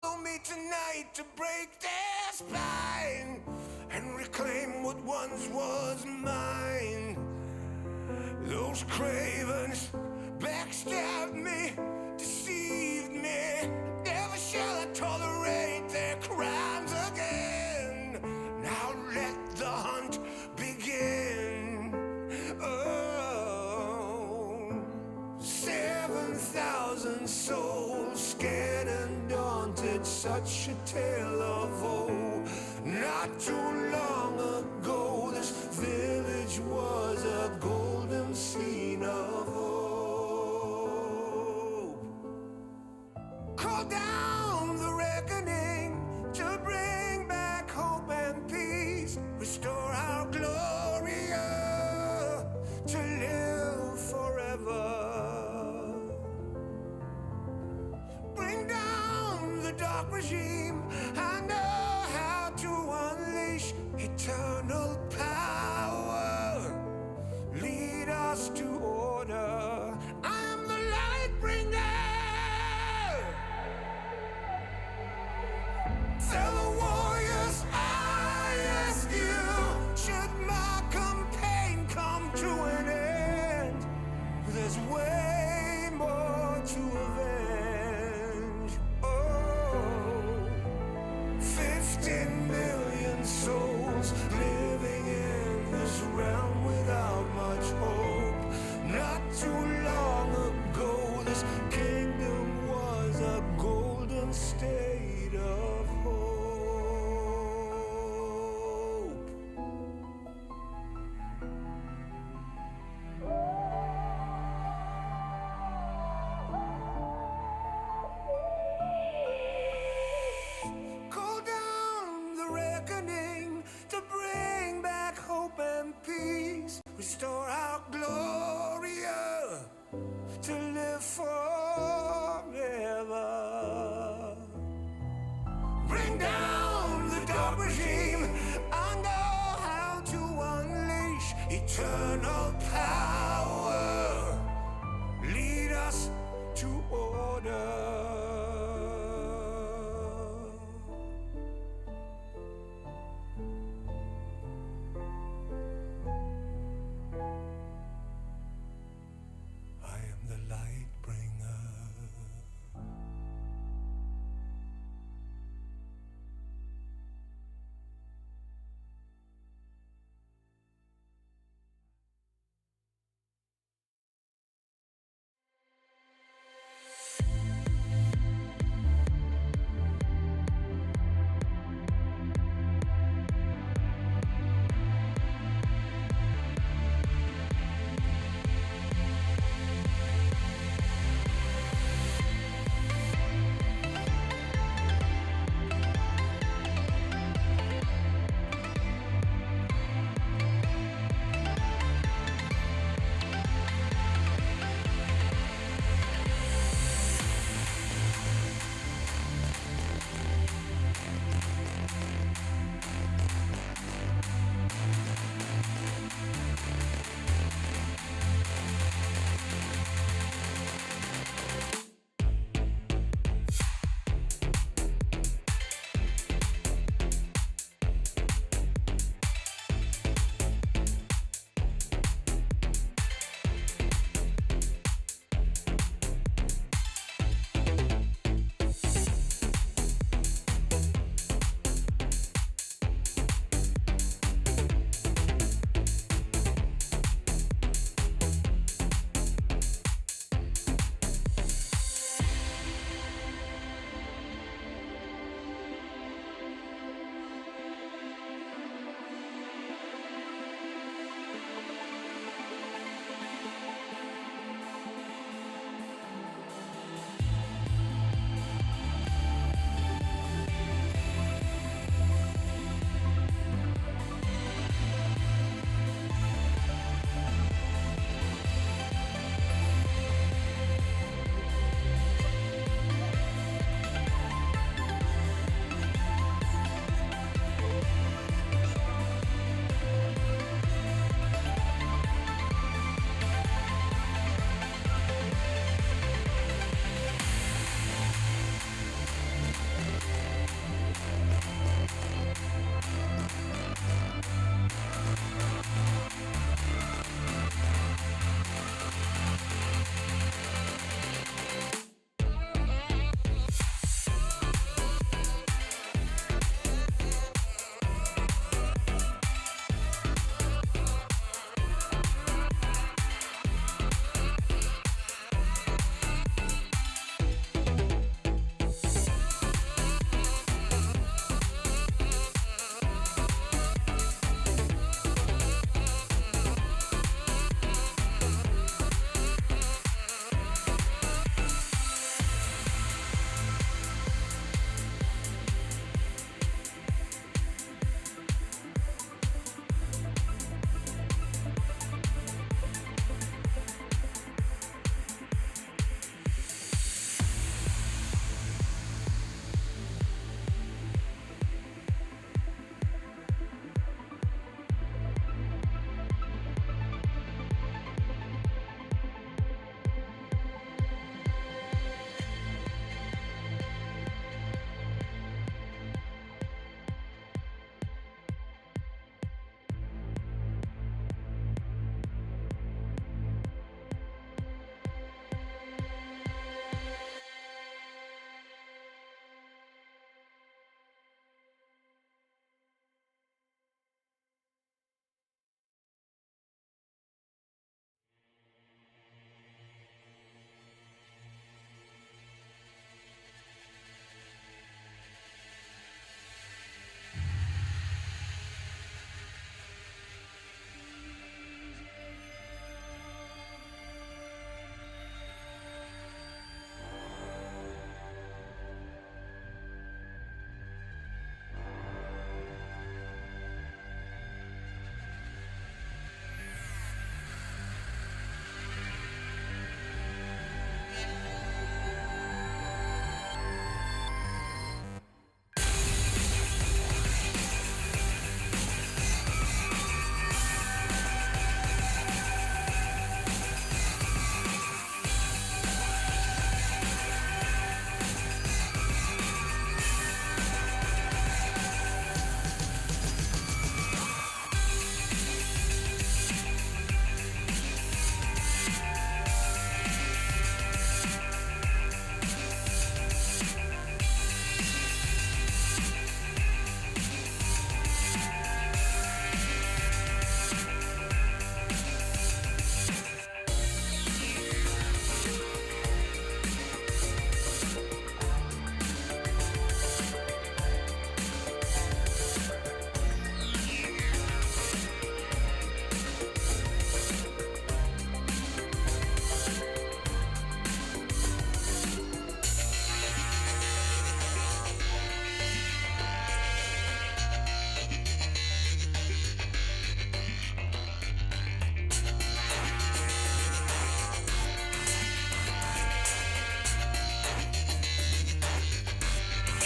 Follow me tonight to break their spine and reclaim what once was mine. Those cravens backstabbed me, deceived me. Never shall I tolerate their crimes again. Now let the hunt begin. Oh, 7,000 souls scared and daunted, such a tale of woe. Not too long ago, this village was a golden scene of hope. Call down the reckoning to bring back hope and peace. Restore our Gloria to live forever. Bring down the dark regime. I know how to unleash eternal power. Lead us to order. I am the light bringer. Fellow warriors, I ask you, should my campaign come to an end, there's way more to avenge. Oh, 15 million souls living in this realm without much hope. Not too long ago, this kingdom was a golden state of hope. Call down the reckoning to bring back hope and peace. Restore our Gloria to live forever. Bring down the dark regime. I know how to unleash eternal power. Lead us to order.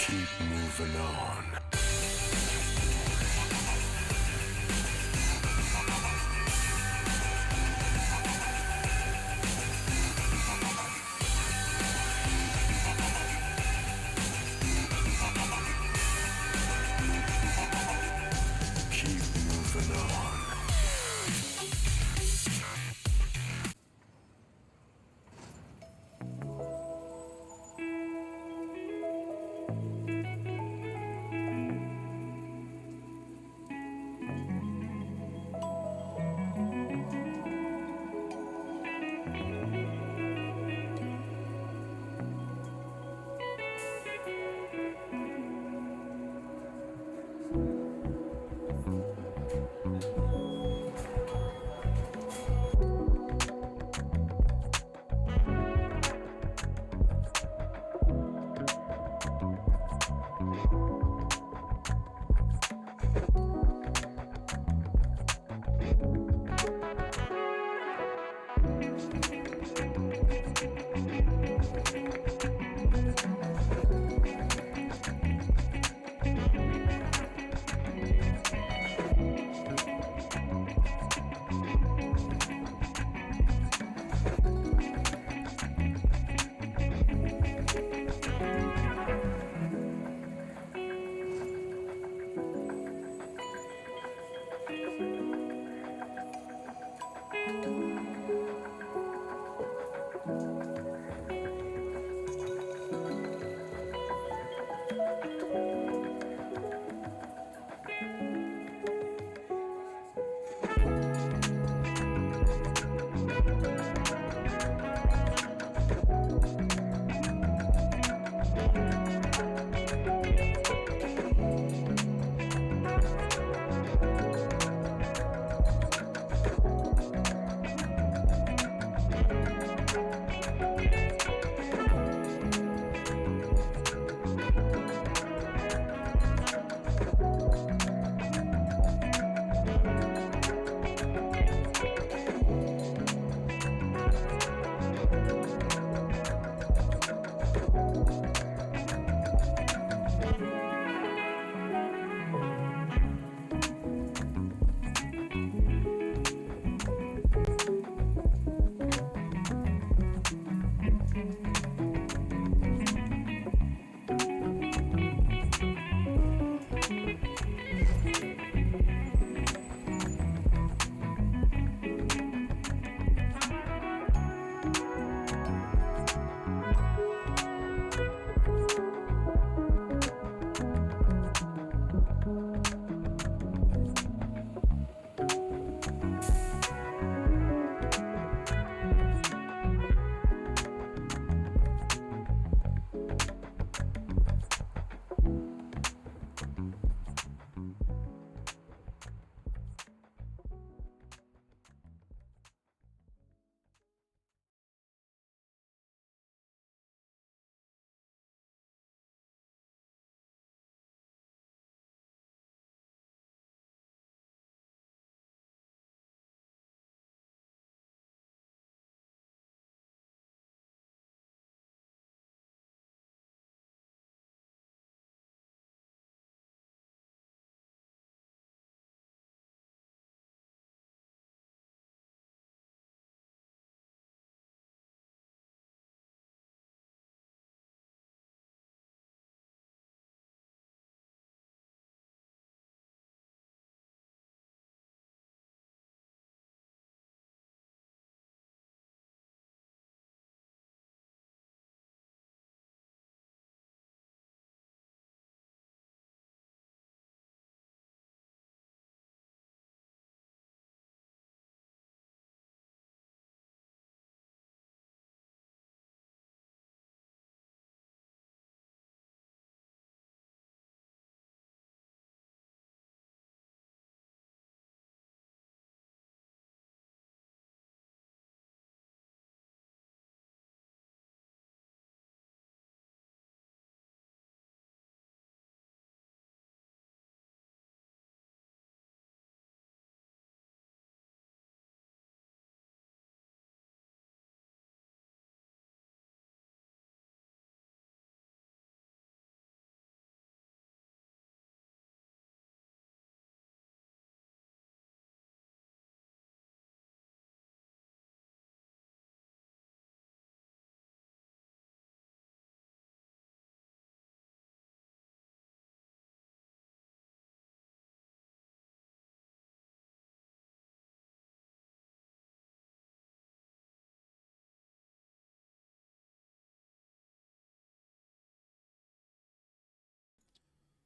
Keep moving on. Keep moving on.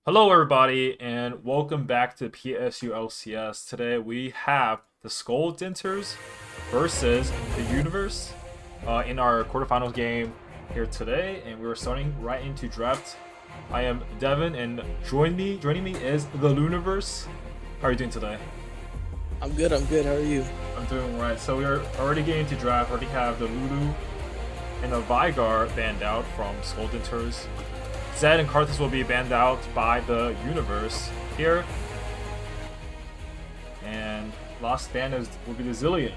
Hello, everybody, and welcome back to PSU LCS. Today we have the Skull Denters versus the Universe in our quarterfinals game here today, and we're starting right into draft. I am Devin, and joining me is the Luniverse. How are you doing today? I'm good. How are you? I'm doing right. So we're already getting to draft. Already have the Lulu and the Vigar banned out from Skull Denters. Zed and Karthus will be banned out by the Universe here. And last ban will be the Zillion.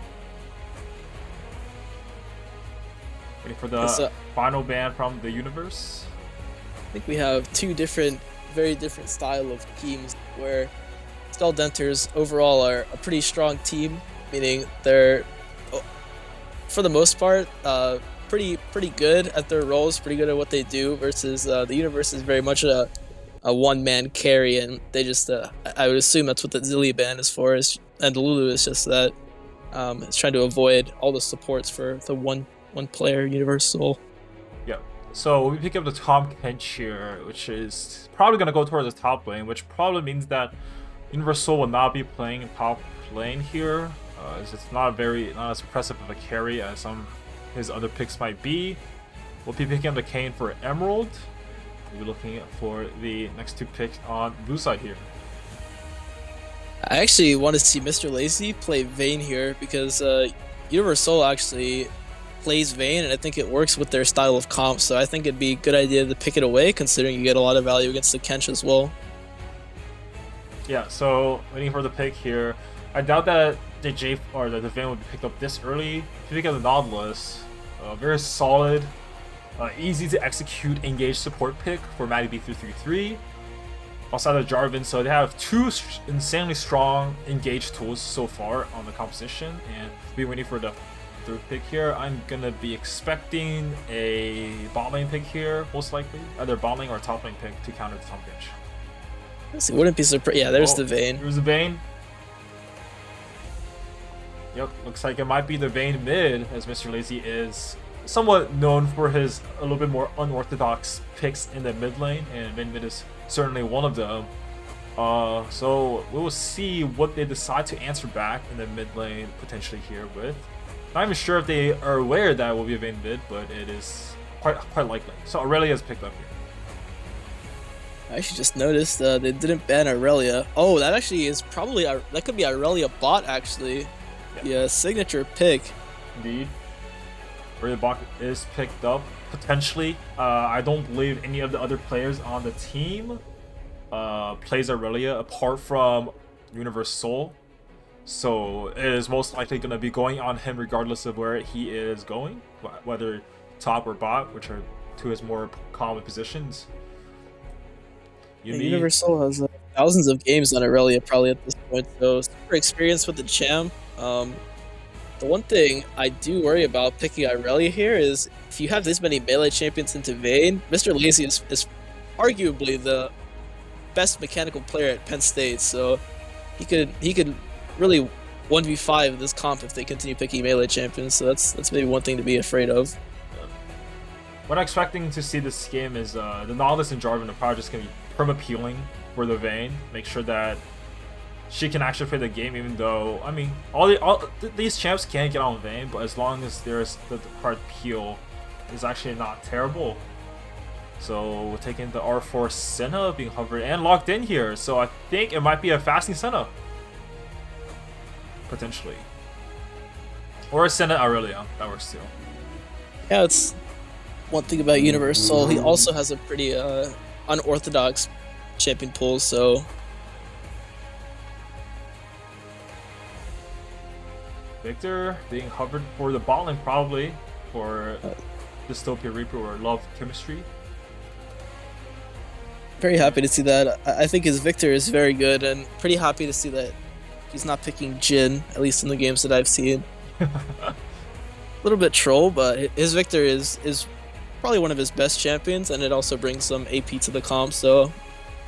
Waiting for the final ban from the Universe. I think we have two very different style of teams where Skull Denters overall are a pretty strong team, meaning they're, for the most part, pretty good at their roles, pretty good at what they do, versus the Universe is very much a one-man carry, and they just I would assume that's what the Zilly ban is for, and Lulu is just that it's trying to avoid all the supports for the one player Universal. Yeah. So we pick up the top bench here, which is probably gonna go towards the top lane, which probably means that Universal will not be playing top lane here. It's not as impressive of a carry as some his other picks might be. We'll be picking up the Kane for Emerald. We'll be looking for the next two picks on blue side here. I actually want to see Mr. Lazy play Vayne here because Universal actually plays Vayne, and I think it works with their style of comp, so I think it'd be a good idea to pick it away, considering you get a lot of value against the Kench as well. Yeah, so waiting for the pick here. I doubt that the Vayne would be picked up this early. If you pick up the Nautilus, very solid, easy to execute engage support pick for Matty B333. Also the Jarvan, so they have two insanely strong engage tools so far on the composition, and we're waiting for the third pick here. I'm gonna be expecting a bot lane pick here, most likely, either bot lane or top lane pick to counter the top bench. It wouldn't be surprised. Yeah, there's the Vayne. There's the Vayne. Yep, looks like it might be the Vayne mid, as Mr. Lazy is somewhat known for his a little bit more unorthodox picks in the mid lane, and Vayne mid is certainly one of them. So we will see what they decide to answer back in the mid lane potentially here with. Not even sure if they are aware that it will be a Vayne mid, but it is quite likely. So Aurelia is picked up here. I actually just noticed they didn't ban Aurelia. Oh, that actually is probably that could be Aurelia bot actually. Yeah, signature pick. Indeed. Aurelia bot is picked up potentially. I don't believe any of the other players on the team plays Aurelia apart from Universal. So it is most likely going to be going on him regardless of where he is going, whether top or bot, which are two of his more common positions. Universal has thousands of games on Aurelia probably at this point, so super experienced with the champ. The one thing I do worry about picking Aurelia here is if you have this many melee champions into Vayne, Mr. Lazy is arguably the best mechanical player at Penn State, so he could really 1v5 this comp if they continue picking melee champions, so that's maybe one thing to be afraid of. What I'm expecting to see this game is the Nautilus and Jarvan are probably just going to be perma-peeling for the Vayne. Make sure that she can actually play the game, even though, I mean, these champs can get on Vayne, but as long as there's the hard peel is actually not terrible. So we're taking the R4 Senna being hovered and locked in here. So I think it might be a fasting Senna. Potentially. Or a Senna Aurelia. That works too. Yeah, it's one thing about Universal. He also has a pretty unorthodox champion pool, so Victor being hovered for the bot lane probably for Dystopia Reaper or Love Chemistry. Very happy to see that. I think his Victor is very good, and pretty happy to see that he's not picking Jhin, at least in the games that I've seen. A little bit troll, but his Victor is probably one of his best champions, and it also brings some AP to the comp, so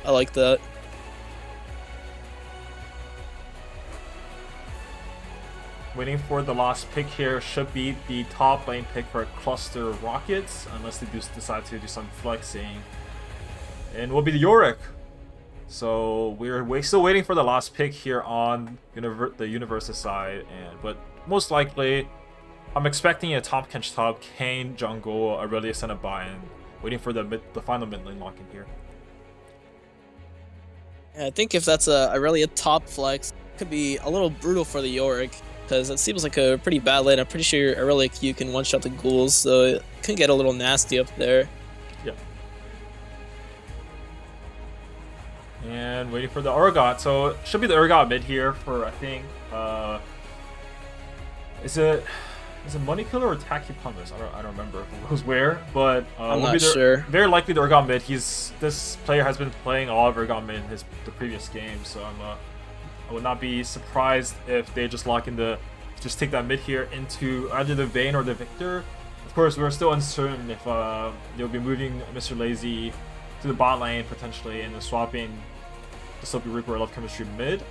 I like that. Waiting for the last pick here should be the top lane pick for Cluster Rockets, unless they decide to do some flexing. And will be the Yorick. So we're still waiting for the last pick here on the Universa side, but most likely, I'm expecting a top Kench top, Kane jungle, Aurelia Senna buy, and waiting for the final mid lane lock in here. Yeah, I think if that's a really top flex, it could be a little brutal for the Yorick, because it seems like a pretty bad lane. I'm pretty sure Aurelia Q can one-shot the ghouls, so it can get a little nasty up there. Yep. And waiting for the Urgot. So it should be the Urgot mid here for, I think, is it Money Killer or Tacky Pumice? I don't remember who's where, but I'm not sure. Very likely the Urgot mid. This player has been playing a lot of Urgot mid in the previous game, so I would not be surprised if they just just take that mid here into either the Vayne or the Victor. Of course, we're still uncertain if they'll be moving Mr. Lazy to the bot lane potentially and then swapping the Soapy Reaper Love Chemistry mid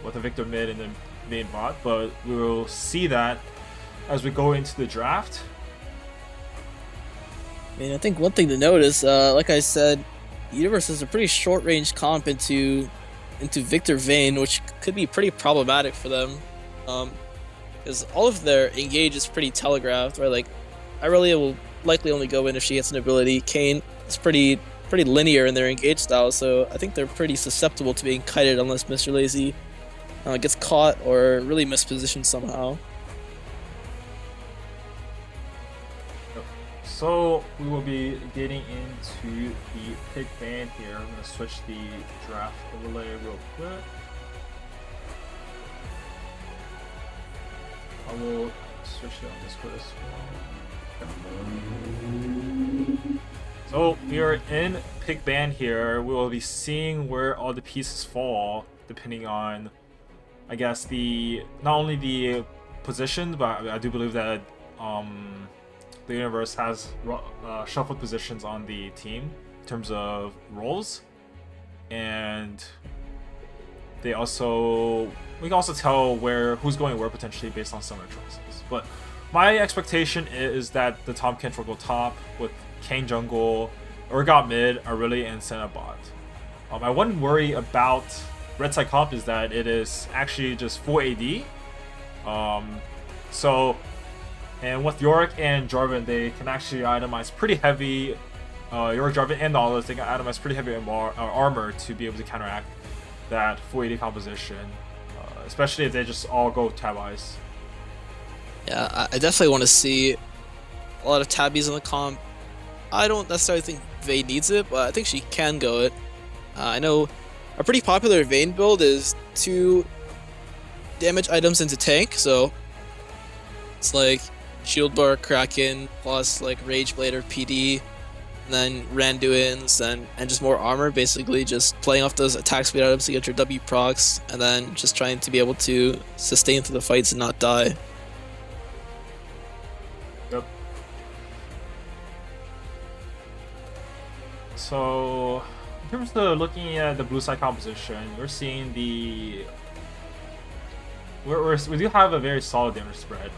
with the Victor mid and then Vayne bot, but we will see that as we go into the draft. I mean, I think one thing to notice, like I said, Universe is a pretty short-range comp into Victor Vayne, which could be pretty problematic for them, because all of their engage is pretty telegraphed, right? Like, Aurelia will likely only go in if she gets an ability. Kane is pretty linear in their engage style, so I think they're pretty susceptible to being kited unless Mr. Lazy gets caught or really mispositioned somehow. So we will be getting into the pick band here. I'm going to switch the draft overlay real quick. I will switch it on Discord as well. So we are in pick band here. We will be seeing where all the pieces fall, depending on, I guess, not only the position, but I do believe that the universe has shuffled positions on the team in terms of roles, and we can also tell who's going where potentially based on some of their choices. But my expectation is that the Tom Kent will go top with Kane jungle, Urgot mid, Aurelia and Senna bot. My one worry about Red Side comp is that it is actually just full AD. And with Yorick and Jarvan, they can actually itemize pretty heavy. Yorick, Jarvan, and Nautilus, they can itemize pretty heavy armor to be able to counteract that full AD composition, especially if they just all go tab ice. Yeah, I definitely want to see a lot of tabbies in the comp. I don't necessarily think Vayne needs it, but I think she can go it. I know a pretty popular Vayne build is 2 damage items into tank, so it's like Shield Bar, Kraken, plus like Rage Blade or PD, and then Randuins, and just more armor, basically just playing off those attack speed items to get your W procs, and then just trying to be able to sustain through the fights and not die. Yep. So, in terms of looking at the blue side composition, we're seeing we do have a very solid damage spread,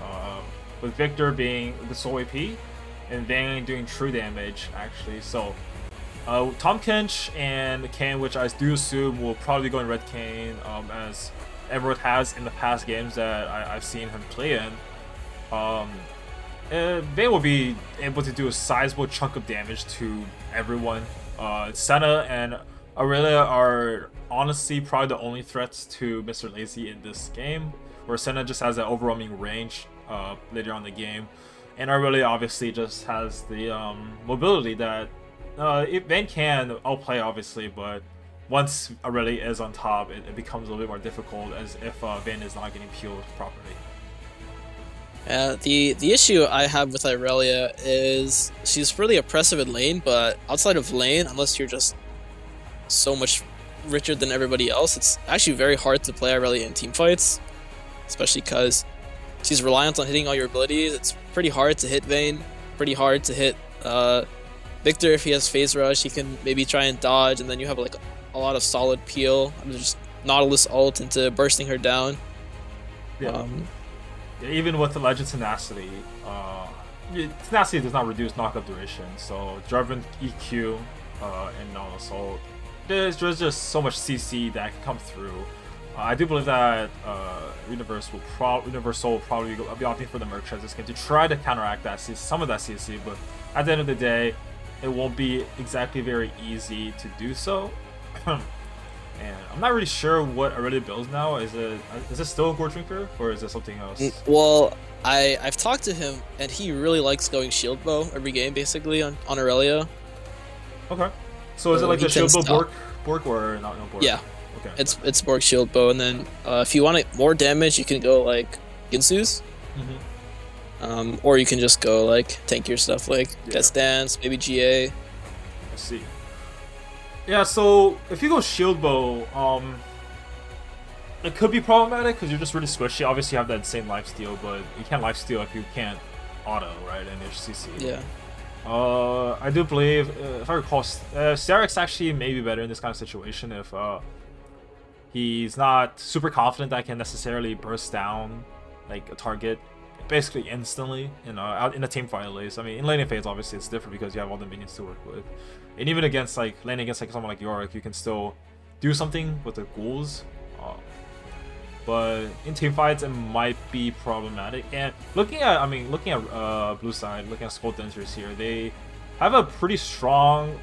with Victor being the sole AP and Vayne doing true damage actually. So Tom Kench and Kane, which I do assume will probably go in Red Kane, as Emerald has in the past games that I've seen him play in. Vayne will be able to do a sizable chunk of damage to everyone. Senna and Aurelia are honestly probably the only threats to Mr. Lazy in this game, where Senna just has that overwhelming range later on in the game, and Aurelia obviously just has the mobility that Vayne can outplay obviously, but once Aurelia is on top, it becomes a little bit more difficult as if Vayne is not getting peeled properly. The issue I have with Aurelia is she's really oppressive in lane, but outside of lane, unless you're just so much richer than everybody else, it's actually very hard to play Aurelia in team fights, especially because she's reliant on hitting all your abilities. It's pretty hard to hit Vayne, pretty hard to hit Victor if he has phase rush. He can maybe try and dodge, and then you have like a lot of solid peel. I'm just Nautilus ult into bursting her down. Yeah. Even with the Legend Tenacity, Tenacity does not reduce knockup duration, so Jarvan EQ and Nautilus ult there's just so much CC that can come through. I do believe that Universal will probably be opting for the Merc this game to try to counteract that some of that CC, but at the end of the day, it won't be exactly very easy to do so. And I'm not really sure what Aurelia builds now. Is it still Gore Drinker or is it something else? Well, I've talked to him and he really likes going shield bow every game basically on Aurelia. Okay. So is it like the shield bow Bork or not no Bork? Yeah. Okay. It's Bork shield bow, and then if you want more damage, you can go like Ginsu's. Or you can just go like tankier stuff like Death Dance, maybe GA. I see. Yeah, so if you go shield bow, it could be problematic because you're just really squishy. Obviously, you have that insane lifesteal, but you can't lifesteal if you can't auto, right? And there's CC. Yeah. I do believe, if I recall, CRX actually may be better in this kind of situation if he's not super confident that I can necessarily burst down like a target basically instantly, out in a team fight at least. I mean, in laning phase obviously it's different because you have all the minions to work with, and even against like laning against like someone like Yorick, you can still do something with the ghouls. But in team fights it might be problematic. And looking at blue side, looking at Skull Denters here, they have a pretty strong,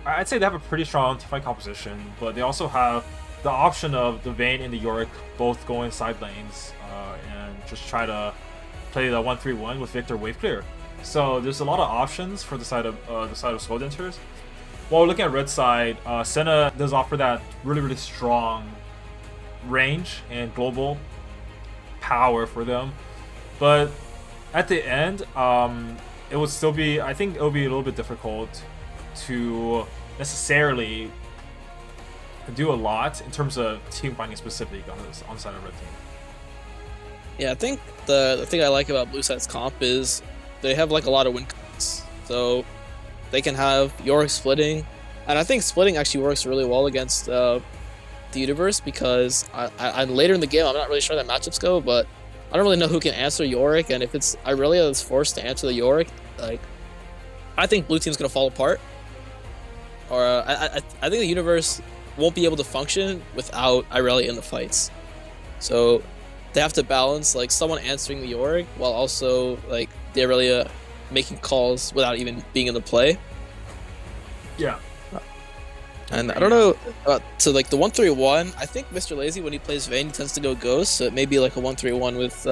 I'd say they have a pretty strong team fight composition, but they also have the option of the Vayne and the Yorick both going side lanes and just try to play the 1-3-1 with Victor wave clear. So there's a lot of options for the side of Skull Denters. While looking at red side, Senna does offer that really strong range and global power for them, but at the end, it would still be, I think it would be a little bit difficult to necessarily do a lot in terms of team finding specific on the side of red team. Yeah, I think the thing I like about blue side's comp is they have like a lot of win costs, so they can have Yorick splitting, and I think splitting actually works really well against the Universe because I later in the game I'm not really sure how matchups go, but I don't really know who can answer Yorick, and if it's Irelia that's forced to answer the Yorick, like I think blue team's gonna fall apart, or I think the Universe won't be able to function without Irelia in the fights, so they have to balance like someone answering the Yorick while also like the Irelia making calls without even being in the play. Yeah. And I don't know, so like the 1-3-1, I think Mr. Lazy, when he plays Vayne, he tends to go Ghost, so it may be like a 1-3-1 with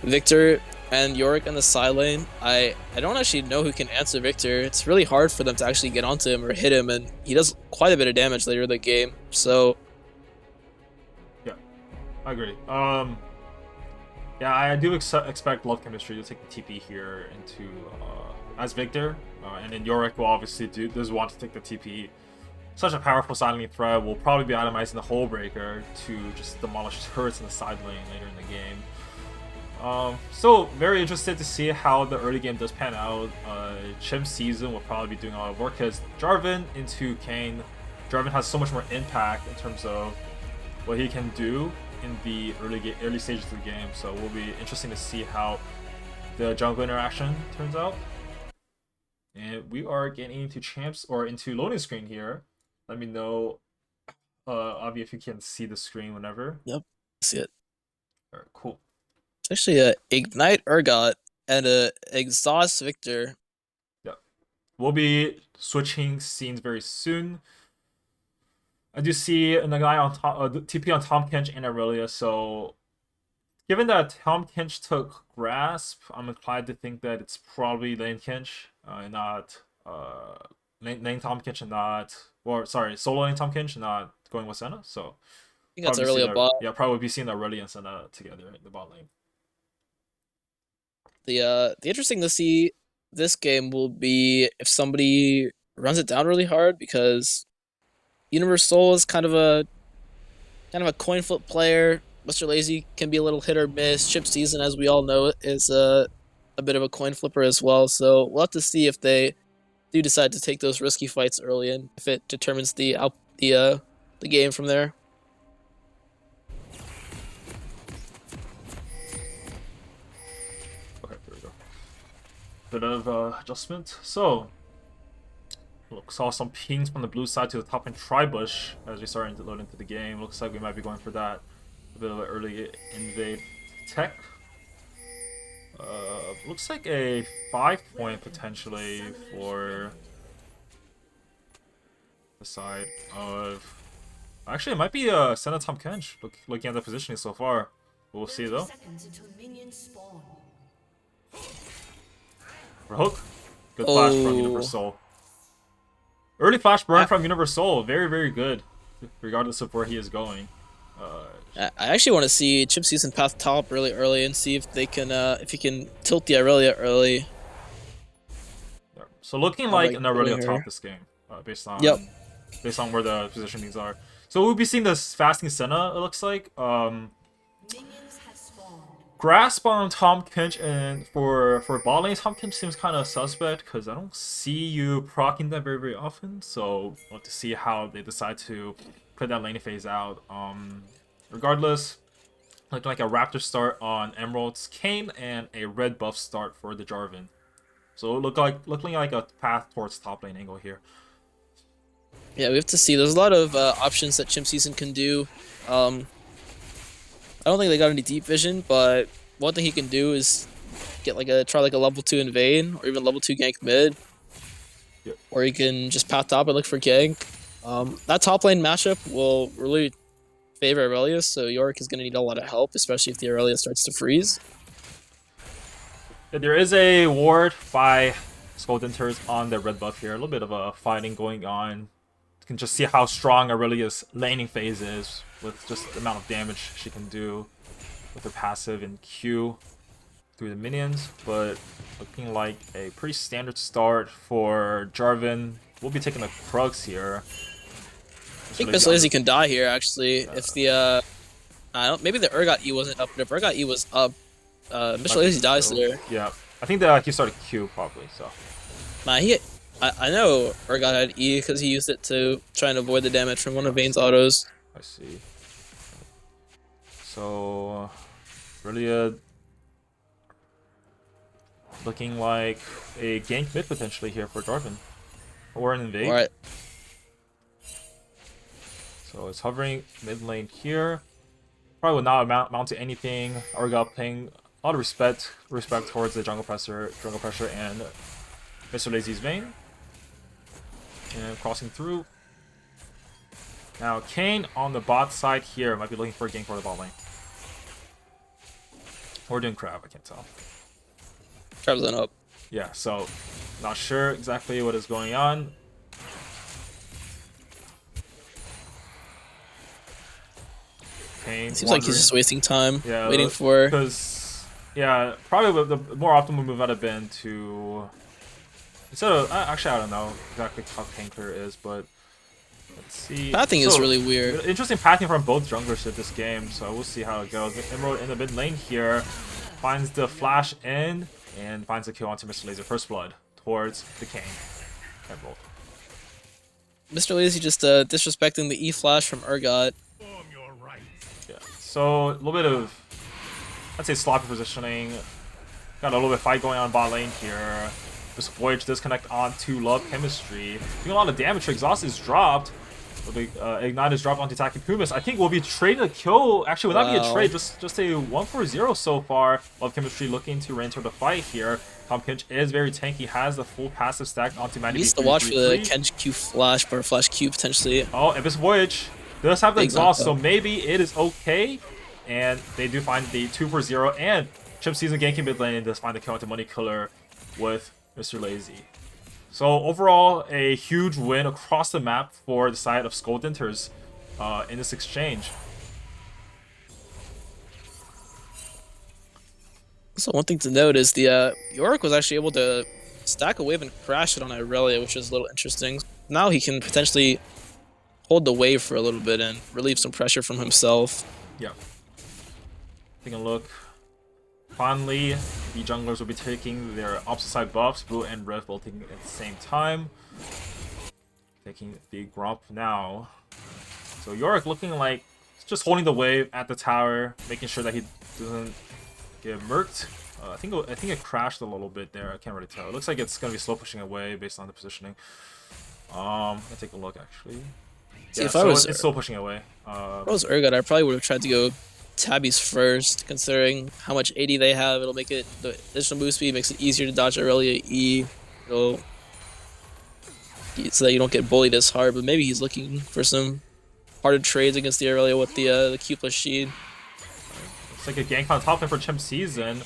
Victor and Yorick on the side lane. I don't actually know who can answer Victor. It's really hard for them to actually get onto him or hit him, and he does quite a bit of damage later in the game, so... Yeah, I agree. Yeah, I do expect Love Chemistry to take the TP here into, as Victor, and then Yorick will obviously does want to take the TP. Such a powerful side lane threat will probably be itemizing the Hull Breaker to just demolish turrets in the side lane later in the game. So very interested to see how the early game does pan out. Chim's season will probably be doing a lot of work because Jarvan into Kayn. Jarvan has so much more impact in terms of what he can do in the early stages of the game. So it will be interesting to see how the jungle interaction turns out. And we are getting into champs or into loading screen here. Let me know, Avi, if you can see the screen whenever. Yep, see it. Alright, cool. It's actually a Ignite Urgot and a Exhaust Victor. Yeah. We'll be switching scenes very soon. I do see a guy on top, TP on Tom Kench and Aurelia, so given that Tom Kench took Grasp, I'm inclined to think that it's probably Lane Kench, and not Lane Tom Kench and not, or sorry, solo Lane Tom Kench and not going with Senna. So I think that's Aurelia bot. Yeah, probably be seeing Aurelia and Senna together in the bot lane. The interesting to see this game will be if somebody runs it down really hard, because Universe Soul is kind of a coin flip player. Mr. Lazy can be a little hit or miss. Chip Season, as we all know, is a bit of a coin flipper as well. So we'll have to see if they do decide to take those risky fights early, and if it determines the game from there. Okay, there we go. Bit of adjustment. So Look, saw some pings from the blue side to the top in Tribush as we started to load into the game. Looks like we might be going for that. A bit of an early invade tech. Looks like a 5-point potentially for the side of... Actually, it might be Senna Tom Kench, looking at the positioning so far. We'll see though. For hook. Good flash from Universal. Early flash burn from Universal. Very, very good. Regardless of where he is going. I actually want to see Chip Season path top really early and see if they can, if he can tilt the Aurelia early. So looking like an Aurelia top this game, based on where the positionings are. So we'll be seeing this fasting Senna. It looks like. Grasp on Tom Kinch, and for bot lane, Tom Kinch seems kind of suspect because I don't see you proccing that very often. So we'll have to see how they decide to put that laning phase out. Regardless, looking like a Raptor start on Emerald's Kayn and a red buff start for the Jarvan. So looking like a path towards top lane angle here. Yeah, we have to see. There's a lot of options that Chimp Season can do. I don't think they got any deep vision, but one thing he can do is get try a level 2 invade or even level 2 gank mid. Yep. Or he can just path top and look for gank. That top lane matchup will really favor Aurelia, so Yorick is going to need a lot of help, especially if the Aurelia starts to freeze. There is a ward by Denters on the red buff here. A little bit of a fighting going on. You can just see how strong Aurelia's laning phase is with just the amount of damage she can do with her passive and Q through the minions. But looking like a pretty standard start for Jarvan. We'll be taking the Krugs here. I think Miss Lazy can die here, actually. If the, maybe the Urgot E wasn't up, but if Urgot E was up, Mr. Lazy dies there. Yeah, I think that he started Q probably, so. Nah, I know Urgot had E because he used it to try and avoid the damage from one of Vayne's autos. I see. So, really looking like a gank mid potentially here for Jarvan. Or an invade. Alright. So it's hovering mid lane here. Probably would not amount to anything. Urgot playing a lot of respect towards the jungle pressure and Mr. Lazy's Vayne. And crossing through. Now Kayn on the bot side here might be looking for a gank for the bot lane. Or doing Crab, I can't tell. Crab's on up. Yeah, so not sure exactly what is going on. Seems like he's just wasting time, waiting for... Because, yeah, probably the more optimal move would have been to... Instead of... Actually, I don't know exactly how Tanker is, but... Let's see. Pathing is really weird. Interesting pathing from both junglers in this game, so we'll see how it goes. Emerald in the mid lane here finds the flash in and finds the kill onto Mr. Lazy. First blood towards the Kayn. Emerald. Mr. Lazy just disrespecting the E flash from Urgot. Yeah, so a little bit of, I'd say, sloppy positioning. Got a little bit of fight going on bot lane here. This Voyage disconnect onto Love Chemistry. Doing a lot of damage. Exhaust is dropped. Ignite is dropped onto attacking Pumice. I think we'll be trading a kill. Actually, would not be a trade. Just a 1-4-0 so far. Love Chemistry looking to re-enter the fight here. Tom Kinch is very tanky. Has the full passive stack onto Manny. He needs to watch for the Kench Q flash or flash Q potentially. Oh, Abyss Voyage does have the exhaust, so maybe it is okay. And they do find the 2-4-0. And Chip Season ganking mid lane does find the kill onto Money Killer with Mr. Lazy. So overall, a huge win across the map for the side of Denters in this exchange. So one thing to note is the Yorick was actually able to stack a wave and crash it on Aurelia, which is a little interesting. Now he can potentially hold the wave for a little bit and relieve some pressure from himself. Yeah. Taking a look. Finally, the junglers will be taking their opposite side buffs, blue and red bolting at the same time. Taking the Gromp now. So Yorick looking like just holding the wave at the tower, making sure that he doesn't get murked. I think it crashed a little bit there. I can't really tell. It looks like it's going to be slow pushing away based on the positioning. Let's take a look actually. See, Yeah, if I so was it's still pushing away. if I was Urgot, I probably would have tried to go Tabbies first, considering how much AD they have. It'll make it the additional move speed makes it easier to dodge Aurelia E. It'll so that you don't get bullied as hard. But maybe he's looking for some harder trades against the Aurelia with the Q plus Sheed. It's like a gank on top lane for Chimp Season.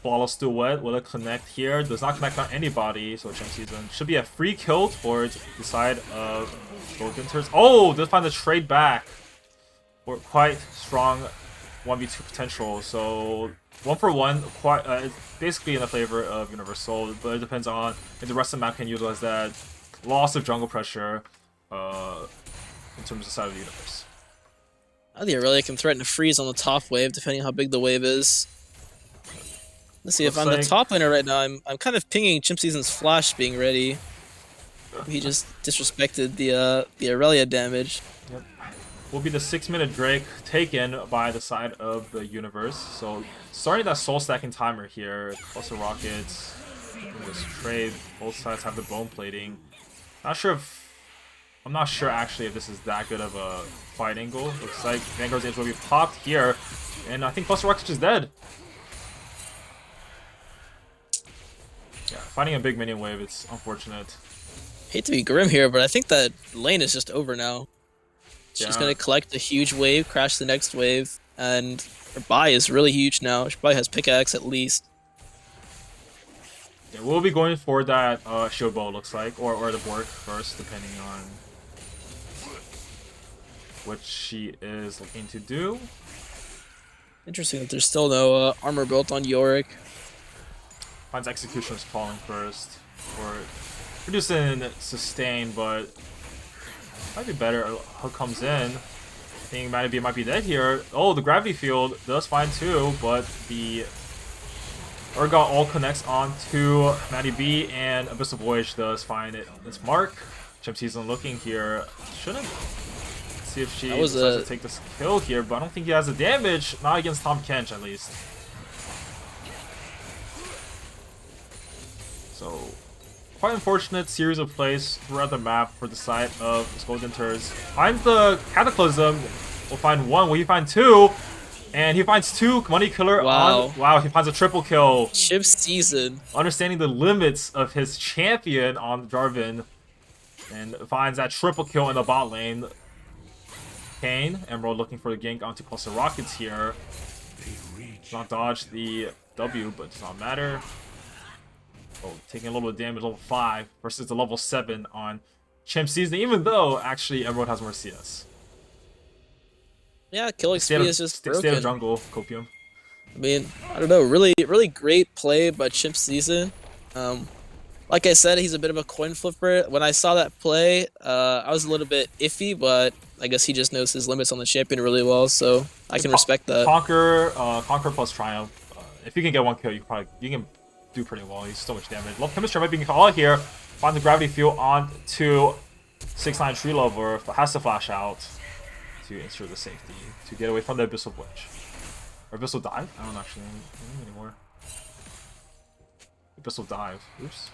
Flawless Duet, will it connect here? Does not connect on anybody, so Chimp Season should be a free kill towards the side of Denters. Oh, does find the trade back. For quite strong 1v2 potential, so 1-for-1, quite it's basically in the favor of Universal, but it depends on if the rest of the map can utilize that loss of jungle pressure in terms of the side of the universe. The Aurelia can threaten to freeze on the top wave, depending on how big the wave is. Let's see, if I'm the top laner right now, I'm kind of pinging Chimp Season's flash being ready. He just disrespected the Aurelia damage. Yep. Will be the 6-minute Drake taken by the side of the universe. So starting that soul stacking timer here, plus the rockets, this trade, both sides have the bone plating. I'm not sure actually if this is that good of a fight angle. Looks like Vanguard's edge will be popped here, and I think plus the rockets is dead. Yeah, fighting a big minion wave, it's unfortunate. Hate to be grim here, but I think that lane is just over now. She's gonna collect a huge wave, crash the next wave, and her buy is really huge now. She probably has pickaxe at least. Yeah, we'll be going for that shield bow, looks like, or the Bork first, depending on what she is looking to do. Interesting that there's still no armor built on Yorick. Finds Executioner's falling first, or reducing sustain, but might be better. Hook comes in. I think might be dead here. Oh, the gravity field does fine too, but the Urgot all connects onto Maddie B, and Abyssal Voyage does find its mark. Chimp Season looking here. Shouldn't see if she decides to take this kill here, but I don't think he has the damage. Not against Tahm Kench, at least. So, quite unfortunate series of plays throughout the map for the side of Denters. Finds the Cataclysm, will find one, will he find two? And he finds two Money Killer on. Wow, he finds a triple kill. Chimp Season. Understanding the limits of his champion on Jarvan. And finds that triple kill in the bot lane. Kane, Emerald looking for the gank onto Pulsar Rockets here. Does not dodge the W, but does not matter. Oh, taking a little bit of damage, level 5 versus the level 7 on Chimp Season, even though actually Emerald has more CS. Yeah, killing speed is just broken. State of jungle, Copium. I mean, I don't know, really great play by Chimp Season. Like I said, he's a bit of a coin flipper. When I saw that play, I was a little bit iffy, but I guess he just knows his limits on the champion really well, so I can respect that. Conquer plus Triumph. If you can get one kill, you can do pretty well. He's so much damage. Love Chemistry might be called here. Find the gravity field onto 6-9 Tree Lover. Has to flash out to ensure the safety to get away from the Abyssal Witch. Or Abyssal Dive? I don't actually know anymore. Abyssal Dive. Oops.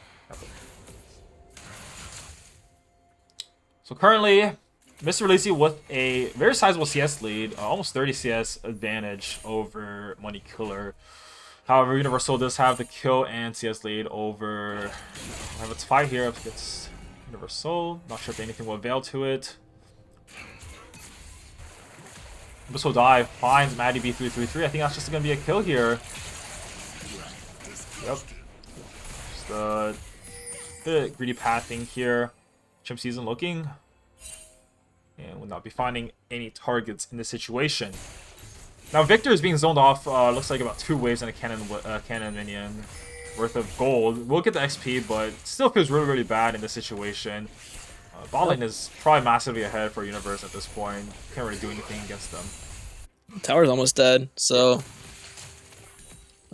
So currently, Mr. Lacy with a very sizable CS lead, almost 30 CS advantage over Money Killer. However, Universal does have the kill and CS lead over. Have its fight here against Universal. Not sure if anything will avail to it. Abyssal Dive finds Maddie B333. I think that's just gonna be a kill here. Yep. Just a bit of greedy pathing here. Chimp Season looking. And will not be finding any targets in this situation. Now Victor is being zoned off, looks like about 2 waves and a cannon minion worth of gold. We'll get the XP, but still feels really bad in this situation. Bot lane is probably massively ahead for Universe at this point. Can't really do anything against them. Tower's almost dead, so I'm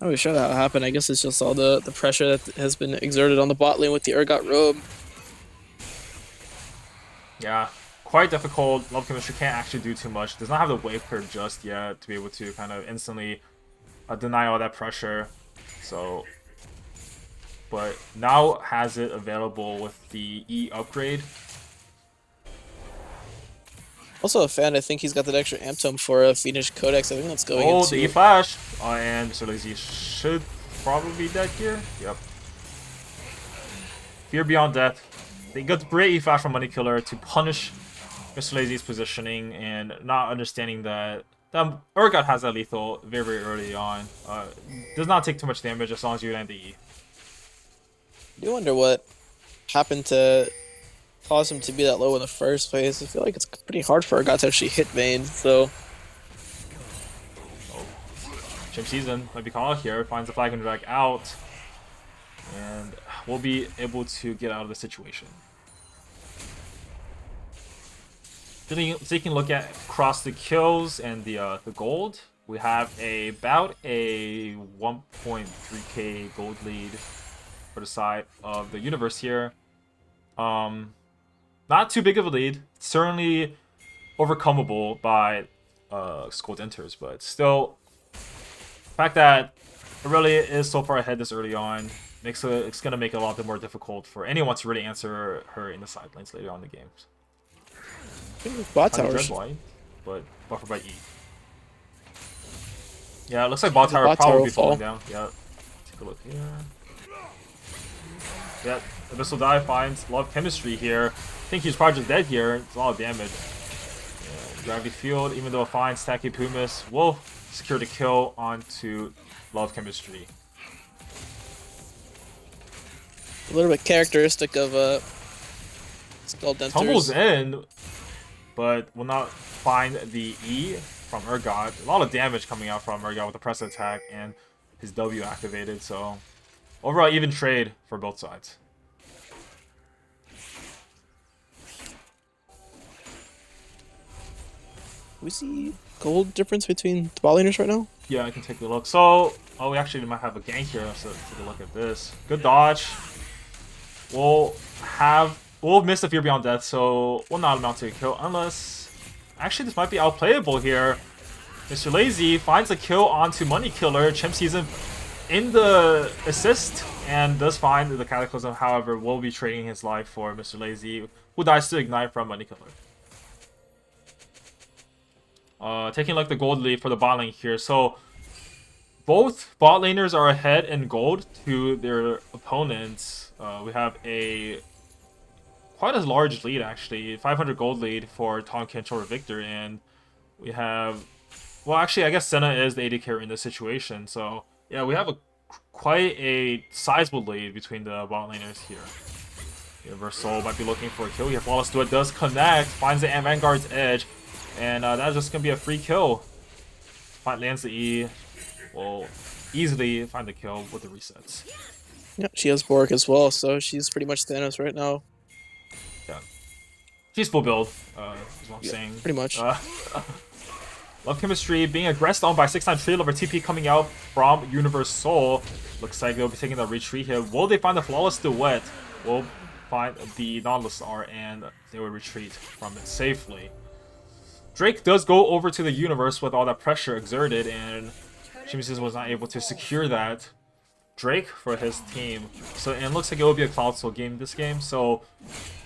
not really sure that happened. I guess it's just all the pressure that has been exerted on the bot lane with the Urgot robe. Yeah. Quite difficult. Love Chemistry can't actually do too much. Does not have the wave curve just yet to be able to kind of instantly deny all that pressure. So but now has it available with the E upgrade. Also a fan, I think he's got that extra amp tome for a Phoenix Codex. I think that's going Oh, into... the E flash! And Mr. Lazy should probably be dead here. Yep. Fear Beyond Death. They got the great E flash from Money Killer to punish Mr. Lazy's positioning and not understanding that Urgot has that lethal very, very early on. Does not take too much damage as long as you land the E. I do wonder what happened to cause him to be that low in the first place. I feel like it's pretty hard for Urgot to actually hit Vayne, so... Oh. Chimp Season might be called here, finds the flag and drag out, and we'll be able to get out of the situation. Taking a look at across the kills and the gold, we have about a 1.3k gold lead for the side of the universe here. Not too big of a lead, certainly overcomeable by Denters, but still, the fact that it really is so far ahead this early on makes it's gonna make it a lot more difficult for anyone to really answer her in the side lanes later on in the games. Bot towers. But buffered by E. Yeah, it looks like bot tower will probably be falling down. Yeah, take a look here. Yeah, Abyssal Dive finds Love Chemistry here. I think he's probably just dead here. It's a lot of damage. Yeah, Gravity Field, even though it finds Tacky Pumis, will secure the kill onto Love Chemistry. A little bit characteristic of Denters. Tumbles in, but will not find the E from Urgot. A lot of damage coming out from Urgot with the press attack and his W activated, so overall even trade for both sides. We see gold difference between the bot laners right now? Yeah, I can take a look. So, we actually might have a gank here, so take a look at this. Good dodge. We'll miss the Fear Beyond Death, so we'll not amount to a kill unless... Actually, this might be outplayable here. Mr. Lazy finds a kill onto Money Killer. Chimp Season in the assist and does find the Cataclysm. However, will be trading his life for Mr. Lazy, who dies to Ignite from Money Killer. Taking like the gold lead for the bot lane here. So both bot laners are ahead in gold to their opponents. We have quite a large lead actually, 500 gold lead for Tonkin over Victor, and we have, well actually I guess Senna is the AD carry in this situation. So yeah, we have quite a sizable lead between the bot laners here. Universal might be looking for a kill here. Flawless Duet does connect, finds the Vanguard's edge. And that's just going to be a free kill. Lands the E. Will easily find the kill with the resets. Yep, she has Bork as well, so she's pretty much Thanos right now. Yeah. She's full build, is what I'm saying. Pretty much. Love Chemistry being aggressed on by 6-time Tree Lover TP coming out from Universe Soul. Looks like they'll be taking the retreat here. Will they find the Flawless Duet? Will find the Nautilus R and they will retreat from it safely. Drake does go over to the universe with all that pressure exerted, and Shimizu was not able to secure that Drake for his team. So, and it looks like it will be a Cloud Soul game this game. So,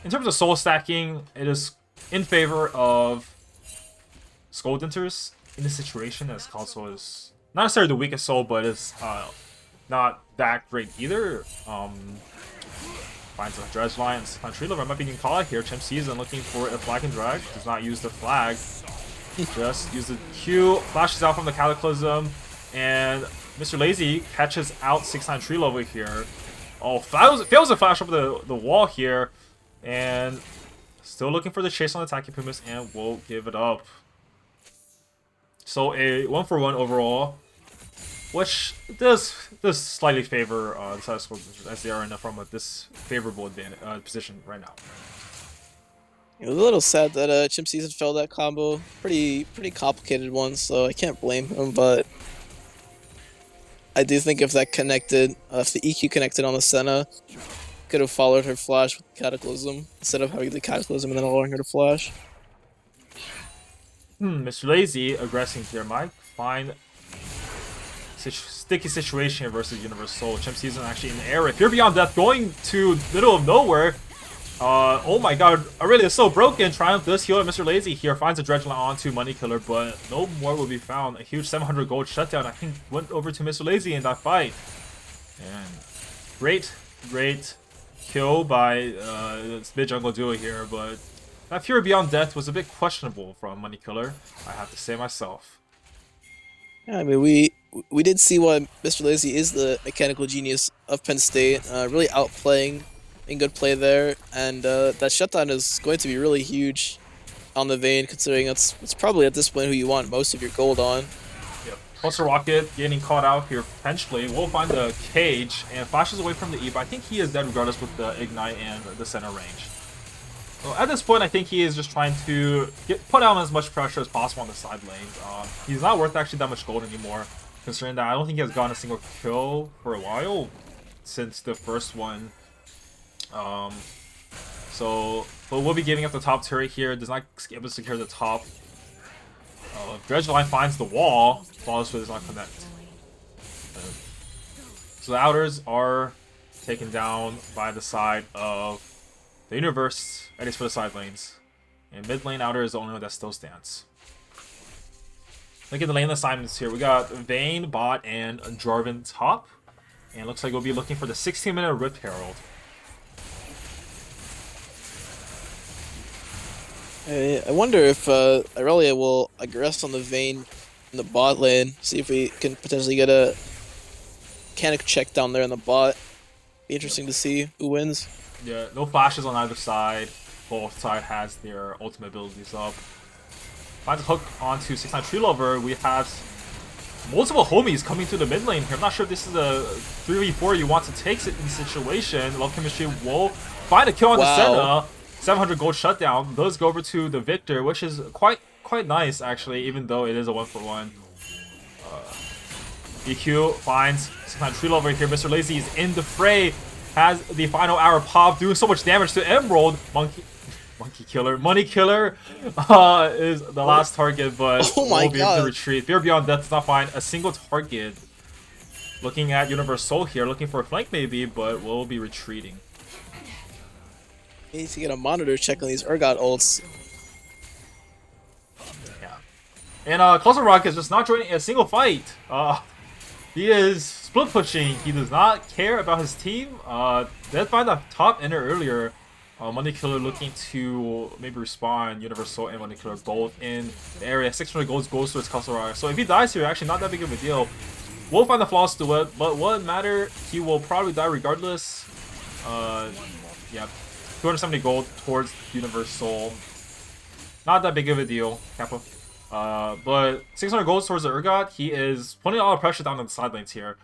in terms of soul stacking, it is in favor of Denters in this situation, as Cloud Soul is not necessarily the weakest soul, but is not that great either. Finds a Dredge Lions. Tree Lover might be getting caught here. Chimp Season looking for a flag and drag. Does not use the flag. Just use the Q. Flashes out from the Cataclysm. And Mr. Lazy catches out 6-9 Tree Lover here. Oh, fails to flash over the wall here. And still looking for the chase on the Tacky Pumis and will give it up. So a 1-for-1 overall. Which does slightly favor the side of as they are from a disfavorable position right now. It was a little sad that Chimp Season failed that combo. Pretty complicated one, so I can't blame him. But I do think if that connected, if the EQ connected on the Senna, could have followed her flash with the Cataclysm instead of having the Cataclysm and then allowing her to flash. Mr. Lazy aggressing here might find sticky situation versus Universal. Chimp Season actually in the air. If you're Beyond Death going to middle of nowhere, oh my god, Aurelia is so broken. Triumph does heal Mr. Lazy here. Finds a Dredge Line onto Money Killer, but no more will be found. A huge 700 gold shutdown, I think, went over to Mr. Lazy in that fight. And great kill by this mid jungle duo here, but that Fury Beyond Death was a bit questionable from Money Killer, I have to say myself. Yeah, I mean, we did see why Mr. Lazy is the mechanical genius of Penn State, really outplaying in good play there, and that shutdown is going to be really huge on the Vayne, considering it's probably at this point who you want most of your gold on. Yep. Pulsar Rocket getting caught out here potentially. We'll find the cage and flashes away from the E, but I think he is dead regardless with the Ignite and the center range. So at this point, I think he is just trying to put out as much pressure as possible on the side lanes. He's not worth actually that much gold anymore, considering that I don't think he has gotten a single kill for a while since the first one. But we'll be giving up the top turret here. Does not able to secure the top. Dredge Line finds the wall. Flawless does not connect. So the outers are taken down by the side of the universe, at least for the side lanes. And mid lane outer is the only one that still stands. Look at the lane assignments here. We got Vayne, bot, and Jarvan top. And looks like we'll be looking for the 16-minute Rift Herald. I wonder if Aurelia will aggress on the Vayne in the bot lane. See if we can potentially get a mechanic check down there in the bot. Be interesting to see who wins. Yeah, no flashes on either side. Both side has their ultimate abilities up. Finds a hook onto 6-9 Tree Lover. We have multiple homies coming to the mid lane here. I'm not sure if this is a 3v4 you want to take in this situation. Love Chemistry will find a kill on the Senna. 700 gold shutdown does go over to the Victor, which is quite nice actually, even though it is a 1-for-1. EQ finds 6-9 Tree Lover here. Mr. Lazy is in the fray. Has the final hour pop, doing so much damage to Emerald. Money Killer is the last target, but will be able to retreat. Fear Beyond Death does not find a single target. Looking at Universal here, looking for a flank maybe, but will be retreating. He needs to get a monitor check on these Urgot ults. Yeah. And Closer Rock is just not joining a single fight. He is split pushing. He does not care about his team. Did find the top ender earlier. Money Killer looking to maybe respawn Universal and Money Killer both in the area. 600 gold goes to his Closer Rock. So if he dies here, actually not that big of a deal. We'll find the flaws to it, but wouldn't matter. He will probably die regardless. Yeah. 270 gold towards Universal. Not that big of a deal, Kappa. But 600 gold towards the Urgot. He is putting a lot of pressure down on the side lanes here.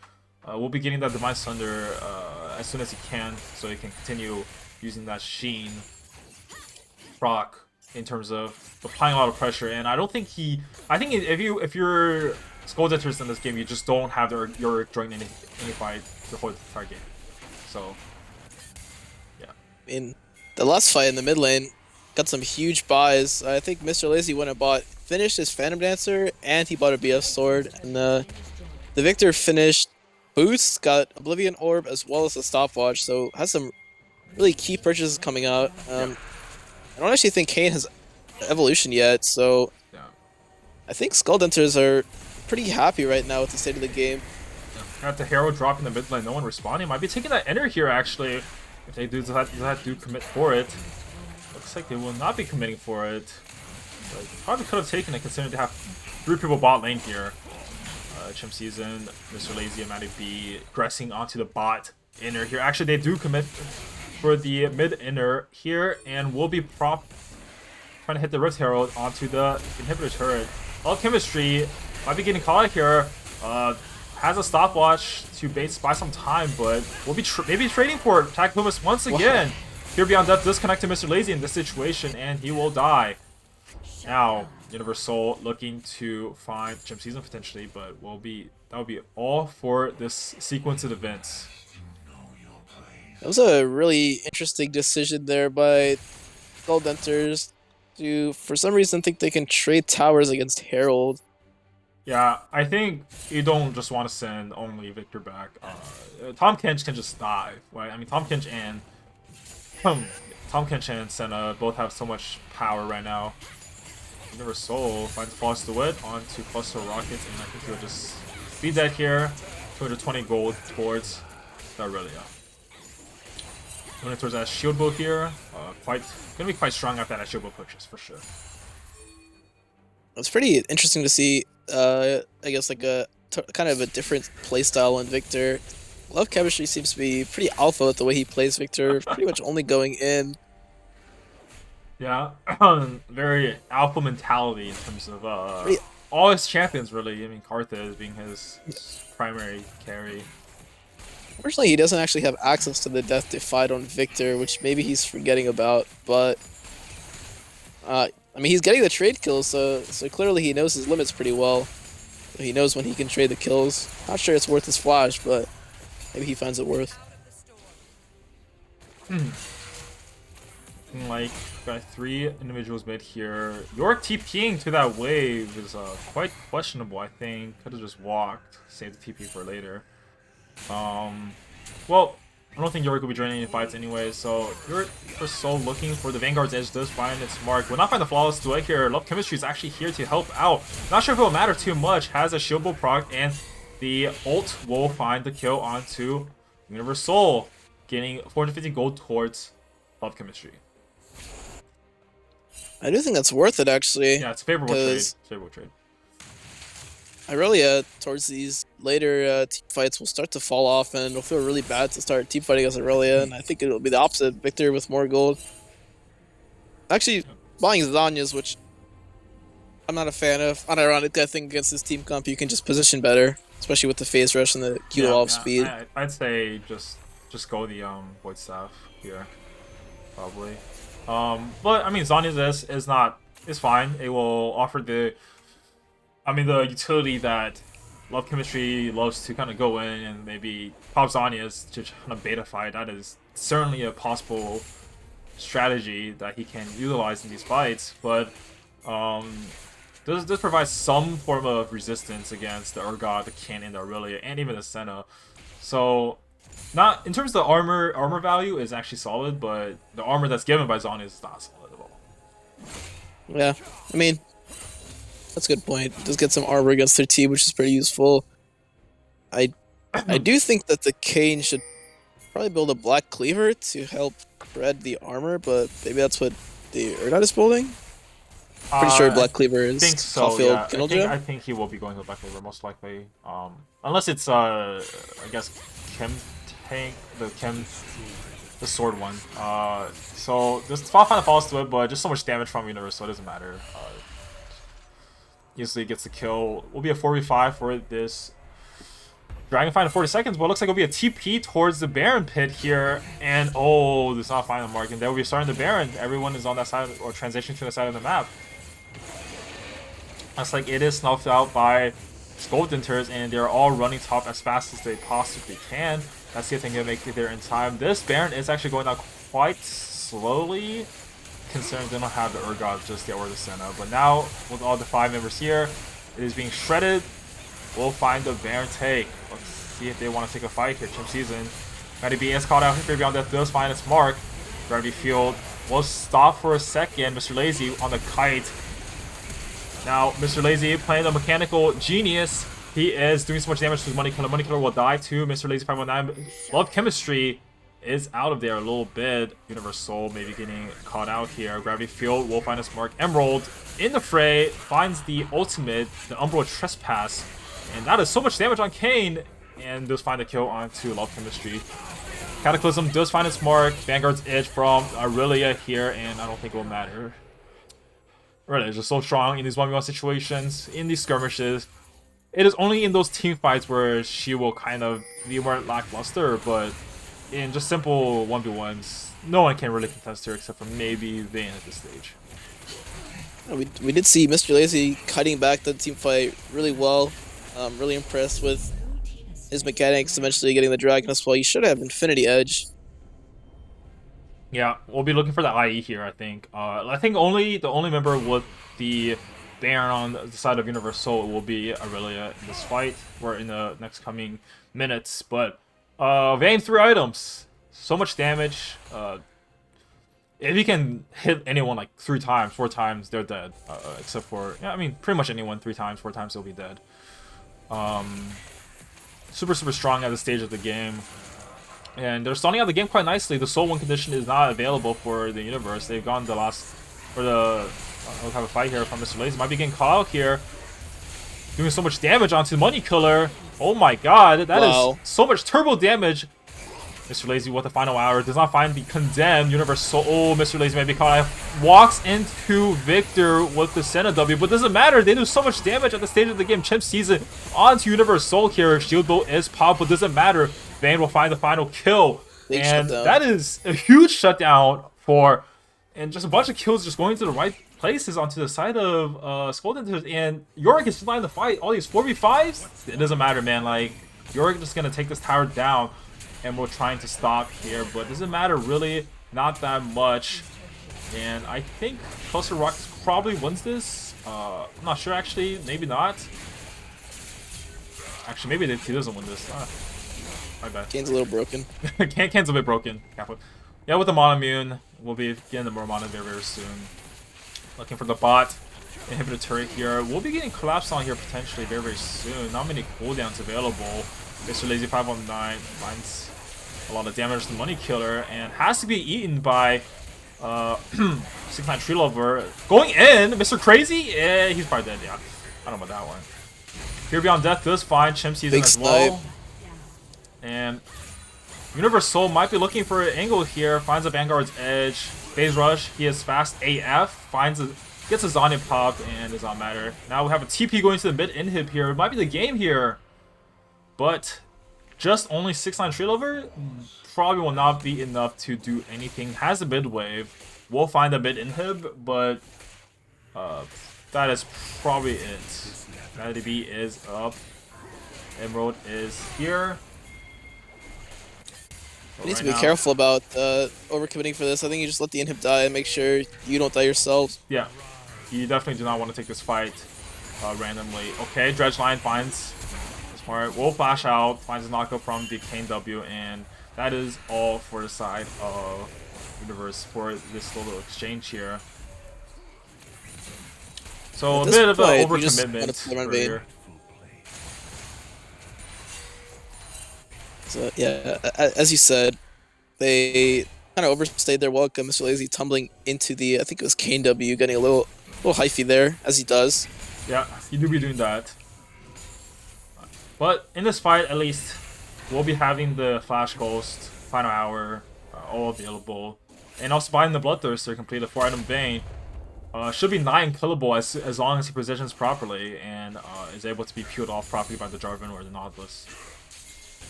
We'll be getting that Divine Thunder as soon as he can, so he can continue using that Sheen proc in terms of applying a lot of pressure. And I don't think he. I think if you're Skull Denters in this game, you just don't have your join any fight the whole entire game. So yeah. In the last fight in the mid lane, got some huge buys. I think Mr. Lazy went and finished his Phantom Dancer, and he bought a BS sword. And the Victor finished Boots, got Oblivion Orb as well as a stopwatch, so has some really key purchases coming out. I don't actually think Kane has evolution yet, so I think Skull Denters are pretty happy right now with the state of the game. Got the Herald dropping the mid lane, no one responding. Might be taking that ender here actually. If they do that do commit for it. Looks like they will not be committing for it. But probably could have taken it considering they have 3 people bot lane here. Chimp Season, Mr. Lazy, and Matty B pressing onto the bot inner here. Actually, they do commit for the mid inner here, and will be trying to hit the Rift Herald onto the inhibitor turret. Chemistry might be getting caught here. Has a stopwatch to buy some time, but we'll be maybe trading for Attack Pumas once again. Wow. Here Beyond Death does connect to Mr. Lazy in this situation, and he will die. Now, Universal looking to find Chimp Season potentially, but that will be all for this sequence of events. That was a really interesting decision there by Skull Denters to, for some reason, think they can trade towers against Herald. Yeah, I think you don't just want to send only Victor back. Tom Kench can just dive, right? I mean, Tom Kench and um, Tom Kench and Senna both have so much power right now. Universal finds Falls to it onto Cluster Rockets, and I think he'll just be dead here. 220 gold towards the Aurelia. Going towards that shield bow here. Gonna be quite strong after that shield bow purchase for sure. It's pretty interesting to see. I guess like a kind of a different playstyle in Victor. Love Chemistry seems to be pretty alpha with the way he plays Victor, pretty much only going in. Yeah, very alpha mentality in terms of Pretty, all his champions really. I mean, Karthus being his primary carry. Unfortunately, he doesn't actually have access to the Death Defied on Victor, which maybe he's forgetting about. But I mean, he's getting the trade kills, so clearly he knows his limits pretty well. He knows when he can trade the kills. Not sure it's worth his flash, but maybe he finds it worth. Like, got 3 individuals mid here. York TPing to that wave is quite questionable, I think. Could have just walked, saved the TP for later. Well, I don't think York will be joining any fights anyway, so York for so looking for the Vanguard's edge does find its mark. Will not find the flawless duet here. Love Chemistry is actually here to help out. Not sure if it will matter too much. Has a shield bow proc, and the ult will find the kill onto Universal, getting 450 gold towards Love Chemistry. I do think that's worth it, actually. Yeah, it's a favorable trade. It's a favorable trade. Aurelia, towards these later team fights, will start to fall off, and it'll feel really bad to start team fighting against Aurelia, and I think it'll be the opposite. Victor with more gold. Actually, buying Zanya's, which I'm not a fan of. Unironically, I think against this team comp, you can just position better, especially with the phase rush and the Q speed. I'd say just go the Void Staff here, probably. But I mean, Zanya's is fine. It will offer the utility that Love Chemistry loves to kind of go in and maybe pop Zanya's to kind of beta fight. That is certainly a possible strategy that he can utilize in these fights, but does provide some form of resistance against the Urgot, the Kin, and the Aurelia, and even the Senna. So, not in terms of the armor value is actually solid, but the armor that's given by Zanya's is not solid at all. Yeah, I mean, that's a good point. Does get some armor against their team, which is pretty useful. I do think that the Kane should probably build a Black Cleaver to help spread the armor, but maybe that's what the Urgot is building. Pretty sure Black Cleaver is Caulfield Kindle Gem. I think he will be going to Black Cleaver most likely. Unless it's I guess Chem Tank, the sword one. So this Fall kind of falls to it, but just so much damage from Universe, so it doesn't matter. Easily gets the kill. Will be a 4v5 for this Dragonfly in 40 seconds, but it looks like it'll be a TP towards the Baron pit here, and oh, this is not final mark, and there will be starting the Baron. Everyone is on that side, or transitioning to the side of the map. Looks like it is snuffed out by Denters, and they're all running top as fast as they possibly can. Let's see if they can make it there in time. This Baron is actually going down quite slowly, considering they don't have the Urgot just yet or the Senna. But now, with all the 5 members here, it is being shredded. We'll find the Baron take. Let's see if they want to take a fight here. Chim Season. Gravity Beam is called out here. Beyond Death does find its mark. Gravity Field will stop for a second. Mr. Lazy on the kite. Now, Mr. Lazy playing the mechanical genius. He is doing so much damage to his Money Killer. Money Killer will die too. Mr. Lazy 519. Love Chemistry is out of there a little bit. Universal maybe getting caught out here. Gravity Field will find its mark. Emerald in the fray finds the ultimate, the Umbral Trespass. And that is so much damage on Kane. And does find the kill onto Love Chemistry. Cataclysm does find its mark. Vanguard's Edge from Aurelia here. And I don't think it will matter. Aurelia is just so strong in these 1v1 situations, in these skirmishes. It is only in those team fights where she will kind of be more lackluster. But in just simple 1v1s, no one can really contest her except for maybe Vayne at this stage. We did see Mr. Lazy cutting back the team fight really well. Really impressed with his mechanics, eventually getting the Dragon as well. You should have Infinity Edge. Yeah, we'll be looking for the IE here, I think. I think the only member with the Baron on the side of Universal will be Aurelia in this fight, or in the next coming minutes. But Vayne 3 items, so much damage. If he can hit anyone like 3 times, 4 times, they're dead. Except for, yeah, I mean, pretty much anyone 3 times, 4 times, they'll be dead. Super strong at this stage of the game. And they're starting out the game quite nicely. The Soul 1 condition is not available for the Universe. They've gone the last, for the, we'll have a fight here from Mr. Lazy. Might be getting caught out here. Doing so much damage onto Money Killer. Oh my god, that is so much turbo damage. Mr. Lazy with the final hour does not find the condemned Universe Soul. Oh, Mr. Lazy may be caught out. Walks into Victor with the Senna W, but doesn't matter. They do so much damage at the stage of the game. Chimp Season onto Universe Soul here. Shield Bolt is popped, but doesn't matter. Vayne will find the final kill. Big and shutdown. That is a huge shutdown for, and just a bunch of kills just going to the right places onto the side of Skull Denters. And Yorick is still in the fight. All these 4v5s, it doesn't matter, man. Like, Yorick is just going to take this tower down. And we're trying to stop here, but doesn't matter really, not that much. And I think Cluster Rockets probably wins this. I'm not sure actually, maybe not. Actually, maybe he doesn't win this. My bad. Kane's a little broken. Kane's a bit broken. Yeah, with the Monomune, we'll be getting the more Mono very soon. Looking for the bot. Inhibitor turret here. We'll be getting collapsed on here potentially very soon. Not many cooldowns available. Mr. Lazy 519 finds a lot of damage to the Money Killer and has to be eaten by 6-9 Tree Lover. Going in, Mr. Crazy? Yeah, he's probably dead, yeah. I don't know about that one. Fear Beyond Death does find Chimp Season Big as well. And Universe Soul might be looking for an angle here. Finds a Vanguard's Edge. Phase Rush, he is fast AF. Gets a Zonic pop and does not matter. Now we have a TP going to the mid inhib here. It might be the game here. But just only 6-9 Tree Lover probably will not be enough to do anything. Has a mid wave. We'll find a mid inhib, but that is probably it. Matty B is up. Emerald is here. You need to be careful about overcommitting for this. I think you just let the inhib die and make sure you don't die yourself. Yeah, you definitely do not want to take this fight randomly. Okay, Dredge Line finds smart. Will flash out, finds a knockup from the Kane W, and that is all for the side of Universe for this little exchange here. So a bit of an overcommitment here. So yeah, as you said, they kind of overstayed their welcome. Mr. Lazy tumbling into the, I think it was Kane W, getting a little hyphy there, as he does. Yeah, he do be doing that. But in this fight, at least, we'll be having the Flash Ghost, Final Hour, all available. And also buying the Bloodthirster, complete a 4-item Vayne. Should be 9 killable as long as he positions properly and is able to be peeled off properly by the Jarvan or the Nautilus.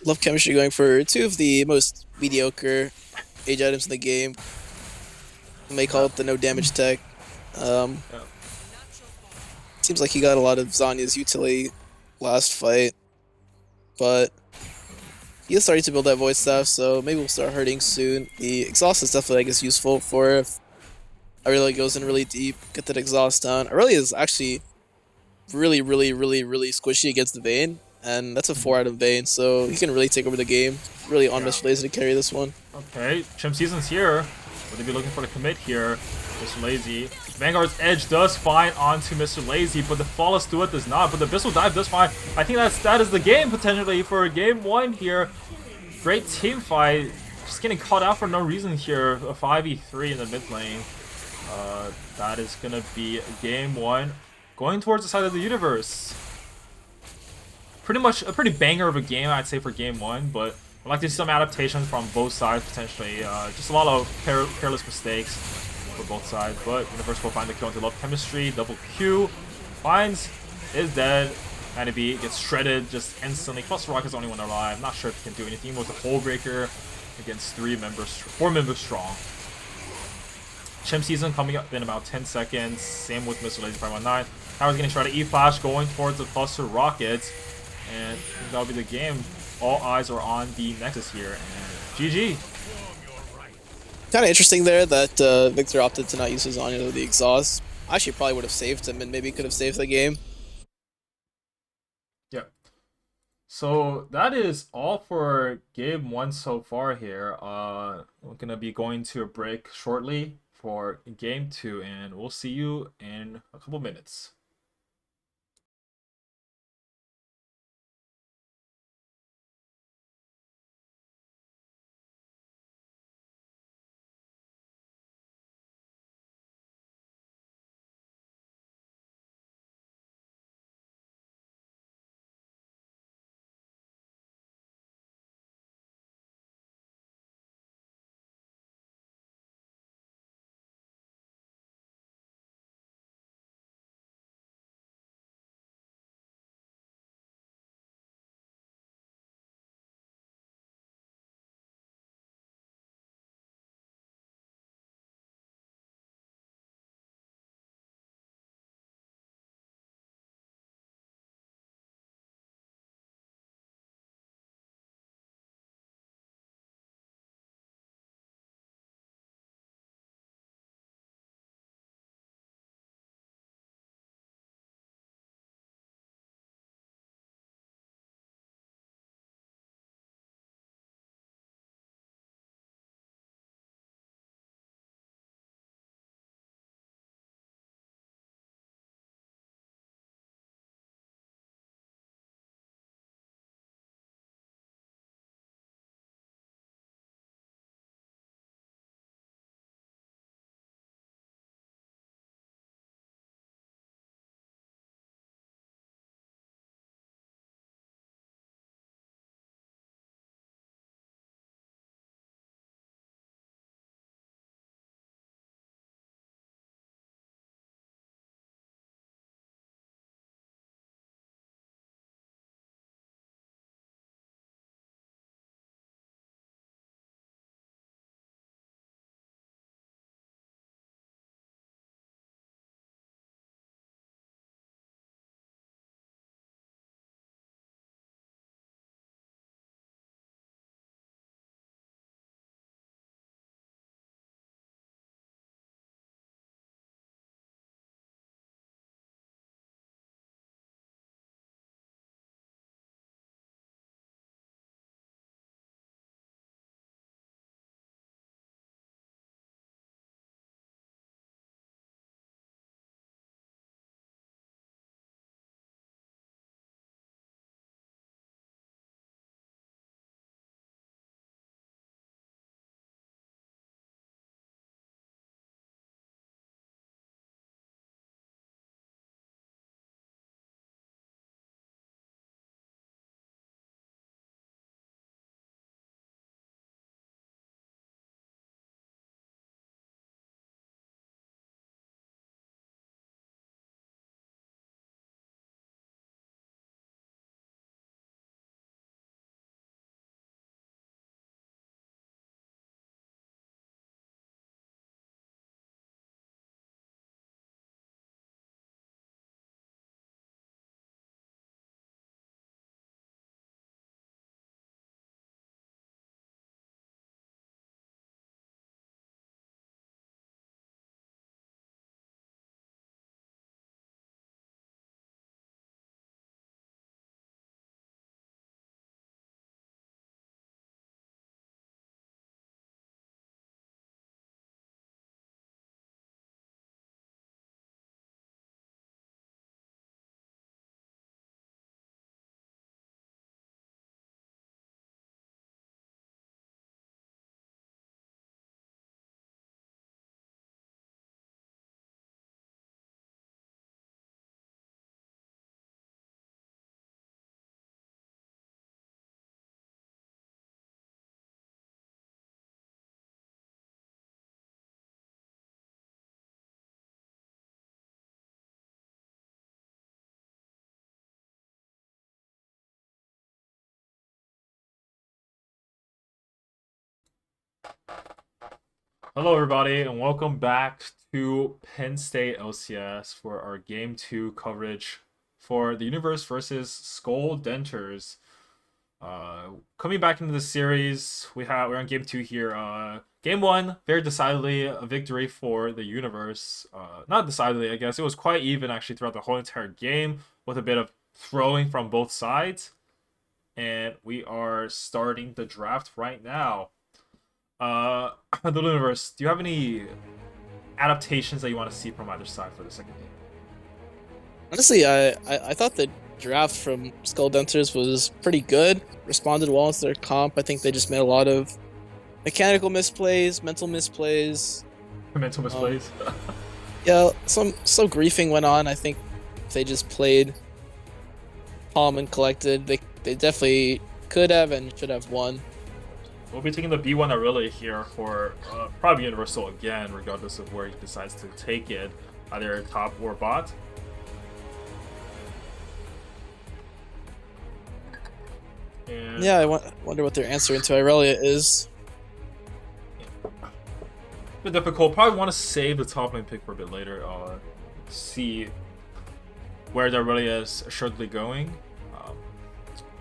Love chemistry going for 2 of the most mediocre age items in the game. You may call it the no damage tech. Seems like he got a lot of Zanya's utility last fight, but he is starting to build that Void Staff, so maybe we'll start hurting soon. The exhaust is definitely, I guess, useful for if Aurelia goes in really deep, get that exhaust down. Aurelia is actually really squishy against the Vayne, and that's a 4-item Vayne, so he can really take over the game. Really on Mr. Lazy to carry this one. Okay, Chimp Season's here. Will they be looking for the commit here? Mr. Lazy. Vanguard's Edge does find onto Mr. Lazy, but the Flawless Duet does not. But the Abyssal Dive does find. I think that is the game potentially for game 1 here. Great team fight. Just getting caught out for no reason here. A 5v3 in the mid lane. That is gonna be game 1. Going towards the side of the Universe. Pretty much a pretty banger of a game, I'd say, for game 1, but I'd like to see some adaptations from both sides potentially. Just a lot of careless mistakes for both sides, but Universe will find the kill into Love Chemistry. Double Q finds, is dead. Matty B gets shredded just instantly. Cluster Rock is the only one alive. Not sure if he can do anything with the Hole Breaker against 4 members strong. Chimp Season coming up in about 10 seconds. Same with Mr. Lazy 519. Tower's getting shredded. E-Flash going towards the Cluster Rockets. And that'll be the game. All eyes are on the Nexus here. And GG. Kind of interesting there that Victor opted to not use his Anya with the exhaust. Actually, probably would have saved him and maybe could have saved the game. Yeah. So that is all for game one so far here. We're gonna be going to a break shortly for game two, and we'll see you in a couple minutes. Hello, everybody, and welcome back to Penn State LCS for our Game 2 coverage for the Universe versus Skull Denters. Coming back into the series, we're on game 2 here. Game 1, very decidedly a victory for the Universe. Not decidedly, I guess. It was quite even actually throughout the whole entire game, with a bit of throwing from both sides. And we are starting the draft right now. The Universe, do you have any adaptations that you want to see from either side for the second game? Honestly, I thought the draft from Skull Denters was pretty good. Responded well to their comp. I think they just made a lot of mechanical misplays, mental misplays. Mental misplays. Yeah, some griefing went on. I think if they just played calm and collected, they definitely could have and should have won. We'll be taking the B1 Aurelia here for probably Universal again, regardless of where he decides to take it, either top or bot. And Yeah, I wonder what their answer into Aurelia is. a bit difficult. Probably want to save the top lane pick for a bit later. See where the Aurelia is assuredly going.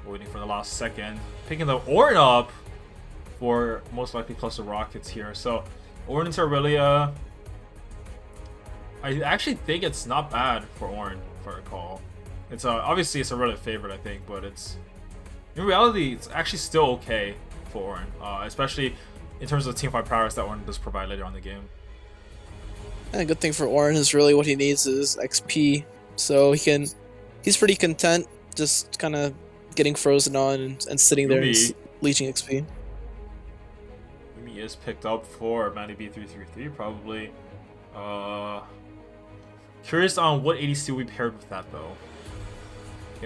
Waiting for the last second. Picking the Ornn up for most likely plus the Rockets here. So Ornn into Aurelia. I actually think it's not bad for Ornn, if I recall. It's obviously it's a Aurelia favorite, I think, but it's in reality it's actually still okay for Ornn, especially in terms of the teamfight prowess that Ornn does provide later on in the game. And a good thing for Ornn is really what he needs is XP, so he's pretty content just kind of getting frozen on and sitting there and leeching XP. Yumi is picked up for Manny B333 probably. Curious on what ADC will be paired with that though.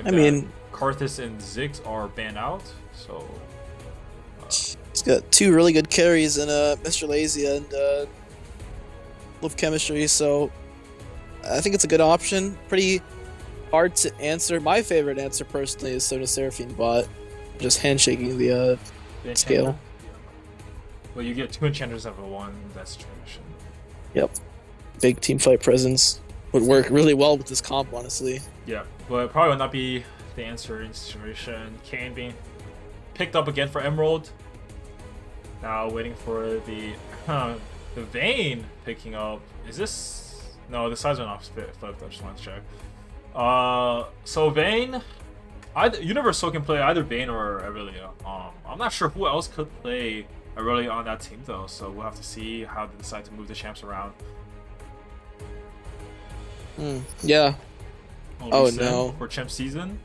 I mean, Karthus and Ziggs are banned out, so he's got two really good carries in Mr. Lazy and Love Chemistry, so I think it's a good option. Pretty hard to answer. My favorite answer personally is Sona Seraphine bot, just handshaking the scale. Yeah. Well, you get 2 enchanters out of 1. That's tradition. Yep, big team fight presence would work really well with this comp, honestly. Yeah, but probably would not be the answer in this situation. Kayn being picked up again for Emerald. Now waiting for the Vayne picking up. Is this? No, the sides are not flipped. I just want to check. So Vayne, Universal can play either Vayne or Aurelia. I'm not sure who else could play Aurelia on that team though, so we'll have to see how they decide to move the champs around. Yeah. Oh no! For champ season,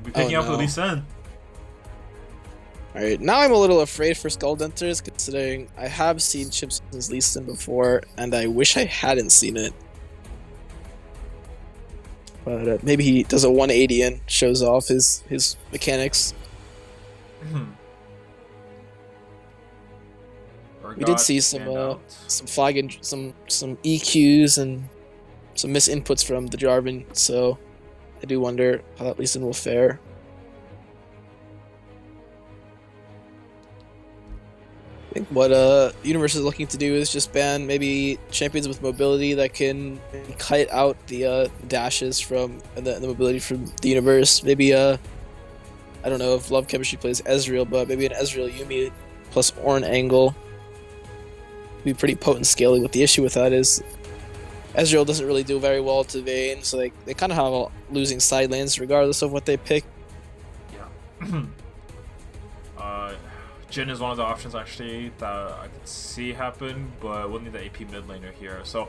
we'll be picking up the Lee Sin. Alright, now I'm a little afraid for Skull Denters, considering I have seen Chip Season's Lee Sin before, and I wish I hadn't seen it. But maybe he does a 180 and shows off his mechanics. We did see some flag and some EQs and some misinputs from the Jarvan, so I do wonder how that Lee Sin will fare. I think what Universe is looking to do is just ban maybe champions with mobility that can cut out the dashes from and the mobility from the Universe. Maybe I don't know if Love Chemistry plays Ezreal, but maybe an Ezreal Yumi plus Ornn angle would be pretty potent scaling. But the issue with that is Ezreal doesn't really do very well to Vayne, so they kind of have a losing side lanes regardless of what they pick. Yeah. Jhin is one of the options actually that I could see happen, but we'll need the AP mid laner here. So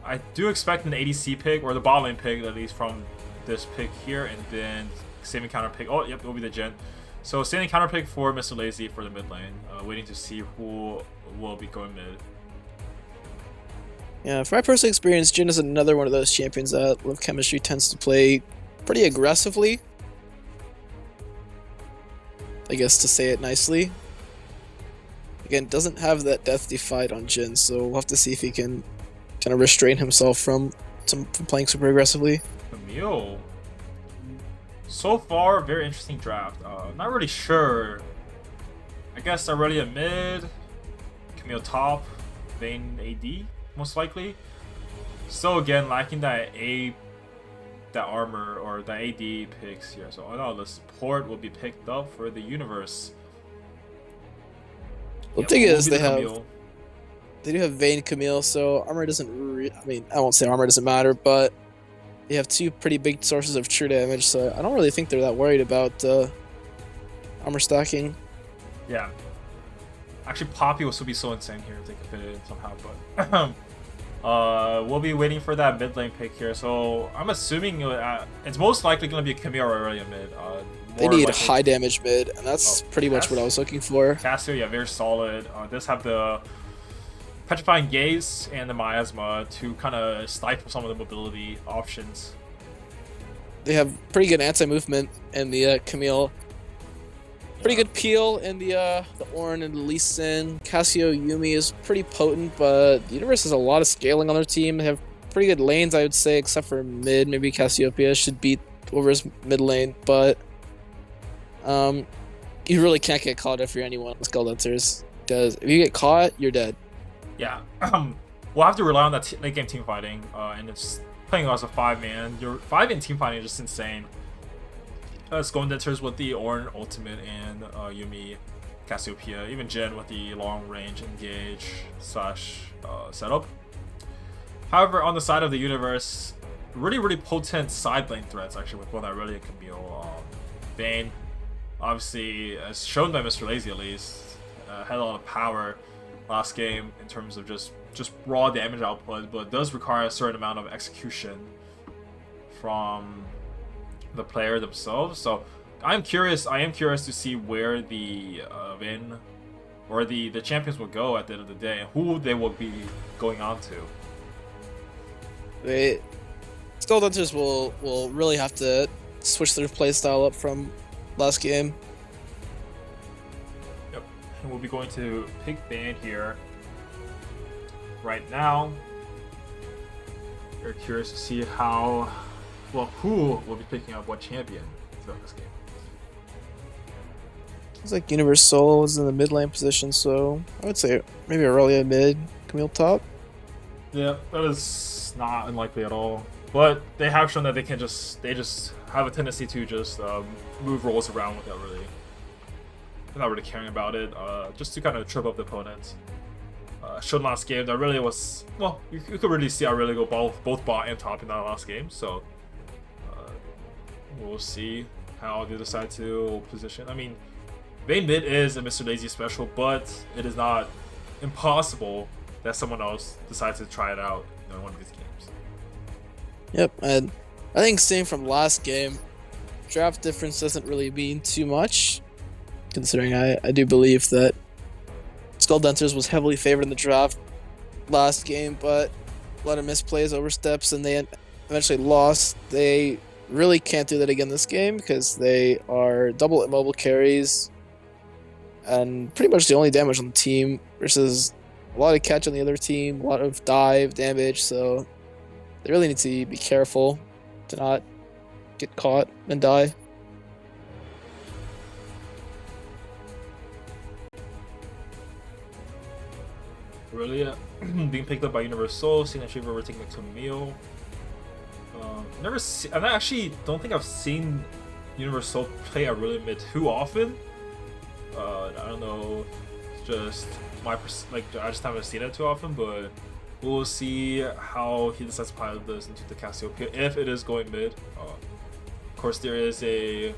I do expect an ADC pick, or the bot lane pick at least from this pick here, and then saving counter pick. Oh, yep, it will be the Jhin. So saving counter pick for Mr. Lazy for the mid lane. Waiting to see who will be going mid. Yeah, from my personal experience, Jhin is another one of those champions that Love Chemistry tends to play pretty aggressively. I guess to say it nicely. Again, doesn't have that death defied on Jhin, so we'll have to see if he can kind of restrain himself from playing super aggressively. Camille. So far, very interesting draft. Not really sure. I guess already a mid, Camille top, Vayne AD most likely. Still again lacking that that armor or the AD picks here. So oh no, the support will be picked up for the universe. The Yeah, thing what will is, be they the have Camille? they do have Vayne Camille, so armor doesn't. I mean, I won't say armor doesn't matter, but they have two pretty big sources of true damage, so I don't really think they're that worried about armor stacking. Yeah. Actually, Poppy will still be so insane here if they can fit it in somehow, but we'll be waiting for that mid lane pick here. So I'm assuming it's most likely going to be a Camille or Aurelia mid. They More need likely- high damage mid, and that's pretty much what I was looking for. Cassio, yeah, very solid. Does have the Petrifying Gaze and the Miasma to kind of stifle some of the mobility options. They have pretty good anti-movement in the Camille. Pretty good peel in the Ornn and the Lee Sin. Cassio Yumi is pretty potent, but the Universe has a lot of scaling on their team. They have pretty good lanes, I would say, except for mid. Maybe Cassiopeia should beat over his mid lane, but you really can't get caught if you're anyone with Denters, because if you get caught, you're dead. Yeah, we'll have to rely on that late game team fighting, and it's playing as a 5-man. Your 5-man team fighting is just insane. Skull Denters with the Ornn ultimate and Yumi, Cassiopeia, even Jin with the long range engage slash setup. However, on the side of the universe, really potent side lane threats actually with both Aurelia and Camille. Vayne, obviously, as shown by Mr. Lazy at least, had a lot of power last game in terms of just raw damage output, but does require a certain amount of execution from the player themselves. So I am curious to see where the Vayne or the champions will go at the end of the day and who they will be going on to. Skull Denters will really have to switch their playstyle up from last game. Yep. And we'll be going to pick Vayne here right now. We're curious to see who will be picking up what champion throughout this game. Looks like Universe Soul is in the mid lane position, so I would say maybe Aurelia mid, Camille top. Yeah, that is not unlikely at all. But they have shown that they just have a tendency to just move roles around without really, they're not really caring about it, just to kind of trip up the opponent. Shown last game that really was, well, you could really see Aurelia go both bot and top in that last game. So we'll see how they decide to position. I mean, Vayne mid is a Mr. Lazy special, but it is not impossible that someone else decides to try it out in one of these games. Yep, and I think same from last game, draft difference doesn't really mean too much, considering I do believe that Skull Denters was heavily favored in the draft last game, but a lot of misplays, oversteps, and they eventually lost. They really can't do that again this game because they are double immobile carries and pretty much the only damage on the team versus a lot of catch on the other team, a lot of dive damage, so they really need to be careful to not get caught and die. Aurelia being picked up by Universe Soul, seeing that Shiva overtaking Camille. I actually don't think I've seen Universe Soul play Aurelia mid too often. I don't know, it's just I just haven't seen it too often, but we'll see how he decides to pilot this into the Cassiopeia if it is going mid. Of course, there is a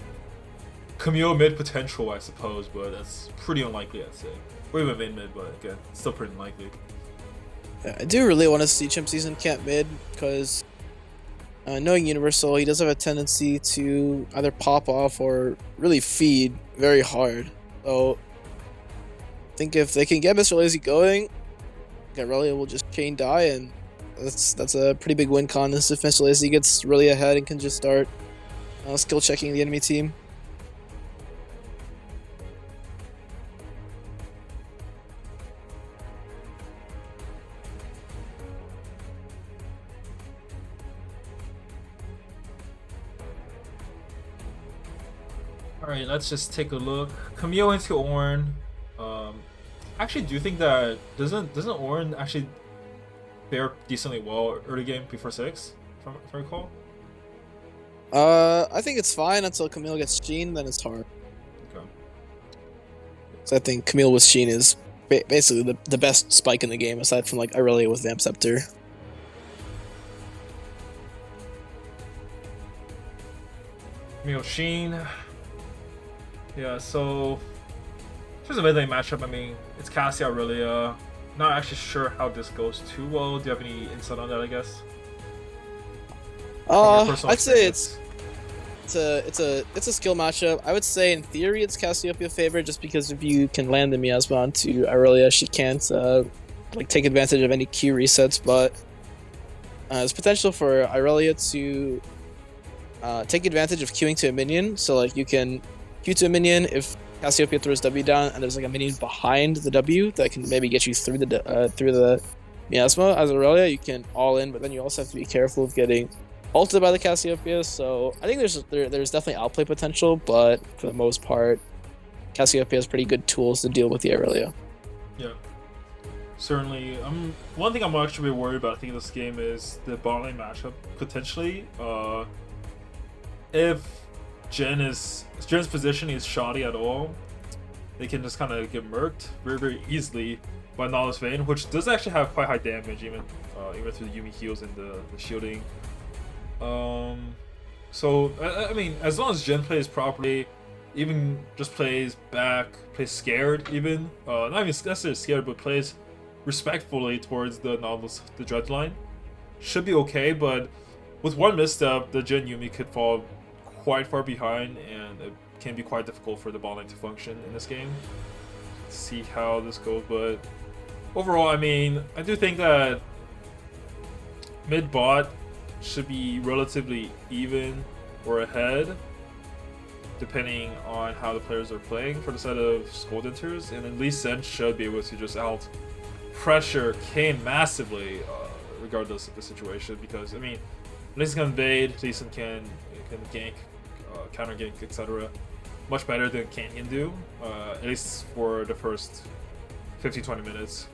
Camille mid potential, I suppose, but that's pretty unlikely, I'd say. Or even Vayne mid, but again, still pretty unlikely. I do really want to see Chimp Season camp mid because knowing Universal, he does have a tendency to either pop off or really feed very hard. So I think if they can get Mr. Lazy going, Aurelia will just chain die, and that's a pretty big win con. This if Mr. Lazy gets really ahead and can just start skill checking the enemy team. Alright, let's just take a look. Camille into Ornn. Actually, do you think that doesn't Ornn actually fare decently well early game before 6, if I recall? I think it's fine until Camille gets Sheen, then it's hard. Okay. So I think Camille with Sheen is basically the best spike in the game, aside from like Irelia with Vamp Scepter. Sheen. Yeah, so just a mid lane matchup. I mean, it's Cassia Aurelia. Not actually sure how this goes too well. Do you have any insight on that? I guess. From your personal I'd say experience. it's a skill matchup. I would say in theory it's Cassiopeia favorite, just because if you can land the miasma onto Irelia, she can't like take advantage of any Q resets. But there's potential for Irelia to take advantage of queuing to a minion. So like you can queue to a minion if Cassiopeia throws W down, and there's like a minion behind the W that can maybe get you through the miasma. As Aurelia, you can all in, but then you also have to be careful of getting ulted by the Cassiopeia. So I think there's definitely outplay potential, but for the most part, Cassiopeia has pretty good tools to deal with the Aurelia. Yeah. Certainly. One thing I'm actually worried about, I think, in this game is the bot lane matchup potentially. If Jen's position is shoddy at all, they can just kind of get murked very, very easily by Nautilus Vayne, which does actually have quite high damage, even through the Yumi heals and the shielding. So I mean, as long as Jen plays properly, even just plays back, plays scared, even not even necessarily scared, but plays respectfully towards the Nautilus, the Dread line, should be okay. But with one misstep, the Jen Yumi could fall quite far behind, and it can be quite difficult for the bot lane to function in this game. Let's see how this goes, but overall, I mean, I do think that mid bot should be relatively even or ahead, depending on how the players are playing for the side of Skull Denters, and then Lee Sin should be able to just out pressure Kane massively, regardless of the situation. Because I mean, Lee Sin can invade, Lee Sin can gank, counter gank, etc. Much better than Kane can do, at least for the first 15-20 minutes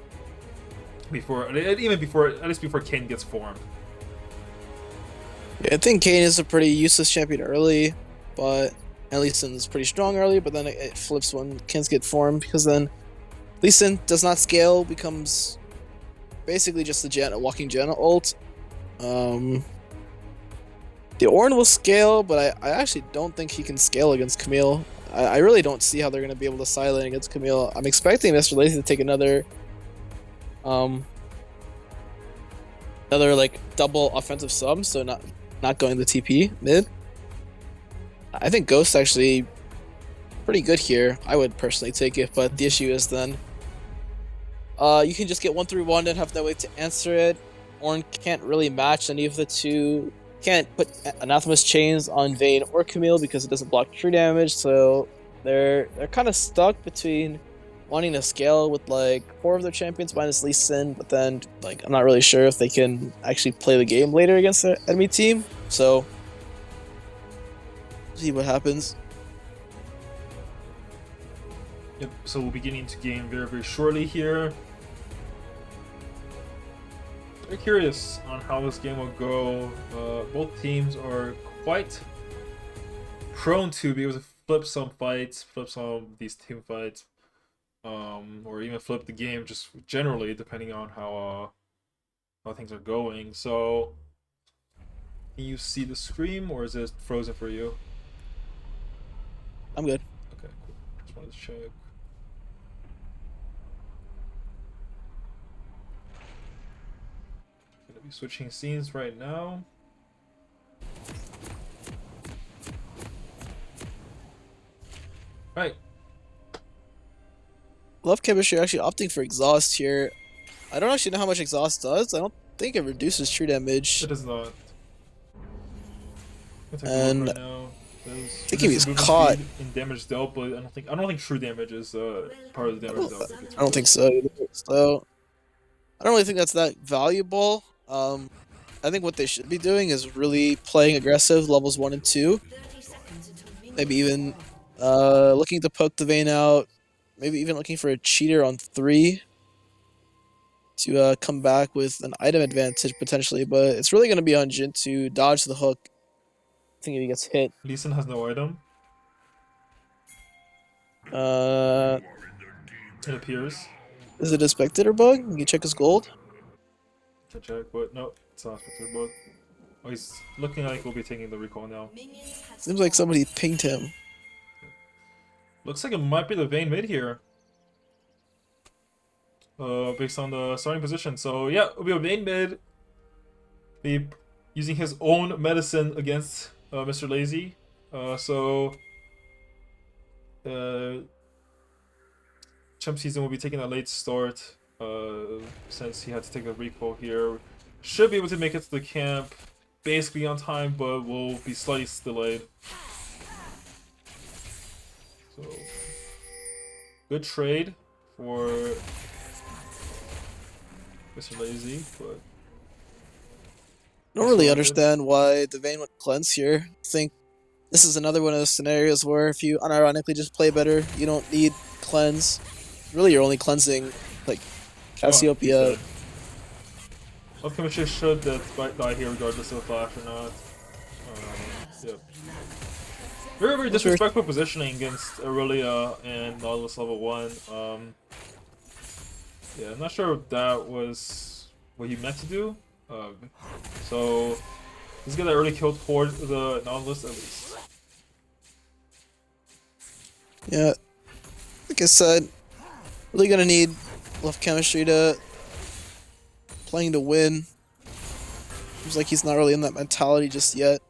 before, even before, at least before Kane gets formed. Yeah, I think Kane is a pretty useless champion early, but Lee Sin's pretty strong early, but then it flips when Kane's get formed, because then Lee Sin does not scale, becomes basically just a walking Janna ult. The Ornn will scale, but I actually don't think he can scale against Camille. I really don't see how they're going to be able to silent against Camille. I'm expecting Mr. Lazy to take another like double offensive sub, so not going the TP mid. I think Ghost actually pretty good here. I would personally take it, but the issue is then you can just get 1-3-1 and have no way to answer it. Ornn can't really match any of the two. Can't put Anathema's chains on Vayne or Camille because it doesn't block true damage, so they're kind of stuck between wanting to scale with like 4 of their champions minus Lee Sin, but then like I'm not really sure if they can actually play the game later against the enemy team. So see what happens. Yep. So we'll be getting into game very, very shortly here. Very curious on how this game will go. Both teams are quite prone to be able to flip some fights, flip some of these team fights, or even flip the game just generally, depending on how things are going. So, can you see the screen, or is it frozen for you? I'm good. Okay, cool. Just wanted to check. Gonna be switching scenes right now. Right. Love Chemistry actually opting for exhaust here. I don't actually know how much exhaust does. I don't think it reduces true damage. It does not. And right now. I think he was caught. In damage dealt, but I don't think true damage is part of the damage dealt. I don't think so either. So I don't really think that's that valuable. I think what they should be doing is really playing aggressive levels 1 and 2. Maybe even looking to poke the Vayne out. Maybe even looking for a cheater on 3 to come back with an item advantage potentially. But it's really going to be on Jin to dodge the hook think if he gets hit. Lee Sin has no item, Uh, it appears. is it a spectator bug? Can you check his gold? Check, but no, it's not Spectre Bug. Oh, he's looking like we'll be taking the recall now. Seems like somebody pinged him. Looks like it might be the Vayne mid here. Based on the starting position. So yeah, it'll be a Vayne mid. Be using his own medicine against Mr. Lazy. Champ Season will be taking a late start since he had to take a recall here. Should be able to make it to the camp basically on time, but will be slightly delayed. So, good trade for Mr. Lazy, but I don't really understand why the Vayne went cleanse here. I think this is another one of those scenarios where if you unironically just play better, you don't need cleanse. Really, you're only cleansing like Cassiopeia. Love Chemistry should die here regardless of the flash or not. Yep. Very, very disrespectful positioning against Aurelia and Nautilus level 1. Yeah, I'm not sure if that was what he meant to do. So, let's get that early kill toward the Nautilus at least. Yeah, like I said, really gonna need Love Chemistry to playing to win. Seems like he's not really in that mentality just yet.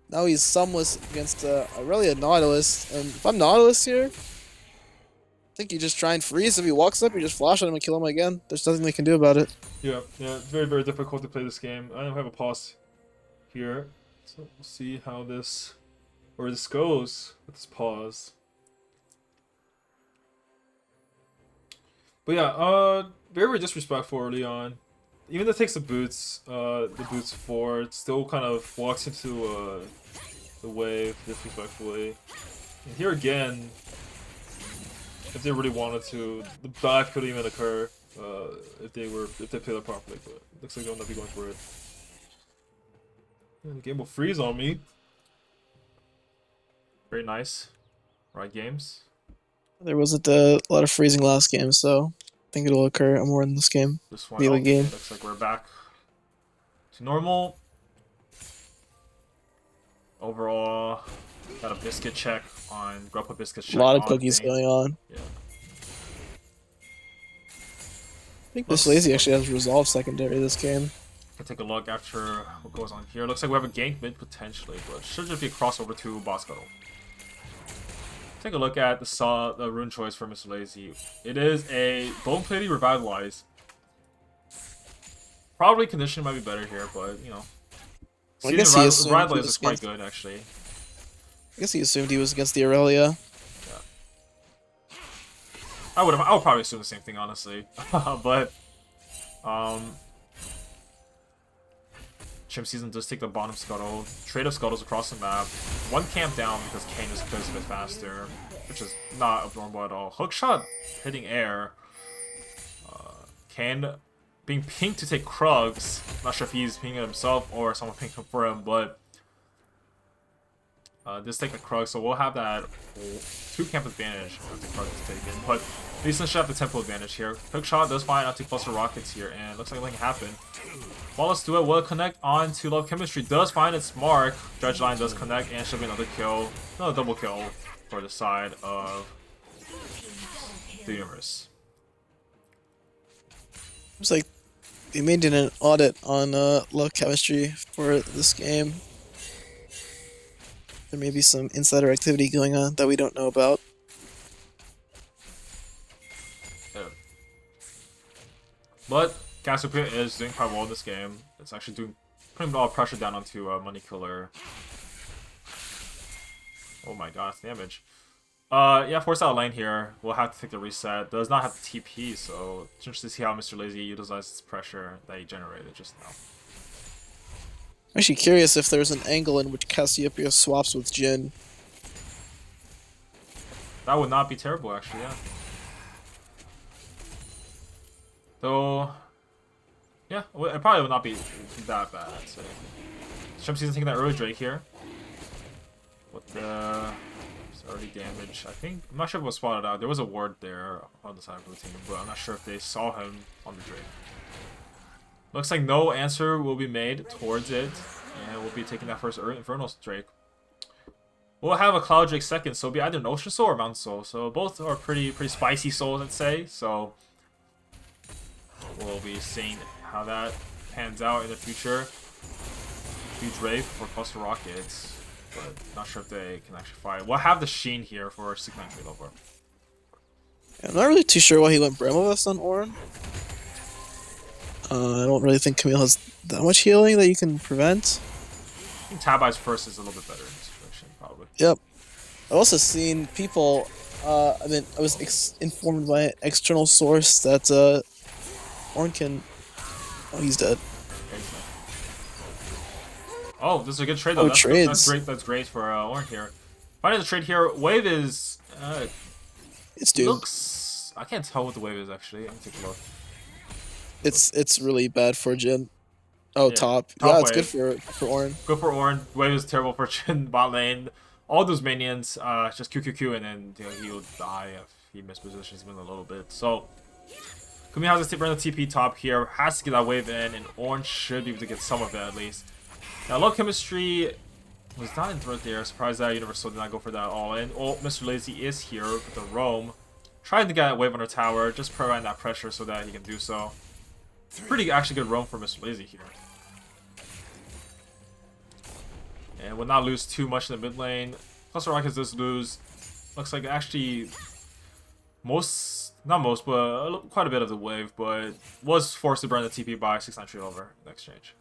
Now he's sumless against Aurelia Nautilus, and if I'm Nautilus here, I think you just try and freeze. If he walks up, you just flash at him and kill him again. There's nothing they can do about it. Yeah, it's very, very difficult to play this game. I don't have a pause here, so we'll see how where this goes with this pause. But yeah, very, very disrespectful early on. Even though it takes the boots forward, still kind of walks into the wave disrespectfully. And here again, if they really wanted to, the dive could even occur if they played it properly. But looks like they'll not be going for it. Yeah, the game will freeze on me. Very nice, right games. There wasn't a lot of freezing last game, so I think it'll occur more in this game. This one, Game. looks like we're back to normal. Overall, got a biscuit check on Grubpa biscuit check. A lot of cookies going on. Yeah. I think Miss Lazy actually has resolved secondary this game. Can take a look after what goes on here. Looks like we have a gank mid potentially, but should just be a crossover to boss scuttle. Take a look at the rune choice for Mr. Lazy. It is a Bone Plated Revitalize. Probably condition might be better here, but you know. Well, I guess he assumed Revitalize is quite good actually. I guess he assumed he was against the Aurelia. Yeah. I would probably assume the same thing honestly. But Chimp Season does take the bottom scuttle. Trade of scuttles across the map. One camp down because Kane just plays a bit faster, which is not abnormal at all. Hookshot hitting air. Kane being pinged to take Krugs. Not sure if he's pinging it himself or someone pinged him for him, but just take the Krug, so we'll have that 2 camp advantage if the Krug is taken. But Lee Sin should have the tempo advantage here. Hookshot does find out to cluster rockets here, and looks like nothing happened. Well, let's do it. Will it connect on to Love Chemistry? Does find its mark. Dredge Line does connect, and should be another kill. Another double kill for the side of the universe. Looks like they made an audit on Love Chemistry for this game. There may be some insider activity going on that we don't know about. Yeah. But Cassiopeia is doing quite well in this game. It's actually putting a lot of pressure down onto Money Killer. Oh my gosh, damage. Yeah, force out lane here. We'll have to take the reset. Does not have the TP, so it's interesting to see how Mr. Lazy utilizes pressure that he generated just now. I'm actually curious if there's an angle in which Cassiopeia swaps with Jhin. That would not be terrible, actually, yeah. Though, yeah, it probably would not be that bad. So Chimp Season taking that early Drake here. With the early damage, I think. I'm not sure if it was spotted out. There was a ward there on the side of the team, but I'm not sure if they saw him on the Drake. Looks like no answer will be made towards it, and we'll be taking that first Infernal Drake. We'll have a Cloud Drake second, so it'll be either Notion Soul or Mountain Soul. So both are pretty spicy souls, let's say. So we'll be seeing how that pans out in the future. Huge Wraith for Cluster Rockets, but not sure if they can actually fight. We'll have the Sheen here for 6-9 trade over. I'm not really too sure why he went Bramblevest on Ornn. I don't really think Camille has that much healing that you can prevent. I think Tab Eyes first is a little bit better in this situation, probably. Yep. I've also seen people. I was informed by an external source that Ornn can. Oh, he's dead. Oh, this is a good trade though. That's great. That's great for Ornn here. Finding the trade here. Wave is. It's doomed. Looks. I can't tell what the wave is actually. Let me take a look. It's really bad for Jhin. Oh, yeah, top. Yeah, wave. It's good for Ornn. Good for Ornn. Wave is terrible for Jhin bot lane. All those minions, just QQQ, and then he will die if he mispositions even a little bit. So, Kumi has to run the TP top here. Has to get that wave in, and Ornn should be able to get some of it at least. Now, Love Chemistry was not in threat there. Surprised that Universal did not go for that all in. Oh, Mr. Lazy is here with the roam. Trying to get a wave on her tower, just providing that pressure so that he can do so. Pretty actually good roam for Mr. Lazy here. And will not lose too much in the mid lane. Cluster Rockets does lose. Looks like actually not most, but quite a bit of the wave, but was forced to burn the TP by 6-9 trade over in exchange.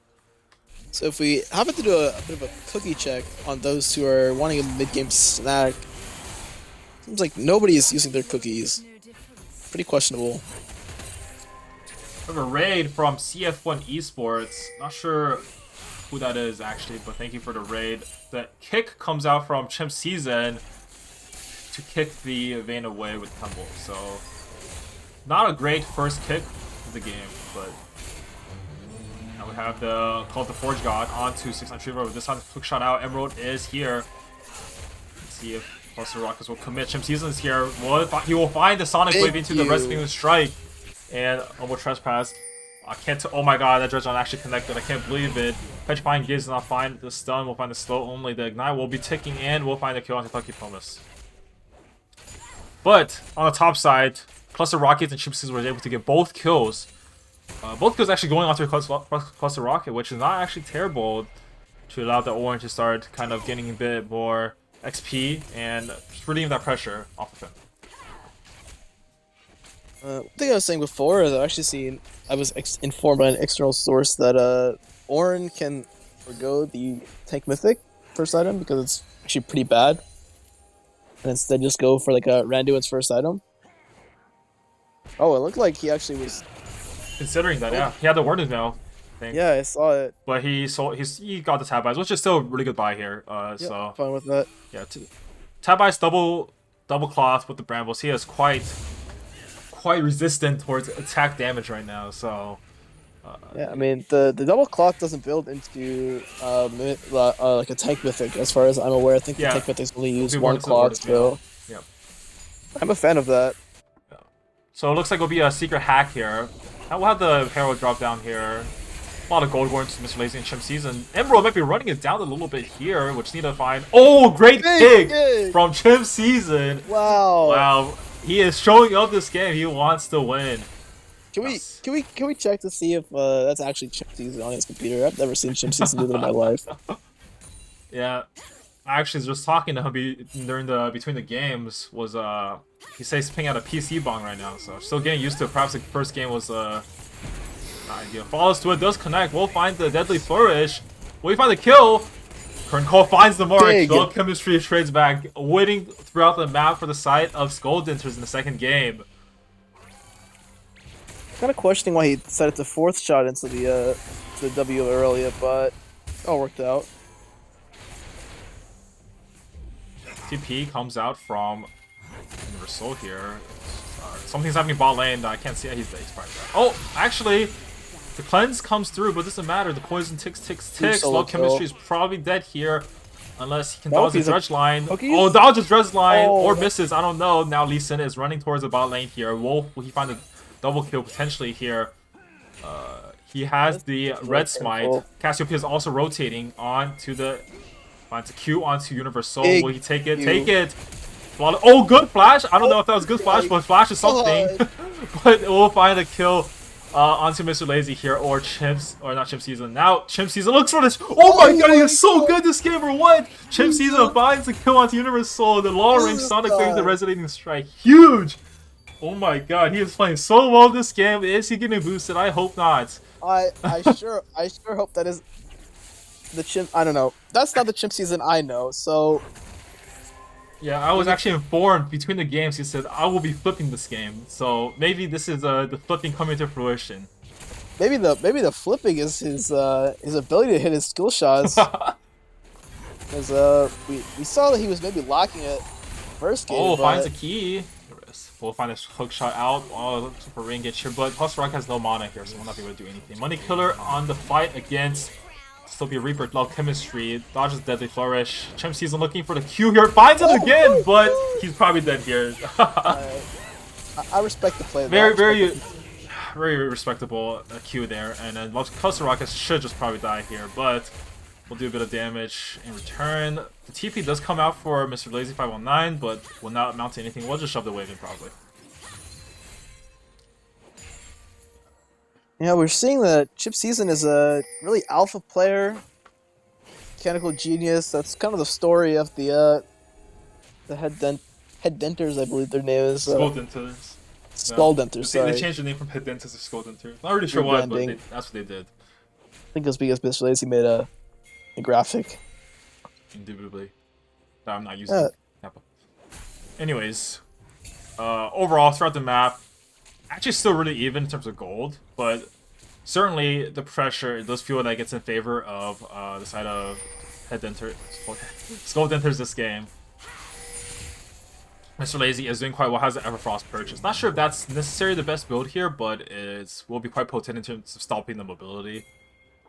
So if we happen to do a bit of a cookie check on those who are wanting a mid-game snack, seems like nobody is using their cookies. Pretty questionable. We have a raid from CF1 Esports. Not sure who that is actually, but thank you for the raid. The kick comes out from Chimp Season to kick the Vayne away with Tumble. So not a great first kick of the game, but now we have the called the Forge God onto 6-9 Tree Road. This time quick shot out. Emerald is here. Let's see if Cluster Rockets will commit. Chimp Season is here. He will find the Sonic Wave into the Resting Strike. And almost trespass. I can't. Oh my god, that Dredge actually connected. I can't believe it. Petrifying Gaze does not find the stun. We'll find the slow only. The ignite will be ticking in. We'll find the kill on Kentucky Promise. But on the top side, Cluster Rockets and Chimp Season were able to get both kills. Both kills actually going onto Cluster Rocket, which is not actually terrible to allow the Orange to start kind of getting a bit more XP and relieving that pressure off of him. One thing I was saying before is I was informed by an external source that Ornn can forgo the tank mythic first item because it's actually pretty bad, and instead just go for like a Randuin's first item. Oh, it looked like he actually was considering that. Yeah, he had the Warden now. I think. Yeah, I saw it. But he got the Tab Eyes, which is still a really good buy here. So fine with that. Yeah, Tab Eyes double cloth with the Brambles. He is quite resistant towards attack damage right now, so yeah, I mean the double cloth doesn't build into like a tank mythic as far as I'm aware. I think the tank mythics only use one cloth, so yeah. I'm a fan of that. Yeah. So it looks like it'll be a secret hack here. Now we'll have the Herald drop down here. A lot of gold going to Mr. Lazy and Chimp Season. Emerald might be running it down a little bit here, which need to find. Oh, great pick from Chimp Season! Wow. He is showing up this game. He wants to win. Can we check to see if that's actually Chimp Season on his computer? I've never seen Chimp Season do that in my life. Yeah, I actually was just talking to him between the games. He says he's picking out a PC bong right now, so still getting used to it. Perhaps the first game was not ideal. Follows to it, does connect. We'll find the Deadly Flourish. Will we find the kill? Current Call finds the mark. Love Chemistry trades back, waiting throughout the map for the site of Skull Denters in the second game. Kind of questioning why he set it to fourth shot into the W earlier, but it all worked out. TP comes out from Universal here. Something's happening bot lane that I can't see. He's probably dead. Oh, actually, The cleanse comes through, but it doesn't matter. The poison ticks. solo Love chemistry kill. is probably dead here. Unless he can No, dodge the he's a- dredge line. Cookies? Oh, dodges dredge line or Oh. misses. I don't know. Now Lee Sin is running towards the bot lane here. Wolf, will he find a double kill potentially here? He has the red smite. careful. Cassiopeia is also rotating onto the... Finds a Q onto Universal. Big Will he take it? Q. Take it! Oh, good flash! I don't know if that was good flash, but flash is something. But we'll find a kill onto Mr. Lazy here, or Chimps, or not Chimp Season. Now, Chimp Season looks for this. Oh my god, he is so good this game, or what? Chimp Season finds a kill onto Universal. The long range Sonic Wave, the resonating strike. Huge! Oh my god, he is playing so well this game. Is he getting boosted? I hope not. I sure hope that is the chimp. I don't know. That's not the chimp season I know. So Yeah, I was actually informed between the games. He said, I will be flipping this game. So maybe this is the flipping coming to fruition. maybe the flipping is his ability to hit his skill shots. Because we saw that he was maybe locking it first game. Oh, but finds a key. We'll find a hook shot out. Oh, looks for ring get here, but Plus Rock has no mana here, so we'll not be able to do anything. Money Killer on the fight against Sophia Reaper. Love chemistry. Dodges Deadly Flourish. Chimp Season looking for the Q here. Finds it again, but he's probably dead here. I respect the play. Very respectable Q there. And then Plus Rock should just probably die here, but we'll do a bit of damage in return. The TP does come out for Mr. Lazy 519, but will not amount to anything. We'll just shove the wave in probably. Yeah, we're seeing that Chip Season is a really alpha player, mechanical genius. That's kind of the story of the head denters, I believe their name is. Skull Denters. Skull Denters. Sorry. They changed the name from Head Dentist to Skull Denters. Not really sure why, but that's what they did. I think it was because Mr. Lazy made a graphic. Indubitably. That I'm not using. Anyways, overall throughout the map, actually still really even in terms of gold, but certainly the pressure does feel like it's in favor of the side of Head Denter, Skull Denters this game. Mr. Lazy is doing quite well, has the Everfrost purchase. Not sure if that's necessarily the best build here, but it will be quite potent in terms of stopping the mobility.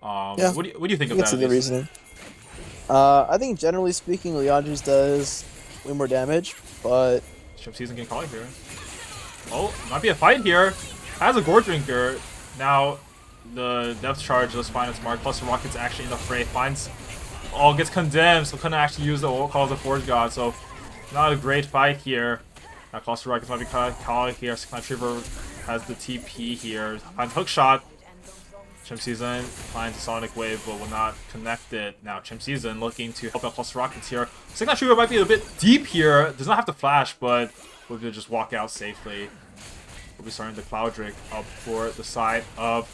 Yeah. What do you think of That's that? a good reasoning. I think generally speaking, Leandros does way more damage, but Chimp Season can call it here. Oh, might be a fight here. Has a Gore Drinker. Now, the Depth Charge does find its mark. Plus, the Rocket's actually in the fray. Finds... Oh, gets condemned, so couldn't actually use the what calls the Forge God. So, not a great fight here. Now, Cluster Rockets might be calling here. Clan Trooper has the TP here. Finds Hook Shot. Chimp Season finds a Sonic Wave, but will not connect it. Now, Chimp Season looking to help out Cluster Rockets here. Clan Trooper might be a bit deep here. Does not have to flash, but will be able to just walk out safely. We'll be starting the Cloud Drake up for the side of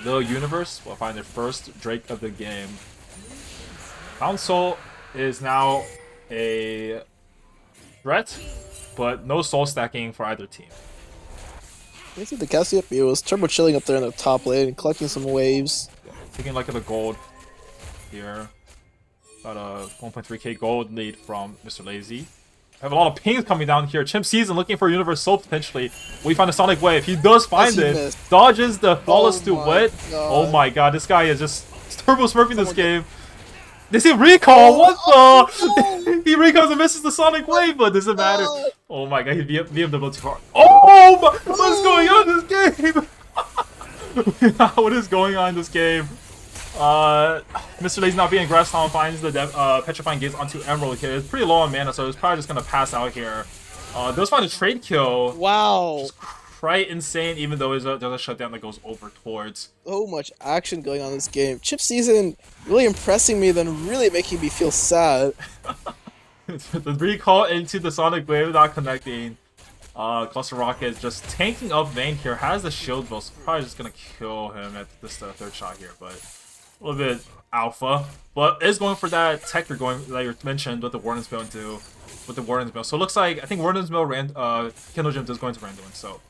the universe. We'll find their first Drake of the game. Bound Soul is now a threat, but no soul stacking for either team. I see the Cassiopeia was turbo chilling up there in the top lane and collecting some waves. Taking a look at the gold here. About a 1.3k gold lead from Mr. Lazy. I have a lot of pings coming down here. Chimp Season looking for Universe Soul potentially. We find a Sonic Wave. He does find it. Missed. Dodges the Flawless to Wet. God. Oh my god, this guy is just turbo smurfing this game. They see recall. What the? He recalls and misses the Sonic Wave, but doesn't matter. Oh my god, he VM'd a little too hard. Oh my! What's going on in this game? What is going on in this game? Mr. Lazy not being aggressive on finds the Petrifying Gaze onto Emerald here. It's pretty low on mana, so it's probably just gonna pass out here. Does find a trade kill. Wow. Just quite insane, even though there's a shutdown that goes over towards. So much action going on in this game. Chip Season really impressing me, then really making me feel sad. The recall into the Sonic Wave without connecting. Cluster Rocket just tanking up Vayne here. Has the shield build, so probably just gonna kill him at this third shot here, but a little bit alpha. But is going for that tech that you mentioned with the Warden's Mill with the Warden's Mill. So it looks like I think Warden's Mill Kindle Gems is going to Randuin, so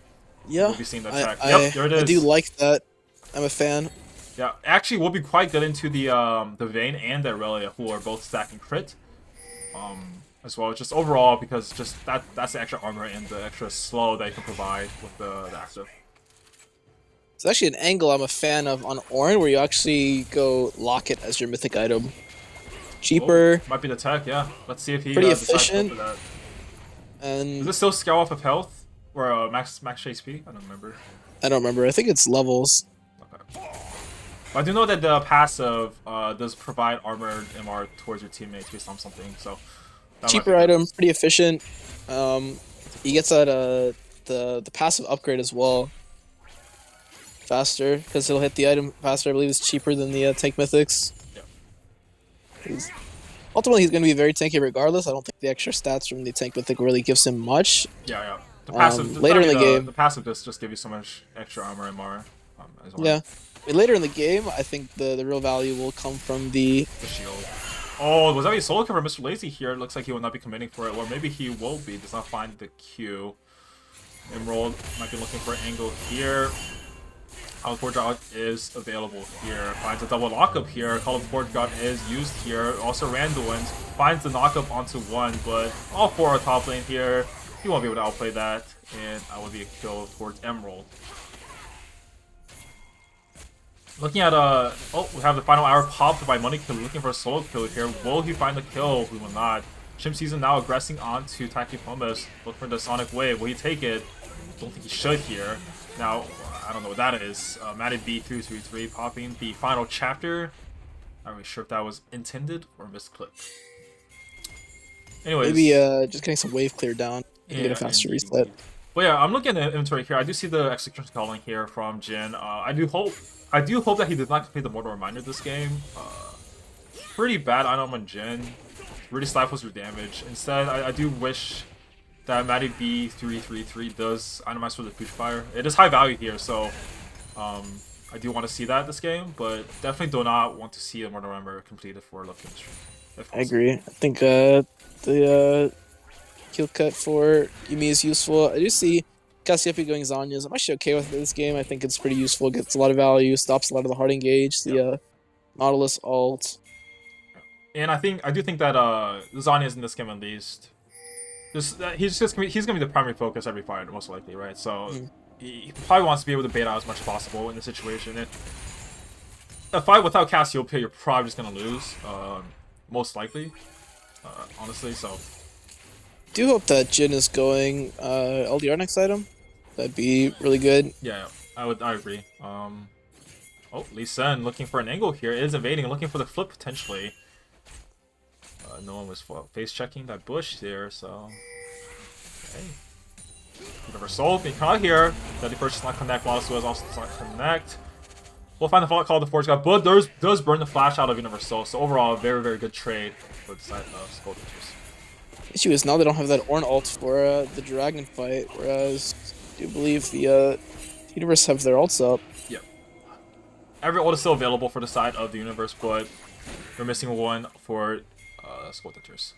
Yeah, we'll be seeing that tech. Yep, there it is. I do like that. I'm a fan. Yeah, actually we'll be quite good into the Vayne and the Aurelia, who are both stacking crit. As well, just overall, because just that's the extra armor and the extra slow that you can provide with the active. It's actually an angle I'm a fan of on Ornn, where you actually go lock it as your mythic item. Cheaper, Oh, might be the tech, yeah. Let's see if he pretty decides to go efficient, for that. Does and it still scale off of health? Or max HP? I don't remember. I don't remember. I think it's levels. Okay. I do know that the passive does provide armored MR towards your teammates based on something, so that might be Cheaper good. item, pretty efficient. He gets that the passive upgrade as well. Faster, because he'll hit the item faster. I believe it's cheaper than the tank mythics. Yeah. Ultimately, he's going to be very tanky regardless. I don't think the extra stats from the tank mythic really gives him much. Yeah, yeah. The passive Later in the game, the passive does just give you so much extra armor and MR as well. yeah. Later in the game, I think the real value will come from the Shield. Oh, was that a solo kill for Mr. Lazy here? It looks like he will not be committing for it, or maybe he will be. Does not find the Q. Emerald might be looking for an angle here. Call of Forge God is available here. Finds a double knockup here. Call of Forge God is used here. Also Randuin's finds the knockup onto one, but all four are top lane here. He won't be able to outplay that, and I would be a kill towards Emerald. Looking at oh, we have the final hour popped by Money Kill, looking for a solo kill here. Will he find the kill? He will not. Chimp Season now aggressing onto Taki Pumbus. Look for the Sonic Wave. Will he take it? Don't think he should here. Now, I don't know what that is. Matty B333 popping the final chapter. Not really sure if that was intended or misclicked. Anyways. maybe just getting some wave clear down and get a faster reset. But yeah, I'm looking at the inventory here. I do see the execution calling here from Jin. I do hope that he did not complete the Mortal Reminder this game. Pretty bad item on Jin. Really stifles your damage. Instead, I do wish that Matty B333 does itemize for the Push Fire. It is high value here, so I do want to see that this game, but definitely do not want to see a Mortal Reminder completed for Love Chemistry. I agree. I think the kill cut for Yumi is useful. I do see Cassiopeia going Zanya's. I'm actually okay with this game. I think it's pretty useful. Gets a lot of value. Stops a lot of the hard engage. The Nautilus ult. And I do think that Zanya's in this game at least. He's gonna be the primary focus every fight, most likely, right? So he probably wants to be able to bait out as much as possible in the situation. And a fight without Cassiopeia, you're probably just gonna lose, most likely, honestly. So Do hope that Jin is going LDR next item. That'd be really good. yeah, I agree. Oh, Lee Sen looking for an angle here, is evading, looking for the flip potentially. No one was face checking that bush there, so okay. Universal being caught here. That first does not connect. Lost was also does not connect. We'll find the fault call the Forge God, but does burn the flash out of Universal. So overall, a very, very good trade for the side of Skull Denters. Issue is now they don't have that Ornn ult for the Dragon fight, whereas I do believe the Universe have their ults up. Yeah. Every ult is still available for the side of the Universe, but we're missing one for Skull Denters.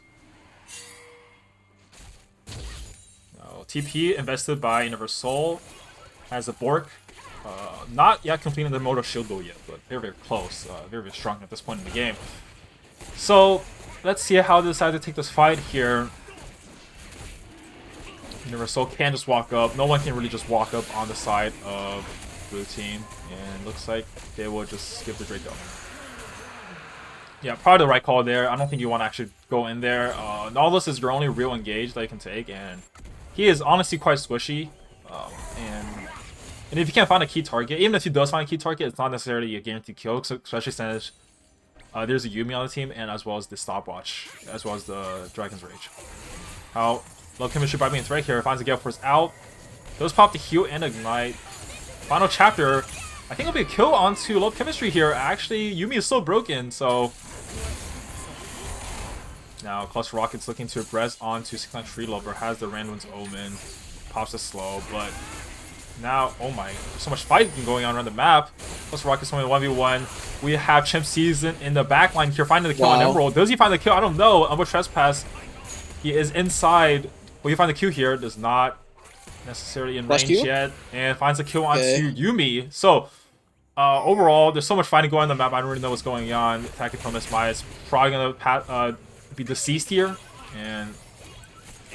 Now, TP invested by Universal has a Bork. Not yet completing the Moto Shield Bow yet, but very, very close. Very, very strong at this point in the game. So, let's see how they decide to take this fight here. Universal can just walk up. No one can really just walk up on the side of blue team. And looks like they will just skip the Draco. Yeah, probably the right call there. I don't think you want to actually go in there. Nautilus is your only real engage that you can take, and he is honestly quite squishy. And if you can't find a key target, even if he does find a key target, it's not necessarily a guaranteed kill, especially since there's a Yumi on the team, and as well as the stopwatch, as well as the Dragon's Rage. How Love Chemistry by being right here finds a Gale Force out. Does pop the heal and ignite. Final chapter. I think it'll be a kill onto Love Chemistry here. Actually, Yumi is so broken, so now Cluster Rocket's looking to aggress onto 69 Tree Lover, has the Randuin's Omen, pops a slow, but now, oh my, there's so much fighting going on around the map. Cluster Rocket's only 1v1. We have Chimp Season in the backline here, finding the kill on Emerald. Does he find the kill? I don't know. Umber Trespass. He is inside. Will he find the Q here? Does not necessarily in range yet. And finds the kill onto Yumi. So, overall, there's so much fighting going on the map. I don't really know what's going on. Attacking from this Maya is probably going to be deceased here. And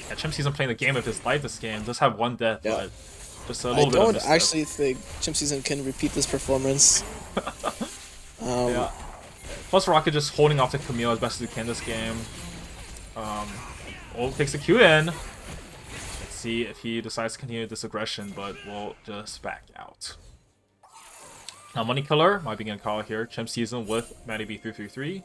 yeah, Chimp Season playing the game of his life this game. Does have one death, but Just a I little bit of don't misstep. actually think Chimp Season can repeat this performance. Yeah. Plus Rocket just holding off the Camille as best as he can this game. Ult takes the Q in. Let's see if he decides to continue this aggression, but we'll just back out. Now Money Killer might be getting a call here. Chimp Season with Matty B333.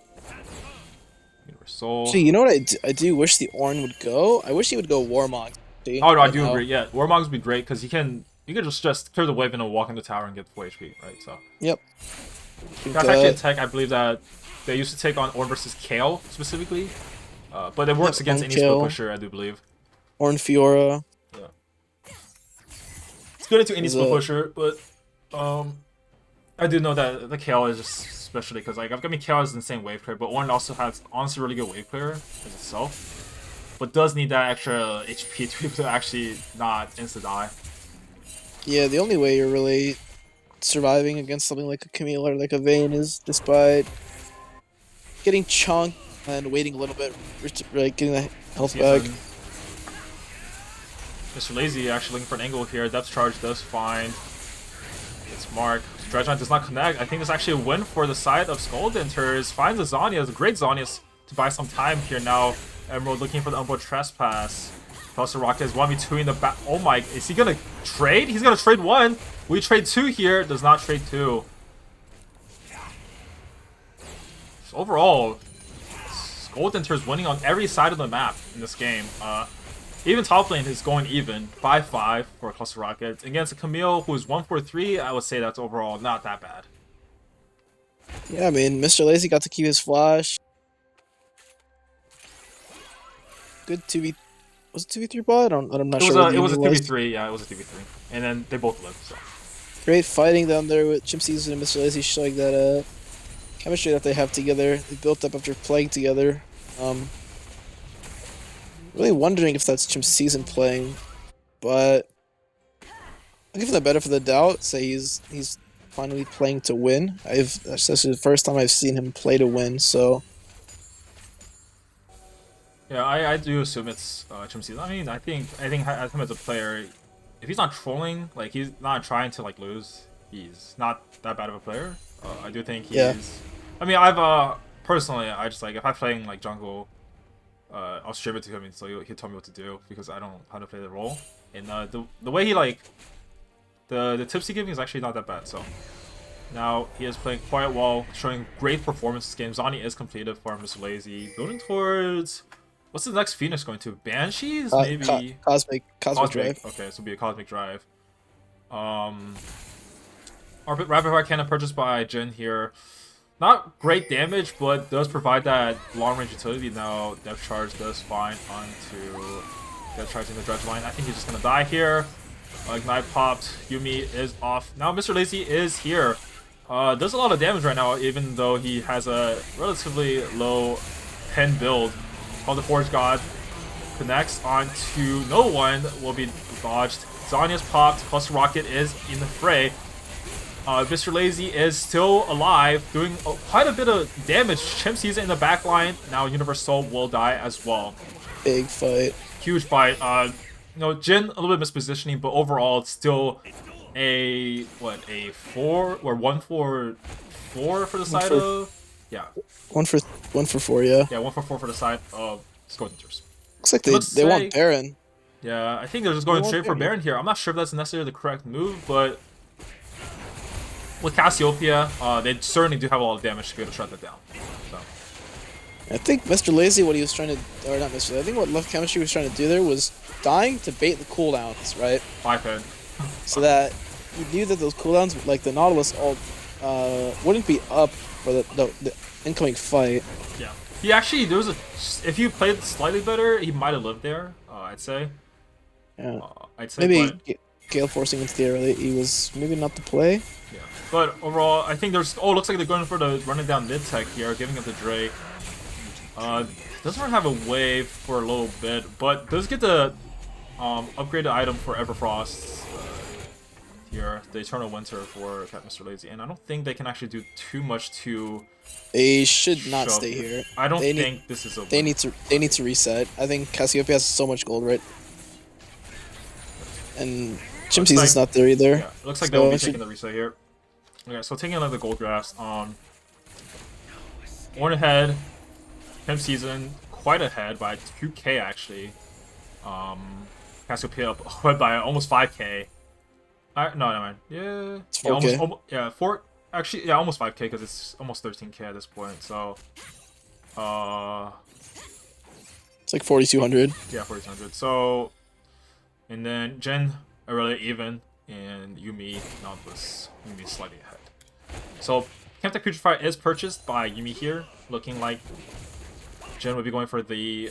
Universal. Actually, you know what I do wish the Ornn would go? I wish he would go Warmog. Oh no, I do agree. Yeah, Warmogs would be great because you can just clear the wave and then walk in the tower and get full HP, right? So Yep. that's actually a tech I believe that they used to take on Ornn versus Kale specifically, but it works against Ornn, any split Kale. pusher, I do believe. Ornn Fiora. Yeah, it's good into any Is split a- pusher, but I do know that the Kale is just especially because like I mean Kale is insane wave clear, but Ornn also has honestly really good wave clear as itself, but does need that extra HP to be able to actually not insta die. Yeah, the only way you're really surviving against something like a Camille or like a Vayne is just by getting chunked and waiting a little bit, like getting the health back. Mr. Lazy actually looking for an angle here. Depth charge does find. It's Mark. Dredgeline does not connect. I think it's actually a win for the side of Skull Denters. Finds a Zhonya's, a great Zhonya's to buy some time here now. Emerald looking for the Umbro Trespass. Plus Rocket is 1v2 in the back. Oh my, is he gonna trade? He's gonna trade one. We trade two here. Does not trade two. So overall, Skull Denters winning on every side of the map in this game. Even top lane is going even, 5-5 for Cluster Rockets. Against a Camille who's 1-4-3, I would say that's overall not that bad. Yeah, I mean, Mr. Lazy got to keep his flash. Good 2v. Was it 2v3 bot? I'm not sure. It was a 2v3, yeah, it was a 2v3. And then they both lived, so. Great fighting down there with Chimp Season and Mr. Lazy showing that chemistry that they have together. They built up after playing together. Really wondering if that's Chimp Season playing, but I'll give him the benefit of the doubt. Say he's finally playing to win. That's actually the first time I've seen him play to win. So Yeah, I do assume it's Chimp Season. I mean, I think him as a player, if he's not trolling, like he's not trying to like lose, he's not that bad of a player. I do think he's. Yeah. I mean, I've personally, I just like if I'm playing like jungle. I'll stream it to him, and so he'll tell me what to do because I don't know how to play the role. And the way he like the tips he gives me is actually not that bad. So now he is playing quite well, showing great performance this game. Zani is completed for Mr. Lazy, building towards what's the next Phoenix going to? Banshees maybe. Cosmic Drive. Okay, so it'll be a Cosmic Drive. Rapid Fire Cannon purchased by Jin here. Not great damage, but does provide that long-range utility. Now, Depth Charge does find onto Depth Charging the Dredge line. I think he's just going to die here. Ignite popped. Yumi is off. Now, Mr. Lazy is here. Does a lot of damage right now, even though he has a relatively low pen build. Called the Forge God. Connects onto no one. Will be dodged. Zanya's popped. Cluster Rocket is in the fray. Mr. Lazy is still alive, doing quite a bit of damage. Chimp Season in the back line. Now Universal will die as well. Big fight. Huge fight. You know, Jin a little bit mispositioning, but overall it's still a 4 or 1-4-4 for the side of 1 for 4, yeah. Yeah, 1-4-4 for the side of Skull Denters. Looks like they want Baron. Yeah, I think they're just going straight for Baron here. I'm not sure if that's necessarily the correct move, but with Cassiopeia, they certainly do have a lot of damage to be able to shut that down. So. I think Mr. Lazy, what he was trying to, or not Mr. Lazy, I think what Left Chemistry was trying to do there was dying to bait the cooldowns, right? So that he knew that those cooldowns, like the Nautilus ult, wouldn't be up for the incoming fight. Yeah. He actually, if you played slightly better, he might have lived there, I'd say. Yeah. I'd say, maybe Gale forcing into the early, he was maybe not the play. Yeah. But overall, I think there's... Oh, looks like they're going for the running down mid-tech here, giving up the Drake. Doesn't really have a wave for a little bit, but does get the upgraded item for Everfrost here, the Eternal Winter for Cat Mr. Lazy, and I don't think they can actually do too much to... They should not stay here. I don't think this is a... They need to reset. I think Cassiopeia has so much gold, right? And Chim Looks like Season's not there either. yeah, it looks like they'll So be it should taking the reset here. Okay, so taking another gold drafts. One ahead. Pimp Season quite ahead by 2K actually. Cassiopeia up ahead by almost 5K. No, never mind. Yeah, it's yeah, 4K. almost 5K because it's almost 13K at this point. So, It's like 4,200. yeah, 4,200. So, and then Jin are really even, and Yumi Nautilus. Yumi slightly ahead. So, Camp Tech Putrefy is purchased by Yumi here, looking like Jin would be going for the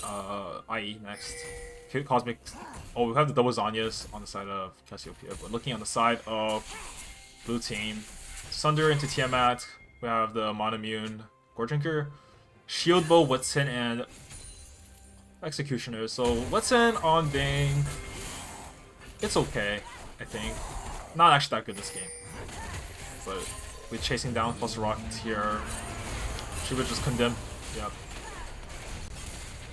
IE next. Cosmic. Oh, we have the double Zanyas on the side of Cassiopeia, but looking on the side of blue team, Sunder into Tiamat. We have the Monomune Goredrinker, Shield Bow, Whitson, and Executioner. So Whitson on Vayne, it's okay, I think. Not actually that good this game, but we're chasing down plus rockets here. She would just condemn. Yep.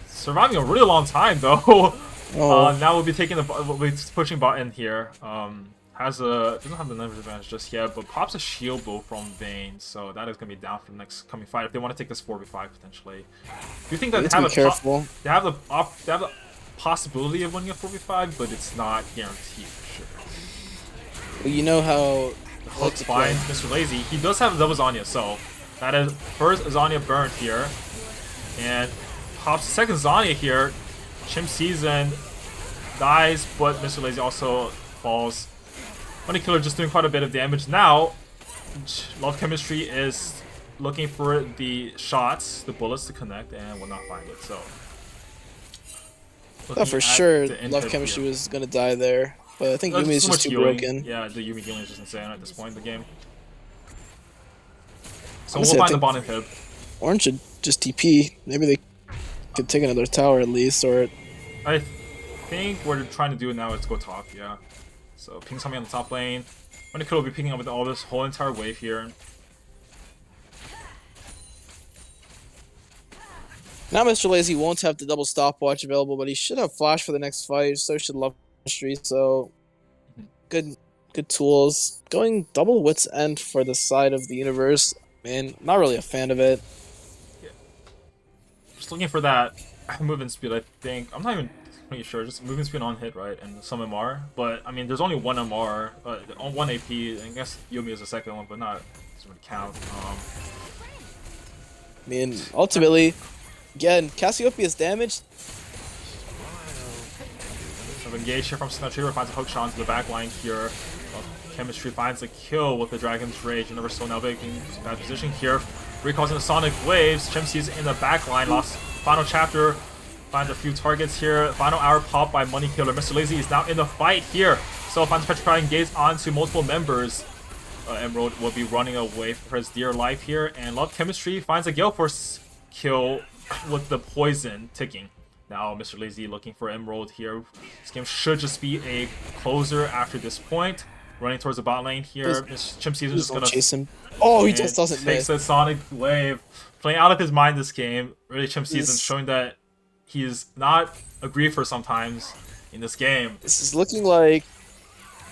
Surviving a really long time though. Oh. Now we'll be taking we'll be pushing bot in here. Doesn't have the numbers advantage just yet, but pops a shield bow from Vayne, so that is gonna be down for the next coming fight if they want to take this 4v5 potentially. Do you think that they have the possibility of winning a 4v5, but it's not guaranteed for sure. Well, you know how The hook's fine, Mr. Lazy. He does have a double Zanya, so that is first Zanya burned here, and pops second Zanya here. Chim Season dies, but Mr. Lazy also falls. Money Killer just doing quite a bit of damage now. Love Chemistry is looking for the shots, the bullets to connect, and will not find it. So, thought for sure Love Chemistry was gonna die there, but I think Yumi is just too broken. Yeah, the Yumi healing is just insane at this point in the game. So Honestly, we'll find the bot inhib. Orange should just TP. Maybe they could take another tower at least, or I think what we're trying to do now is go top, yeah. So Ping's coming on the top lane. Money Killer will be picking up with all this whole entire wave here. now Mr. Lazy won't have the double stopwatch available, but he should have flash for the next fight. So should Love Chemistry. So good tools. Going double Wits End for the side of the universe. Man, not really a fan of it. Yeah. Just looking for that movement speed, I think. I'm not even pretty sure. Just movement speed on hit, right? And some MR. But, I mean, there's only one MR. On 1 AP. I guess Yumi is the second one, but not. Doesn't really count. I mean, ultimately, again, Cassiopeia's damaged. So engage here from Snatcher, finds a hook shot into the back line here. Chemistry finds a kill with the Dragon's Rage. And never so now making bad position here. Recalls into Sonic Waves. Chemsy's in the back line. Lost final chapter. Finds a few targets here. Final hour pop by Money Killer. Mr. Lazy is now in the fight here. So finds Petrify engaged onto multiple members. Emerald will be running away for his dear life here. And Love Chemistry finds a Gale Force kill with the poison ticking. Now Mr. Lazy looking for Emerald here. This game should just be a closer after this point. Running towards the bot lane here. Chim Season just gonna chase him. Oh, he just doesn't takes miss. the Sonic Wave. Playing out of his mind this game. Really Chim Season showing that he's not a griefer sometimes in this game. This is looking like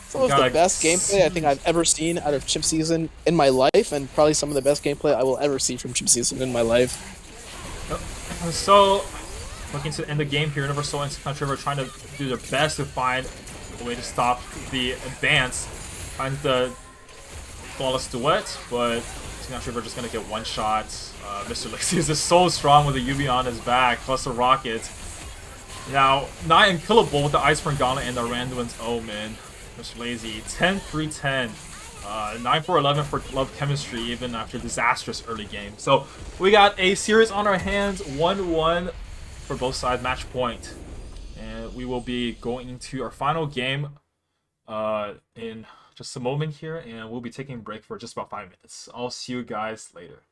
some of the best gameplay I think I've ever seen out of Chim Season in my life, and probably some of the best gameplay I will ever see from Chim Season in my life. So, looking to end the game here, Universal and Country are trying to do their best to find a way to stop the advance. Finds the flawless duet, but Country are just gonna get one shot. Mr. Lazy is just so strong with the UV on his back, plus the rocket. Now, not unkillable with the Iceborne Gauntlet and the Randuin's Omen. Mr. Lazy, 10-3-10. 9-4-11 for Love Chemistry, even after disastrous early game. So, we got a series on our hands, 1-1 for both sides, match point. And we will be going into our final game in just a moment here, and we'll be taking a break for just about 5 minutes. I'll see you guys later.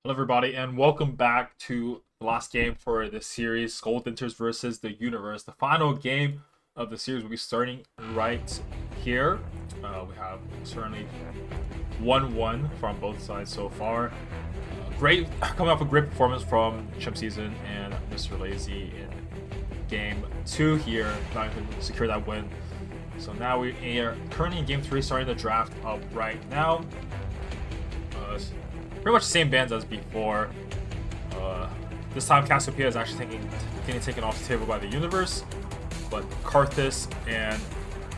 Hello, everybody, and welcome back to the last game for this series, Denters versus the Universe. The final game of the series will be starting right here. We have certainly 1-1 from both sides so far. Great, coming off a great performance from Chimp Season and Mr. Lazy in game 2 here, trying to secure that win. So now we are currently in game 3, starting the draft up right now. Pretty much the same bands as before. This time Cassiopeia is actually getting taken off the table by the Universe, but Karthus and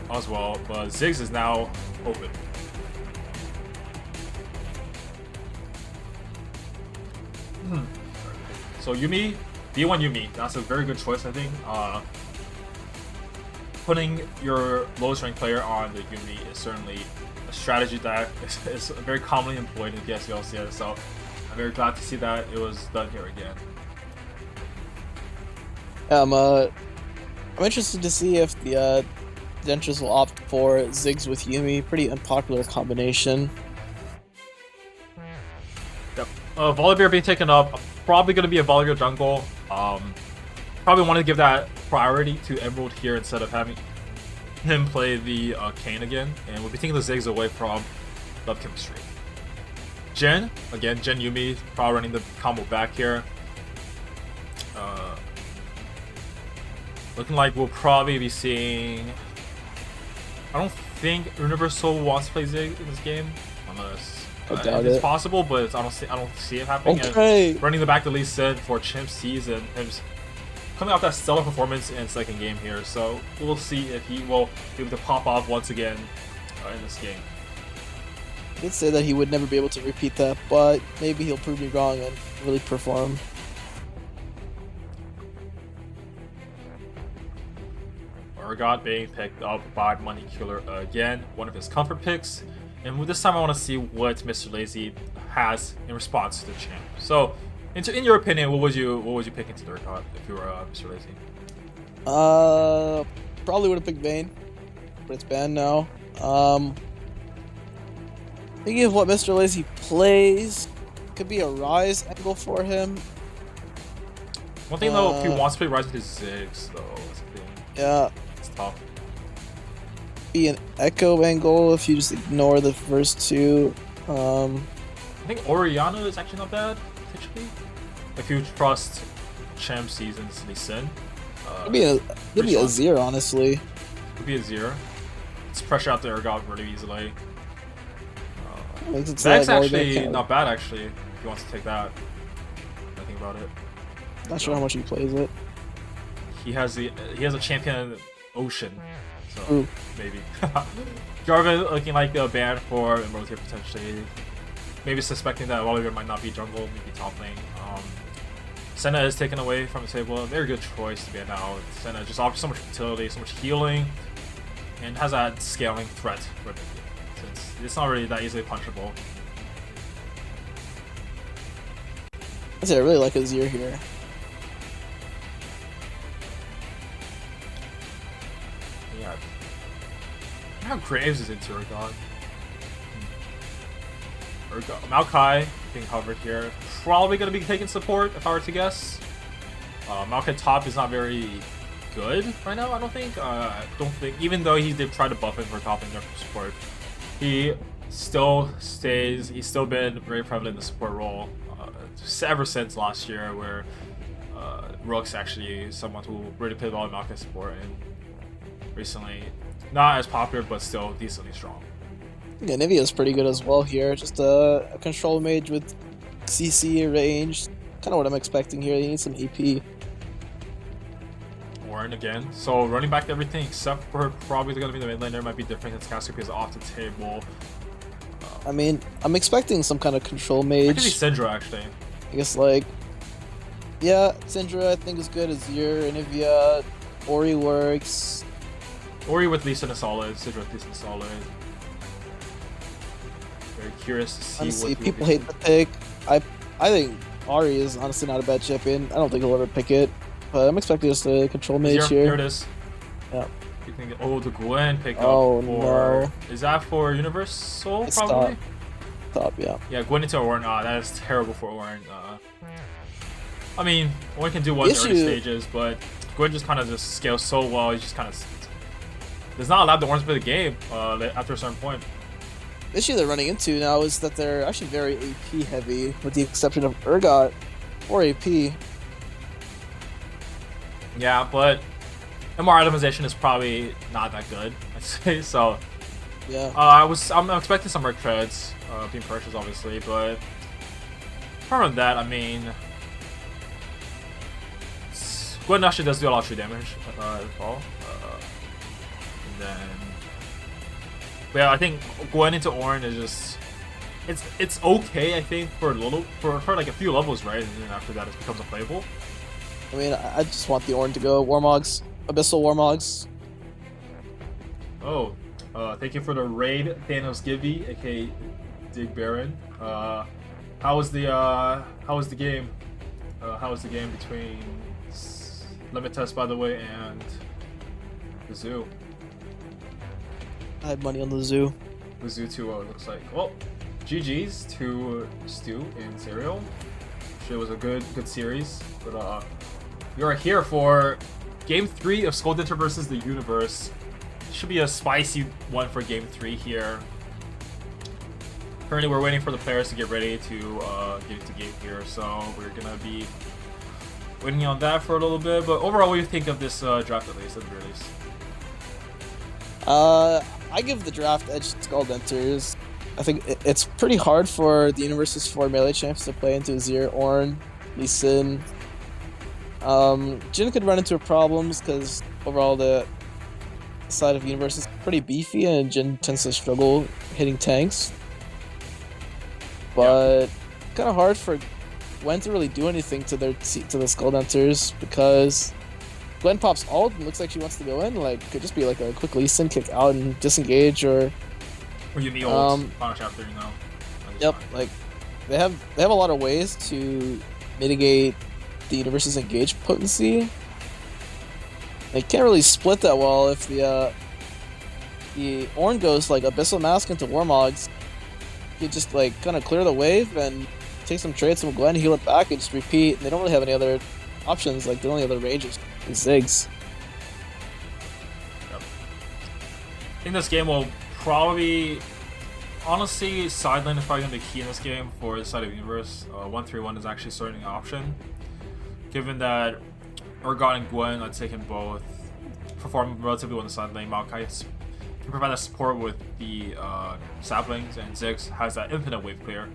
Oswald, but Ziggs is now open. So Yuumi, D1 Yuumi, that's a very good choice, I think. Putting your lowest ranked player on the Yuumi is certainly a strategy that is very commonly employed in PSU LCS, so I'm very glad to see that it was done here again. I'm interested to see if the Denters will opt for Ziggs with Yuumi. Pretty unpopular combination. Yep. Volibear being taken up, probably going to be a Volibear jungle. Probably want to give that priority to Emerald here instead of having him play the Kayn again, and we'll be taking the Ziggs away from Love Chemistry. Jen Yuumi, probably running the combo back here. Looking like we'll probably be seeing... I don't think Universal wants to play Ziggs in this game, unless it's possible, but I don't see it happening. Okay. And running the back to Lee Sin for Chimp Season, coming off that stellar performance in second game here, so we'll see if he will be able to pop off once again in this game. I did say that he would never be able to repeat that, but maybe he'll prove me wrong and really perform. Urgot being picked up by Money Killer again, one of his comfort picks, and this time I want to see what Mr. Lazy has in response to the champ. So, in your opinion, what would you pick into the Urgot if you were Mr. Lazy? Probably would have picked Vayne, but it's banned now. Thinking of what Mr. Lazy plays, could be a Rise angle for him. One thing though, if he wants to play Rise into Ziggs, though, that's the thing. Yeah. It's tough. Be an Echo angle if you just ignore the first two. I think Oriana is actually not bad, potentially. If you trust Champ Season's Lee Sin. It'd be a Azir, honestly. Could be a Azir. It's pressure out the Urgot really easily. That's actually not bad, actually, if he wants to take that. I think about it. Not sure how much he plays it. He has a champion Ocean, so Ooh. maybe. Jarvan looking like a ban for Emerald here potentially. Maybe suspecting that Volibear might not be jungle, maybe top lane. Senna is taken away from the table. A very good choice to ban out. Senna just offers so much utility, so much healing, and has that scaling threat for the game, since it's not really that easily punchable. I say I really like Azir here. Yeah. How Graves is into Urgot. Maokai being covered here. Probably going to be taking support if I were to guess. Maokai top is not very good right now, I don't think. Even though he did try to buff him for top and for support, he's still been very prevalent in the support role ever since last year, where Rook's actually someone who really played a lot of Maokai support, and recently not as popular but still decently strong. Yeah, Nivea's pretty good as well here. Just a control mage with CC range. Kind of what I'm expecting here. He needs some EP. Warren again. So running back to everything except for probably going to be the mid laner. Might be different since Cassiopeia is off the table. I mean, I'm expecting some kind of control mage. It could be Syndra, actually. I guess, like... Yeah, Syndra I think is good. Azir, Nivea, Ori works. Ori with Lee Sin is solid. Syndra with Lee Sin is solid. Very curious to see Honestly, what people hate the pick. I think Ari is honestly not a bad champion. I don't think he'll ever pick it, but I'm expecting just a control mage here. Here it is. Yeah. You think, oh, the Gwen pick up for... No. Is that for Universal, It's probably? top, yeah. Yeah, going into Orin, that is terrible for Orin. I mean, Orin can do well in the early stages, but Gwen just kind of just scales so well. He just kind of does not allow the Orange to play the game after a certain point. The issue they're running into now is that they're actually very AP heavy, with the exception of Urgot or AP. Yeah, but MR itemization is probably not that good, I'd say. So yeah, I'm expecting some Merc treads being purchased, obviously, but apart from that, I mean, Gwen actually does do a lot of true damage as well. And then, but yeah, I think going into Orin is just it's okay. I think for like a few levels, right? And then after that, it becomes unplayable. I mean, I just want the Orin to go Warmogs, Abyssal Warmogs. Oh, thank you for the raid, Thanos Gibby, aka Dig Baron. How was the game? How was the game between Limit Test, by the way, and the Zoo? I had money on the Zoo. The Zoo 2-0, it looks like. Well, GG's to Stu in Serial. It was a good series, but we are here for Game 3 of Skull Denter versus the Universe. Should be a spicy one for Game 3 here. Currently, we're waiting for the players to get ready to get into game here, so we're gonna be waiting on that for a little bit. But overall, what do you think of this draft, at least, at the very least? I give the draft edge to Skull Denters. I think it's pretty hard for the Universe's 4 melee champs to play into Azir, Ornn, Lee Sin. Jhin could run into problems because overall the side of Universe is pretty beefy and Jhin tends to struggle hitting tanks. But kind of hard for Gwen to really do anything to the Skull Denters because Gwen pops ult and looks like she wants to go in. Like, could just be like a quick Lee Sin kick out and disengage, or you need ult, final chapter, you know. Yep, like they have a lot of ways to mitigate the Universe's engage potency. They can't really split that well if the Ornn goes like Abyssal Mask into Warmogs. You just like kind of clear the wave and take some trades from Gwen, heal it back, and just repeat. And they don't really have any other options. Like the only other range is Ziggs. Yep. I think this game will probably, honestly, side lane is probably going to be key in this game for the side of the Universe. 1-3-1 is actually starting an option. Given that Urgot and Gwen, I'd say, can both perform relatively well on the side lane. Maokai can provide that support with the saplings, and Ziggs has that infinite wave clear.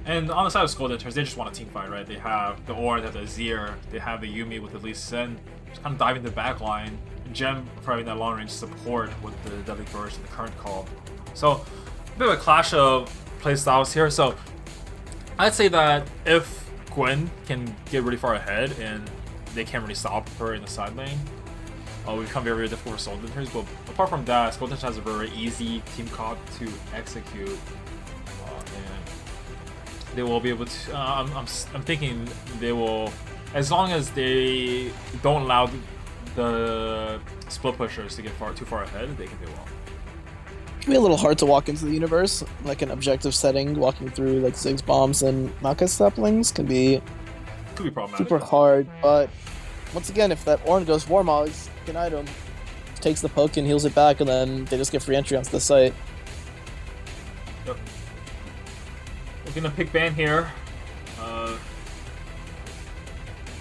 And on the side of Skull Denters, they just want a team fight, right? They have the Ornn, they have the Azir, they have the Yuumi with the Lee Sin, just kind of diving the back line. Gem providing that long range support with the Deadly Flourish and the current call. So, a bit of a clash of playstyles here. So, I'd say that if Gwen can get really far ahead and they can't really stop her in the side lane, it will become very, very difficult for Skull Denters. But apart from that, Skull Denters has a very easy team comp to execute. And they will be able to, I'm thinking they will, as long as they don't allow the split pushers to get too far ahead, they can do well. It can be a little hard to walk into the Universe, like an objective setting, walking through like Ziggs bombs and Maokai saplings could be problematic. Super hard, but once again, if that Ornn goes Warmogs, an item, takes the poke and heals it back, and then they just get free entry onto the site. Yep. We're gonna pick ban here.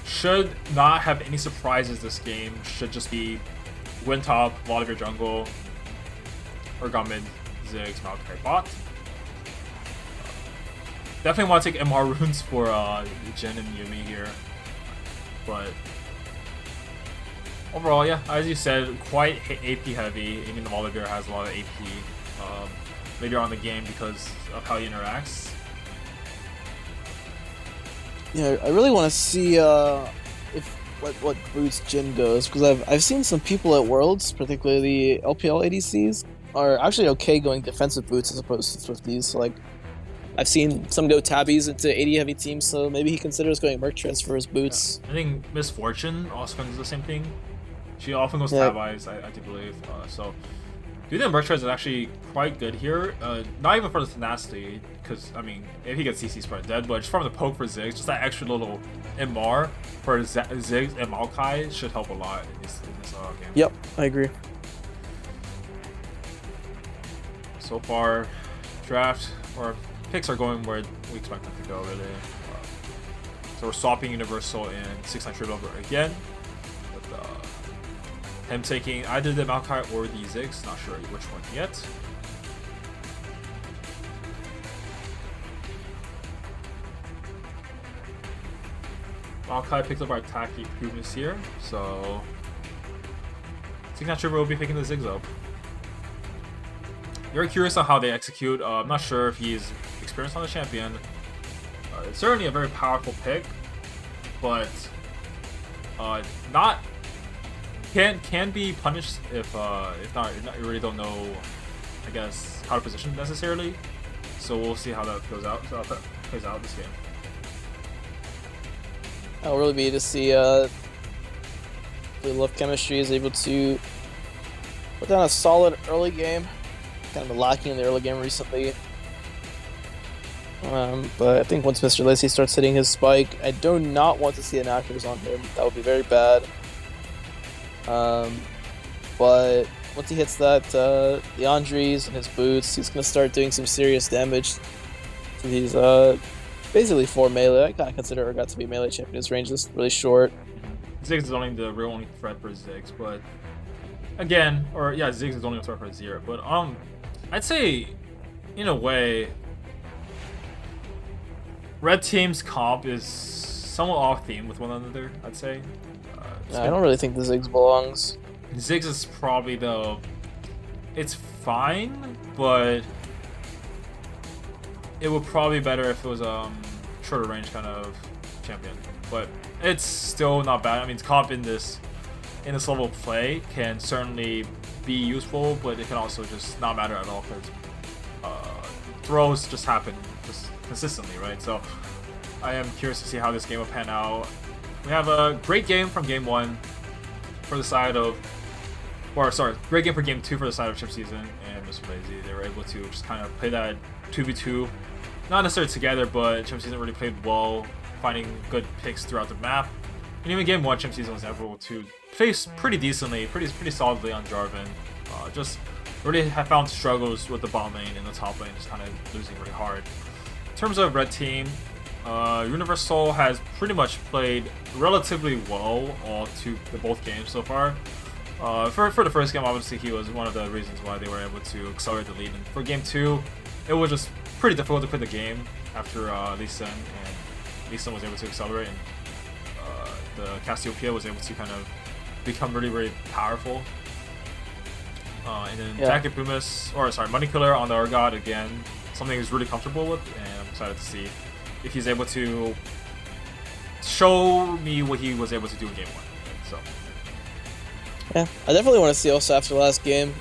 Should not have any surprises this game. Should just be win top, lot of your jungle, Urgot mid, Ziggs, Maokai bot. Definitely want to take MR runes for Jhin and Yuumi here, but overall, yeah, as you said, quite AP heavy. Even the Volibear has a lot of AP later on in the game because of how he interacts. Yeah, I really want to see if what boots Jhin goes, because I've seen some people at Worlds, particularly the LPL ADCs, are actually okay going defensive boots as opposed to Swifties. So like, I've seen some go tabbies into AD heavy teams, so maybe he considers going Merc Trance for his boots. Yeah. I think Miss Fortune also does the same thing. She often goes tab eyes, I do believe. So Dude, the Merchant is actually quite good here. Not even for the tenacity, because I mean, if he gets CC, he's probably dead. But just from the poke for Ziggs, just that extra little MR for Ziggs and Maokai should help a lot in this game. Yep, I agree. So far, draft or picks are going where we expect them to go, really. So we're swapping Universal and 6-9 Triple over again. With him taking either the Maokai or the Ziggs, not sure which one yet. Maokai picked up our attack improvements here, so 6-9 Triple will be picking the Ziggs up. Very curious on how they execute. I'm not sure if he's experienced on the champion. It's certainly a very powerful pick, but not can be punished if not you really don't know, I guess, how to position necessarily. So we'll see how that goes out. So how that plays out this game. I'll really be to see the Love Chemistry is able to put down a solid early game. Kind of lacking in the early game recently. But I think once Mr. Lacey starts hitting his spike, I do not want to see an actors on him. That would be very bad. But once he hits that, the Andres and his boots, he's going to start doing some serious damage. So he's basically for melee. I kind of consider Urgot to be melee champion. His range is really short. Ziggs is only the real only threat for Ziggs, but again, Ziggs is only a threat for Zero. But I'd say, in a way, Red Team's comp is somewhat off theme with one another, I'd say. I don't really think the Ziggs belongs. Ziggs is probably it's fine, but it would probably be better if it was shorter range kind of champion. But it's still not bad. I mean, comp in this level of play can certainly be useful, but it can also just not matter at all because throws just happen just consistently, right? So I am curious to see how this game will pan out. We have a great game from game 1 for the side of, great game for game 2 for the side of Chip Season and Mr. Lazy. They were able to just kind of play that 2v2, not necessarily together, but Chip Season really played well, finding good picks throughout the map. And even game 1, Chip Season was able to face pretty decently, pretty solidly on Jarvan. Just really have found struggles with the bottom lane and the top lane, just kind of losing really hard. In terms of Red Team, Universal has pretty much played relatively well both games so far. For the first game, obviously he was one of the reasons why they were able to accelerate the lead. And for game 2, it was just pretty difficult to play the game after Lee Sin, and Lee Sin was able to accelerate, and the Cassiopeia was able to kind of become really, really powerful. And then Jacket Pumas, Money Killer on the Urgot again, something he's really comfortable with, and I'm excited to see if he's able to show me what he was able to do in game 1. So yeah, I definitely want to see also after the last game,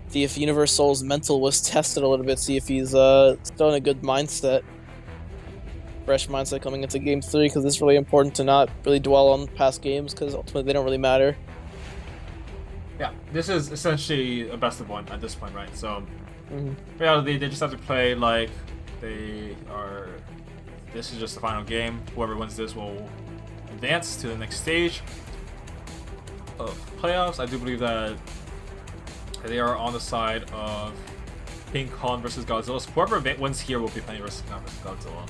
see if Universal's mental was tested a little bit, see if he's still in a good mindset, fresh mindset coming into game 3, because it's really important to not really dwell on past games, because ultimately they don't really matter. Yeah, this is essentially a best of 1 at this point, right? So reality, they just have to play like this is just the final game. Whoever wins this will advance to the next stage of playoffs. I do believe that they are on the side of King Kong versus Godzilla. So whoever wins here will be playing versus King Kong versus Godzilla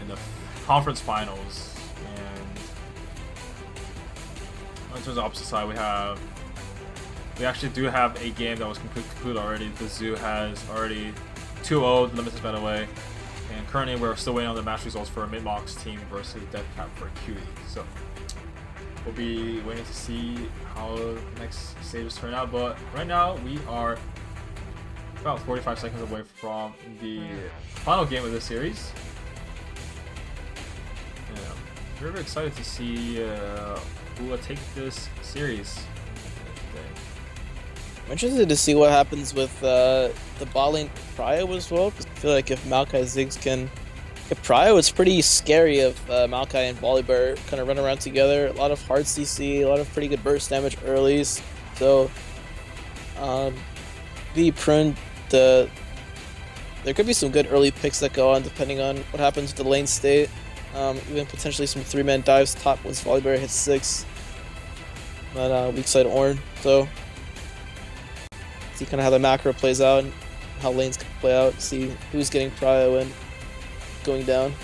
in the conference finals. And in terms of the opposite side, we actually do have a game that was concluded already. The Zoo has already 2-0, the limit has been away, and currently we're still waiting on the match results for a Mid-Mox team versus Deadcap for QE. So we'll be waiting to see how the next stages turn out, but right now we are about 45 seconds away from the final game of this series. And I'm very excited to see who will take this series today. I'm interested to see what happens with the bot lane Prio as well, because I feel like if Maokai Ziggs can get Prio, it's pretty scary if Maokai and Volibear kind of run around together. A lot of hard CC, a lot of pretty good burst damage early. So, be prone to. There could be some good early picks that go on depending on what happens with the lane state. Even potentially some 3-man dives top once Volibear hits 6. But weak side Ornn. So, see kind of how the macro plays out and how lanes can play out. See who's getting prio and going down.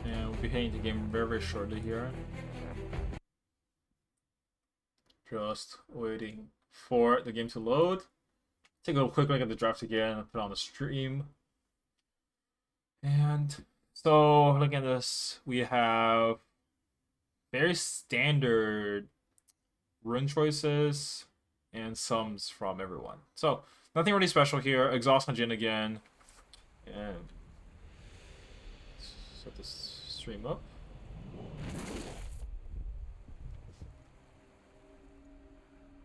And we'll be heading to game very, very shortly here. Just waiting for the game to load. Take a quick look at the draft again and put it on the stream. And so, looking at this, we have very standard rune choices and sums from everyone. So, nothing really special here. Exhaust on Jin again. And set this stream up.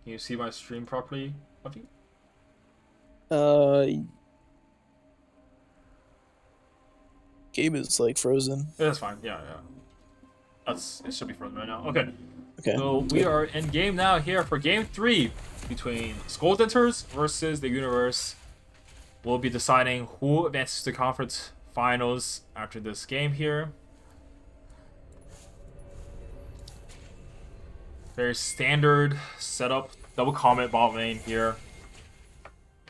Can you see my stream properly, Avi? Game is like frozen. Yeah, that's fine. Yeah. It should be frozen right now. Okay. Okay. So we are in game now here for game 3 between Denters versus the Universe. We'll be deciding who advances to the conference finals after this game here. Very standard setup. Double Comet bot lane here.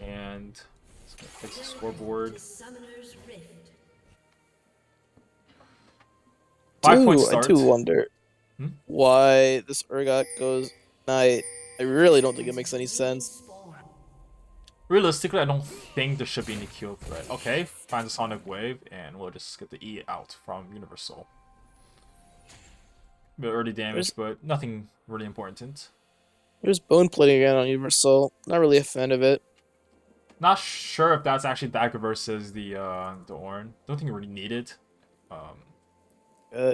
And let's go fix the scoreboard. 5-point start. I do wonder why this Urgot goes Knight. I really don't think it makes any sense. Realistically, I don't think there should be any kill threat. Okay, find the Sonic Wave, and we'll just get the E out from Universal. Bit early damage, but nothing really important. There's bone plating again on Universal. Not really a fan of it. Not sure if that's actually Dagger versus the Ornn. Don't think you really need it.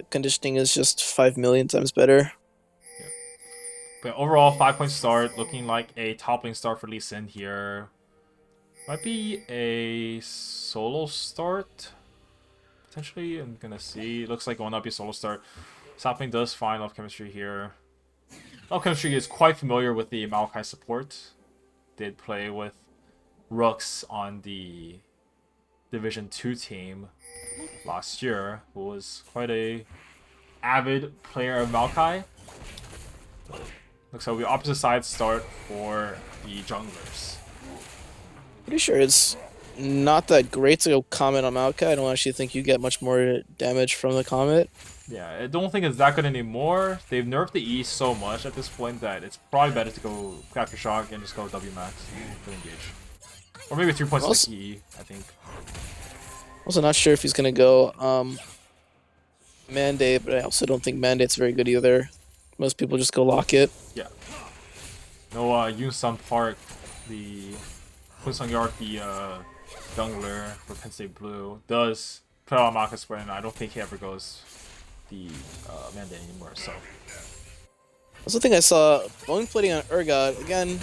Conditioning is just 5 million times better. Yeah. But overall, 5-point start, looking like a top lane start for Lee Sin here. Might be a solo start. Potentially, I'm gonna see. Looks like it will not be a solo start. Sapling does find Love Chemistry here. Love Chemistry is quite familiar with the Maokai support. Did play with Rooks on the Division 2 team last year, who was quite a avid player of Maokai. Looks like we opposite side start for the junglers. Pretty sure it's not that great to go Comet on Maokai. I don't actually think you get much more damage from the Comet. Yeah, I don't think it's that good anymore. They've nerfed the E so much at this point that it's probably better to go Capture Shock and just go W max to engage. Or maybe 3 points like E, I think. Also not sure if he's gonna go Mandate, but I also don't think Mandate's very good either. Most people just go Locket. Yeah. No, Yunsung Park, the Yunsung York, the jungler for Penn State Blue, does put out Maka Spread, and I don't think he ever goes the Mandate anymore, so. Also think I saw bone plating on Urgot. Again,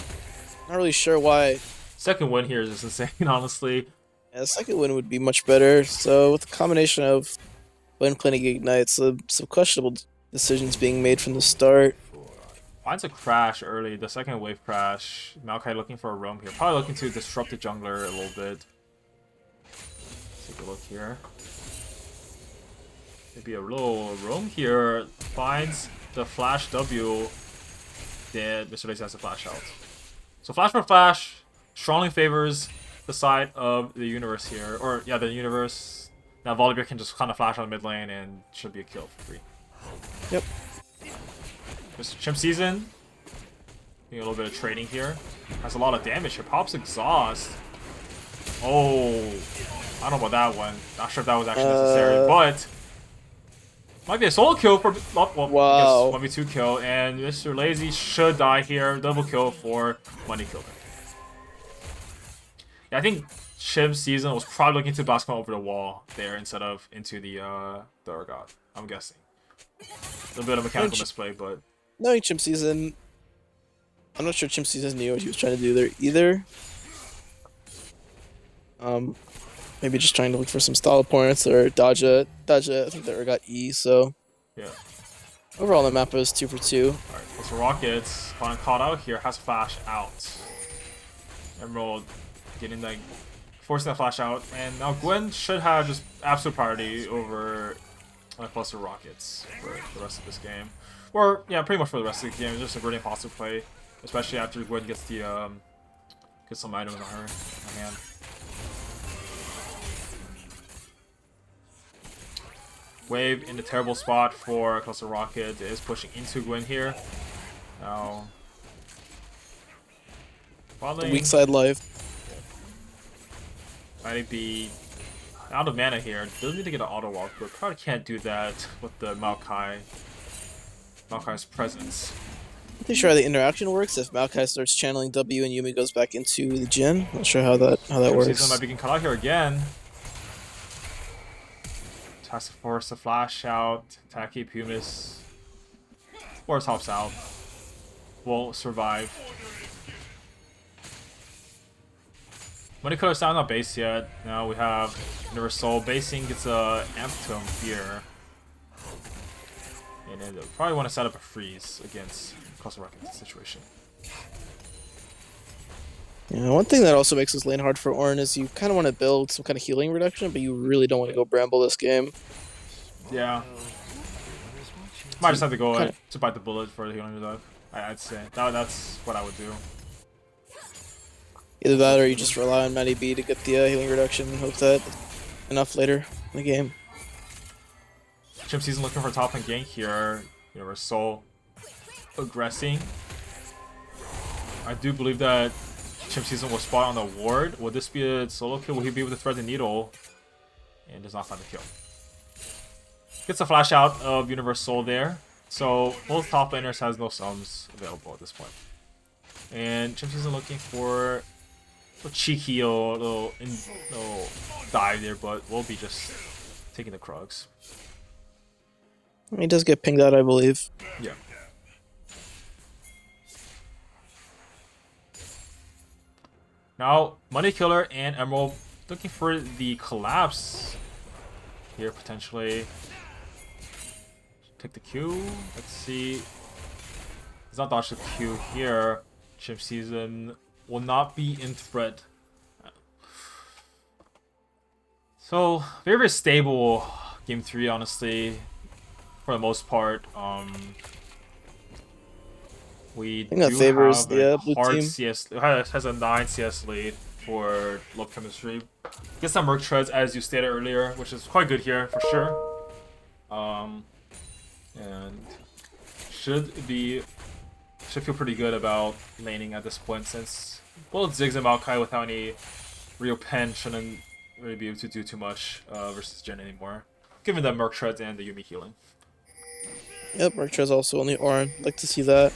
not really sure why. Second win here is just insane, honestly. Yeah, the second win would be much better. So with the combination of bone plating Ignite, some questionable decisions being made from the start. Finds a crash early, the second wave crash. Maokai looking for a roam here. Probably looking to disrupt the jungler a little bit. Let's take a look here. Maybe a little roam here. Finds the flash W. Dead. Mr. Lace has to flash out. So flash for flash strongly favors the side of the Universe here. Or, yeah, the Universe. Now Volibear can just kind of flash on the mid lane and should be a kill for free. Yep. Mr. Chimp Season. Doing a little bit of trading here. Has a lot of damage here. Pops Exhaust. Oh. I don't know about that one. Not sure if that was actually necessary, but might be a solo kill for wow. I guess 1v2 kill, and Mr. Lazy should die here. Double kill for money kill. Yeah, I think Chimp Season was probably looking to blast over the wall there instead of into the Urgot. I'm guessing. A little bit of mechanical misplay, but knowing Chimp Season, I'm not sure Chimp Season knew what he was trying to do there either. Maybe just trying to look for some style points or dodge it. I think the Urgot E, so yeah. overall the map was 2 for 2. Alright, Closer Rockets, caught out here, has flash out. Emerald getting like forcing that flash out, and now Gwen should have just absolute priority over Closer Rockets for the rest of this game. Or yeah, pretty much for the rest of the game. It's just a really impossible play, especially after Gwen gets the gets some items on her hand. Wave in a terrible spot for Closer Rocket. It is pushing into Gwen here. Now, The weak side live. might be out of mana here. Doesn't need to get an auto walk, but probably can't do that with the Maokai's presence. I'm pretty sure how the interaction works. If Maokai starts channeling W and Yumi goes back into the Jin, not sure how that works. Season might be getting cut out here again. Has to force a flash out. Taki Pumis. Force hops out. Will survive. Money Color's not on base yet. Now we have Universal. Basing gets a amp to him here. And then they'll probably want to set up a freeze against Closer Rocket's situation. Yeah, one thing that also makes this lane hard for Ornn is you kind of want to build some kind of healing reduction, but you really don't want to go Bramble this game. Yeah. Might just have to go to bite the bullet for the healing reduction. I'd say. That's what I would do. Either that or you just rely on Matty B to get the healing reduction and hope that enough later in the game. Chimp Season looking for top lane gank here. Universal aggressing. I do believe that Chimp Season will spot on the ward. Will this be a solo kill? Will he be able to thread the needle? And does not find the kill. Gets a flash out of Universal there. So both top laners has no sums available at this point. And Chimp Season looking for a cheeky little dive there, but we'll be just taking the Krugs. He does get pinged out, I believe. Yeah. Now, Money Killer and Emerald looking for the collapse here, potentially. Take the Q. Let's see. Does not dodge the Q here. Chimp Season will not be in threat. So, very, very stable game 3, honestly. For the most part. We I think that do favors have the a blue hard team. CS. Has a 9 CS lead for Love Chemistry. Get some Merc Treads as you stated earlier, which is quite good here for sure. And should feel pretty good about laning at this point, since both Ziggs and Maokai without any real pen shouldn't really be able to do too much versus Jin anymore, given the Merc Treads and the Yumi healing. Yep, Merchandise also on the Ornn. Like to see that.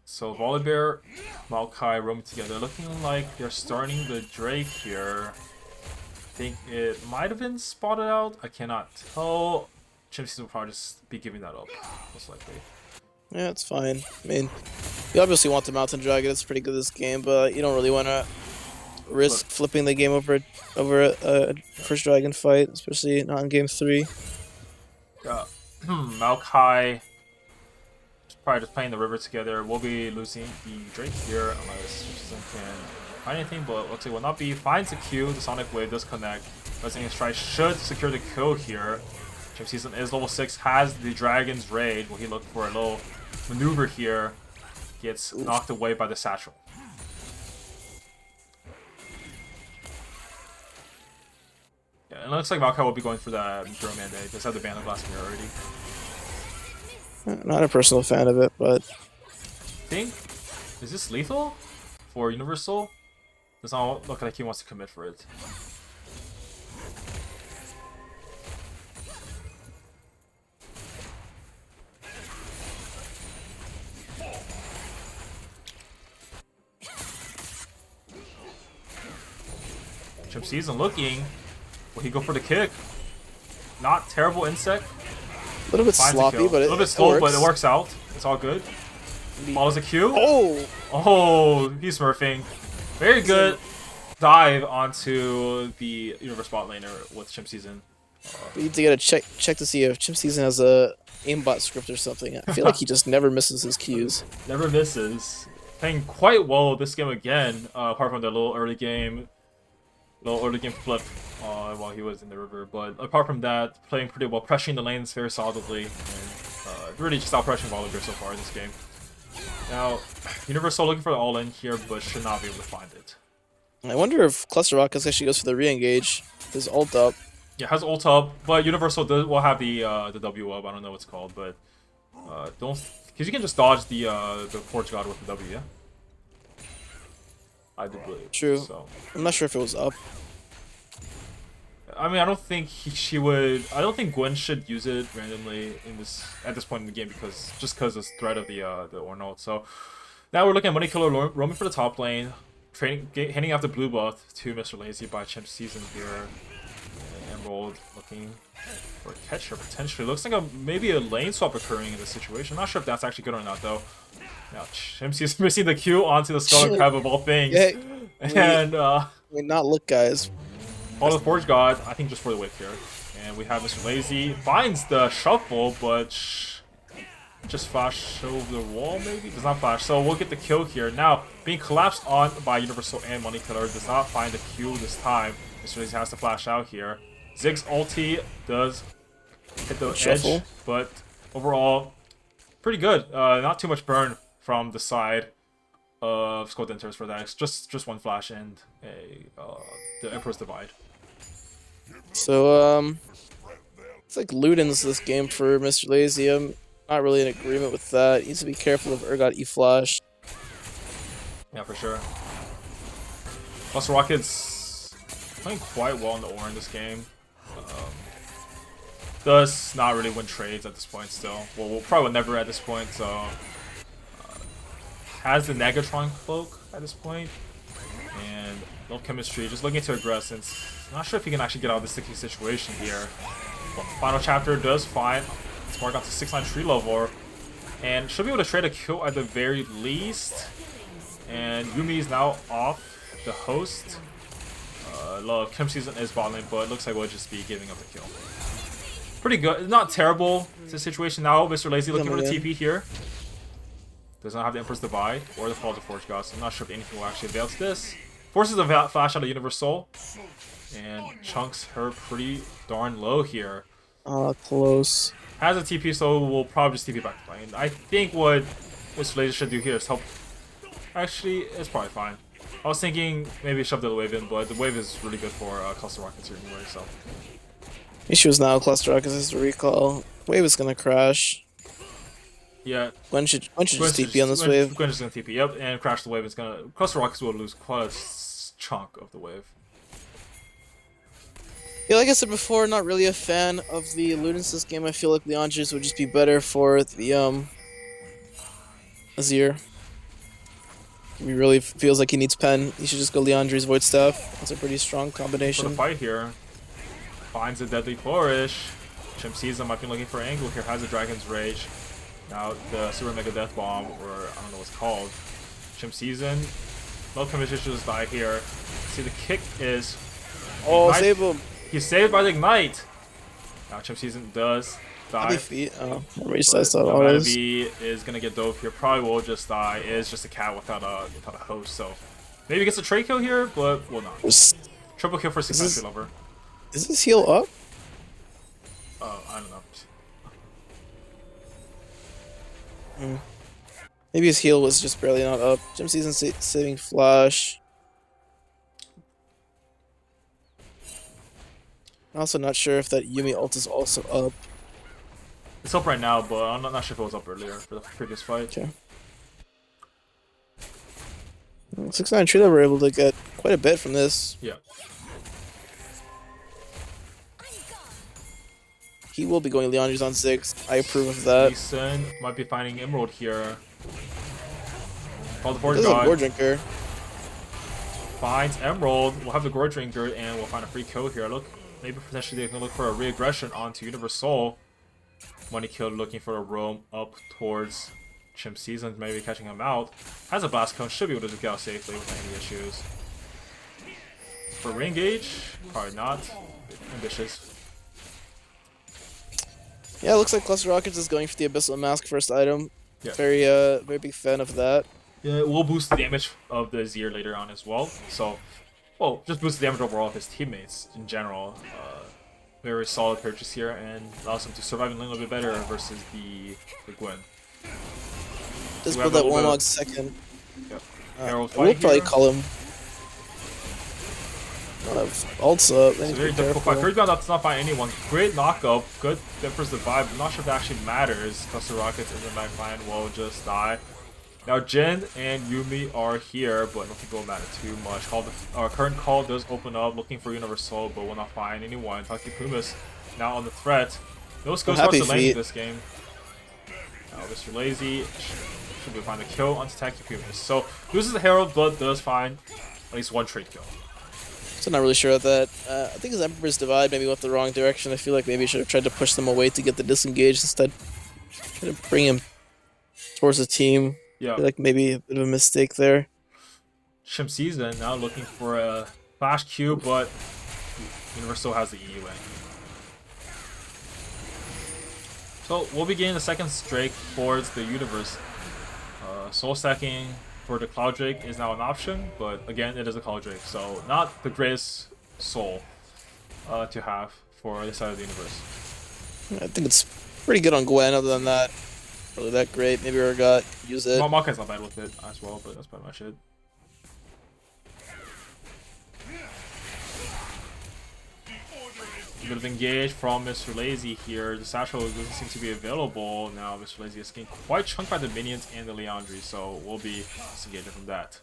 So Volibear, Maokai roaming together, looking like they're starting the Drake here. I think it might have been spotted out. I cannot tell. Chimp Season will probably just be giving that up, most likely. Yeah, it's fine. I mean, you obviously want the Mountain Dragon. It's pretty good this game, but you don't really want to risk flipping the game over a first dragon fight, especially not in game 3. Yeah. Maokai probably just playing the river together. We'll be losing the Drake here unless Chimp Season can find anything, but looks like will not be. Finds the Q. The Sonic Wave does connect. Resonating Strike should secure the kill here. Chimp Season is level 6, has the Dragon's Raid. Will he look for a little maneuver here? Gets knocked away by the Satchel. Yeah, it looks like Maokai will be going for that Drum Mandate. Does have the Band of Glass here already. Not a personal fan of it, but I think, is this lethal for Universal? Does not look like he wants to commit for it. Chimp Season looking. Will he go for the kick? Not terrible insect. a little bit sloppy, but a little bit slow, works. but it works out. It's all good. Follows a Q. Oh! Oh, he's smurfing. Very good. dive onto the Universe bot laner with Chimp Season. We need to get a check to see if Chimp Season has a aimbot script or something. I feel like he just never misses his cues. Never misses. Playing quite well this game again, apart from the little early game flip while he was in the river. But apart from that, playing pretty well, pressuring the lanes very solidly, and really just out pressuring Volibear so far in this game. Now, Universal looking for the all-in here, but should not be able to find it. I wonder if Cluster Rockets actually goes for the re-engage. His ult up. Yeah, has ult up, but Universal will have the W up. I don't know what it's called, but don't, because you can just dodge the Forge God with the W. Yeah, I do believe. True. So I'm not sure if it was up. I mean, I don't think she would. I don't think Gwen should use it randomly at this point in the game because of this threat of the Ornalt. So now we're looking at Money Killer roaming for the top lane, handing off the blue buff to Mr. Lazy by Chimp Season here. Emerald looking for a catch here potentially. Looks like maybe a lane swap occurring in this situation. Not sure if that's actually good or not though. Now Chimp Season missing the Q onto the Scarlet Crab of all things, and not look, guys. all the Forge God, I think just for the whip here. And we have Mr. Lazy finds the shuffle, but just flash over the wall maybe? Does not flash, so we'll get the kill here. Now, being collapsed on by Universal and Money Killer, does not find the Q this time. Mr. Lazy has to flash out here. Zig's ulti does hit the shuffle, edge, but overall, pretty good. Not too much burn from the side of Skull Denters for that. It's just one flash and the Emperor's Divide. So, it's like Ludens this game for Mr. Lazy. I'm not really in agreement with that. He needs to be careful of Urgot E-Flash. Yeah, for sure. Plus, Rocket's playing quite well in the Ore in this game. Does not really win trades at this point still. Well, we'll probably never at this point, so... has the Negatron cloak at this point. And no chemistry, just looking to aggress since... not sure if he can actually get out of this sticky situation here. But final chapter does find Smart got to 6-9 tree level. And should be able to trade a kill at the very least. And Yumi is now off the host. Chimp Season is bot lane, but it looks like we'll just be giving up the kill. Pretty good. Not terrible. It's a situation now. Mr. Lazy looking for the TP here. Does not have the Emperor's Divide or the Fall of the Forge God, so I'm not sure if anything will actually avail to this. Forces a flash out of Universal. And chunks her pretty darn low here. Close. Has a TP, so we'll probably just TP back to lane. I think what Mr. Lazy should do here is help. Actually, it's probably fine. I was thinking maybe shove the wave in, but the wave is really good for Cluster Rockets here anyway, so. Issue is now Cluster Rockets has to recall. Wave is gonna crash. Yeah. Gwen should just TP on this wave. Gwen's just gonna TP, yep, and crash the wave. It's gonna. Cluster Rockets will lose quite a chunk of the wave. Yeah, like I said before, not really a fan of the Ludens this game. I feel like Leandres would just be better for the Azir. He really feels like he needs pen. He should just go Leandre's Void Staff. That's a pretty strong combination. For the fight here. Finds a Deadly Flourish. Chimp Season might be looking for an angle here. Has a Dragon's Rage. Now the Super Mega Death Bomb, or I don't know what's called. Chimp Season. No commission should just die here. See, the kick is... oh, Ignite. save him! He's saved by the Ignite! Now Chimp Season does die. B is gonna get dove here. Probably will just die. It's just a cat without a host, so maybe gets a trade kill here, but will not. Triple kill for 600 lover. Is this heal up? I don't know. Maybe his heal was just barely not up. Chimp Season saving Flash. I'm also not sure if that Yumi ult is also up. It's up right now, but I'm not sure if it was up earlier for the previous fight. Okay. 6-9 Tree were able to get quite a bit from this. Yeah. He will be going Leandre's on 6. I approve of that. Jason might be finding Emerald here. Call the Forge This is a God. Gore Drinker. Finds Emerald. We'll have the Gore Drinker, and we'll find a free kill here. Look, maybe potentially they can look for a re-aggression onto Universal. Money Killed looking for a roam up towards Chimp Season, maybe catching him out. Has a Blast Cone, should be able to get out safely without any issues. For re-engage? Probably not. Ambitious. Yeah, it looks like Cluster Rockets is going for the Abyssal Mask first item. Yeah. Very big fan of that. Yeah, it will boost the damage of the Zir later on as well. So, well, just boost the damage overall of his teammates in general. Very solid purchase here and allows him to survive in lane a little bit better versus the Gwen. Just So build that Warmog second. Yep. I will probably call him. Ults up. It's a very difficult fight. Third round, that's not by anyone. Great knockup. Good differs the vibe. I'm not sure if that actually matters. Cluster Rockets in the backline will just die. Now Jin and Yumi are here, but I don't think it will matter too much. Current call does open up, looking for Universal, but will not find anyone. Taki Pumas now on the threat. No skill starts to lane in this game. Now Mr. Lazy should be able to find the kill onto Taki Pumas. So loses the Herald, but does find at least one trade kill. So not really sure of that. I think his Emperor's Divide maybe went the wrong direction. I feel like maybe he should have tried to push them away to get the disengage instead. Try to bring him towards the team. Yeah. I feel like maybe a bit of a mistake there. Shim Season now looking for a flash Q, but Universal has the EU lane. So we'll be getting the second Drake towards the Universe. Soul stacking for the Cloud Drake is now an option, but again, it is a Cloud Drake, so not the greatest soul to have for this side of the universe. I think it's pretty good on Gwen, other than that. Really that great. Maybe Urgot could use it. Makai's not bad with it as well, but that's pretty much it. A bit of engage from Mr. Lazy here. The Satchel doesn't seem to be available. Now Mr. Lazy is getting quite chunked by the minions and the Leandri, so we'll be disengaging from that.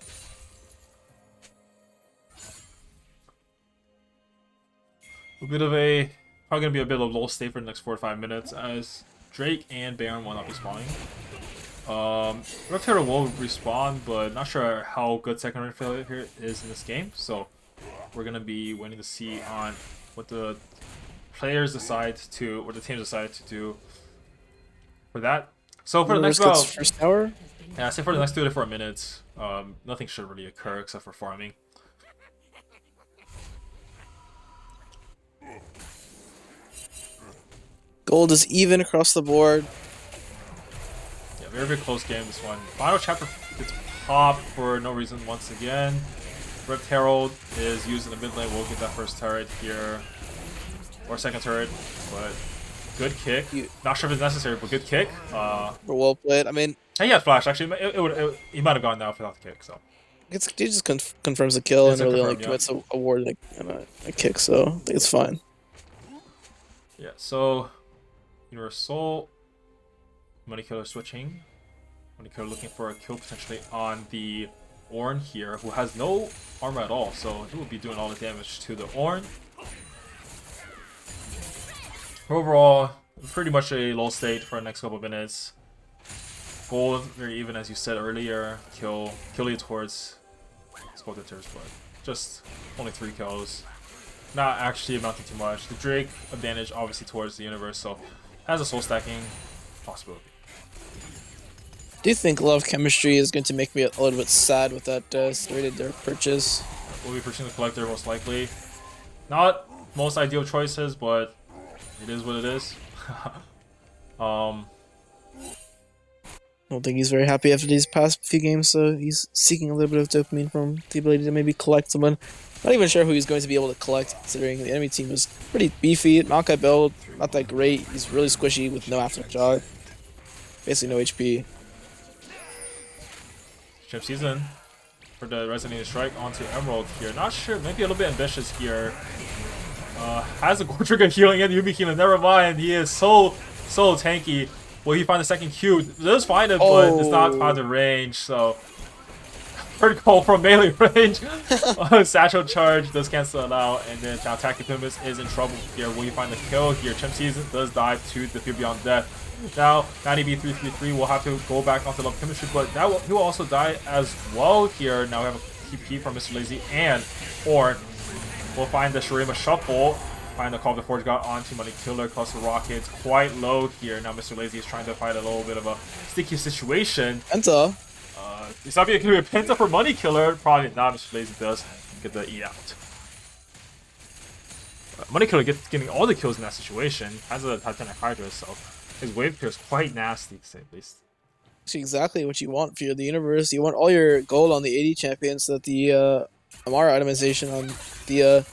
A bit of a... probably going to be a bit of a low state for the next 4 to 5 minutes as Drake and Baron will not be spawning. Rift Herald will respawn, but not sure how good second Rift Herald here is in this game, so we're going to be waiting to see on what the players decide to, or the teams decide to do for that. So for the next about first hour? Yeah, I say for the next 2 to 4 minutes, nothing should really occur except for farming. Gold is even across the board. Yeah, very close game this one. Final chapter gets popped for no reason once again. Rift Herald is used in the mid lane. We'll get that first turret here. Or second turret, but good kick. Not sure if it's necessary, but good kick. We're well played. I mean, he had flash actually. He might have gone now without the kick. So he just confirms a kill and really only commits a ward and a kick. So I think it's fine. Yeah. So Universal Money Killer switching. Money Killer looking for a kill potentially on the Ornn here, who has no armor at all. So he will be doing all the damage to the Ornn. Overall, pretty much a low state for the next couple of minutes. Gold, very even as you said earlier. Kill you towards Denters, but just only 3 kills. Not actually amounting too much. The Drake advantage obviously towards the universe, so has a soul stacking possibility. Do you think Love Chemistry is going to make me a little bit sad with that stated their purchase? We'll be purchasing the Collector most likely. Not most ideal choices, but it is what it is. I don't think he's very happy after these past few games, so he's seeking a little bit of dopamine from the ability to maybe collect someone. Not even sure who he's going to be able to collect, considering the enemy team was pretty beefy. Maokai build, not that great. He's really squishy with no aftershock. Basically no HP. Chip Season for the Resonating Strike onto Emerald here. Not sure, maybe a little bit ambitious here. Has a Gold Trigger healing and Yubi healing. Never mind, he is so tanky. Will he find the second Q? Does find it, but it's not out of range. So, third call from melee range. Satchel charge does cancel it out, and then now Takipumis is in trouble here. Will he find the kill here? Chimp Season does dive to the Fear Beyond Death. Now 90B333 will have to go back onto Love Chemistry, but that he will also die as well here. Now we have a TP from Mr. Lazy and Ornn. We'll find the Shurima Shuffle. Find the Call of the Forge God onto Money Killer. Cluster Rockets quite low here. Now Mr. Lazy is trying to fight a little bit of a sticky situation. Penta. Is that going to be a Penta for Money Killer? Probably not. Mr. Lazy does get the E out. Money Killer getting all the kills in that situation. Has a Titanic Hydra, so his wave clear is quite nasty to say the least. It's exactly what you want for the universe. You want all your gold on the AD champion so that the Amara itemization on the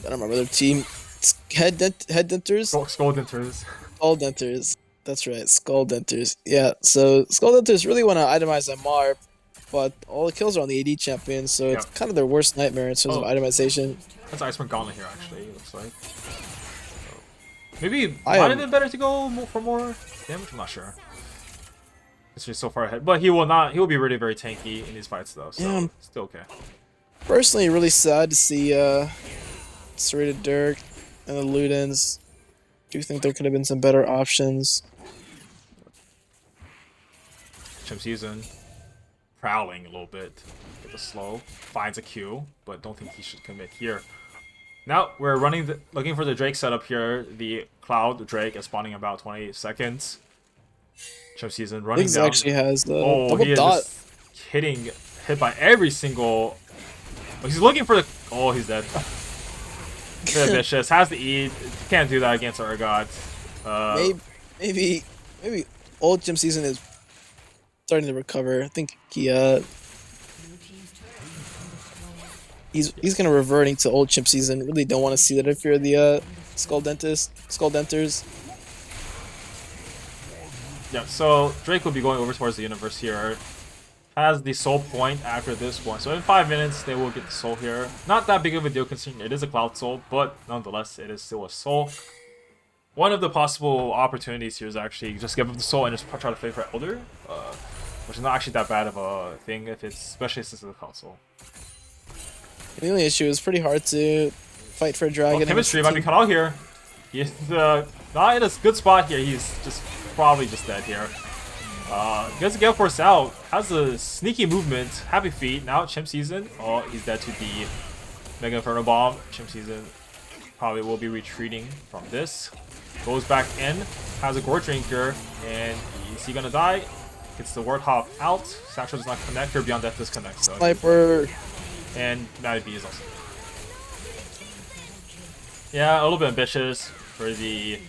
I don't remember their team. It's Head Denters? Skull Denters. Skull Denters. That's right, Skull Denters. Yeah, so Skull Denters really want to itemize MR, but all the kills are on the AD champion, so it's kind of their worst nightmare in terms of itemization. That's Iceman Gauntlet here, actually, it looks like. So, maybe might have been better to go for more damage, I'm not sure. It's just so far ahead. But he will be really very tanky in these fights, though, so still okay. Personally, really sad to see Serena Dirk and the Ludens. Do think there could have been some better options. Chimp Season prowling a little bit. Get the slow. Finds a Q, but don't think he should commit here. Now we're looking for the Drake setup here. The Cloud Drake is spawning about 20 seconds. Chimp Season running down. Actually has the double dot. Hit by every single. Oh, he's looking for the. Oh, he's dead. Very vicious. Has the E. Can't do that against our gods. Maybe old Chimp Season is starting to recover. I think he's gonna reverting to old Chimp Season. Really don't want to see that if you're the Skull Denters. Yeah, so Drake will be going over towards the universe here. Has the soul point after this one. So in 5 minutes, they will get the soul here. Not that big of a deal considering it is a cloud soul, but nonetheless, it is still a soul. One of the possible opportunities here is actually just give up the soul and just try to play for Elder, which is not actually that bad of a thing, especially since it's a cloud soul. The only issue is pretty hard to fight for a dragon. Chemistry might be cut out here. He's not in a good spot here. He's just probably just dead here. Gets a Gale Force out. Has a sneaky movement. Happy Feet. Now Chimp Season. Oh, he's dead to the Mega Inferno Bomb. Chimp Season probably will be retreating from this. Goes back in. Has a Gore Drinker. And is he gonna die? Gets the Ward Hop out. Satchel does not connect. Or Beyond Death disconnects. So Sniper. And Matty B is also. Yeah, a little bit ambitious for the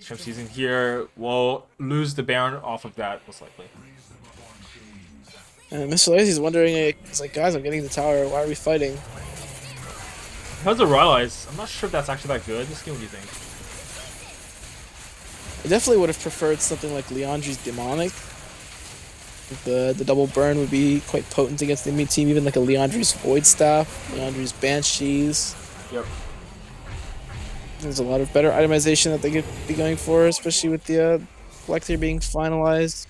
Chimp Season here. We'll lose the Baron off of that, most likely. And Mr. Lazy's wondering, it's like, guys, I'm getting the tower. Why are we fighting? Because of Royalize, I'm not sure if that's actually that good. This game, what do you think? I definitely would have preferred something like Leandri's Demonic. The double burn would be quite potent against the enemy team, even like a Leandri's Void Staff, Leandri's Banshees. Yep. There's a lot of better itemization that they could be going for, especially with the Collector being finalized.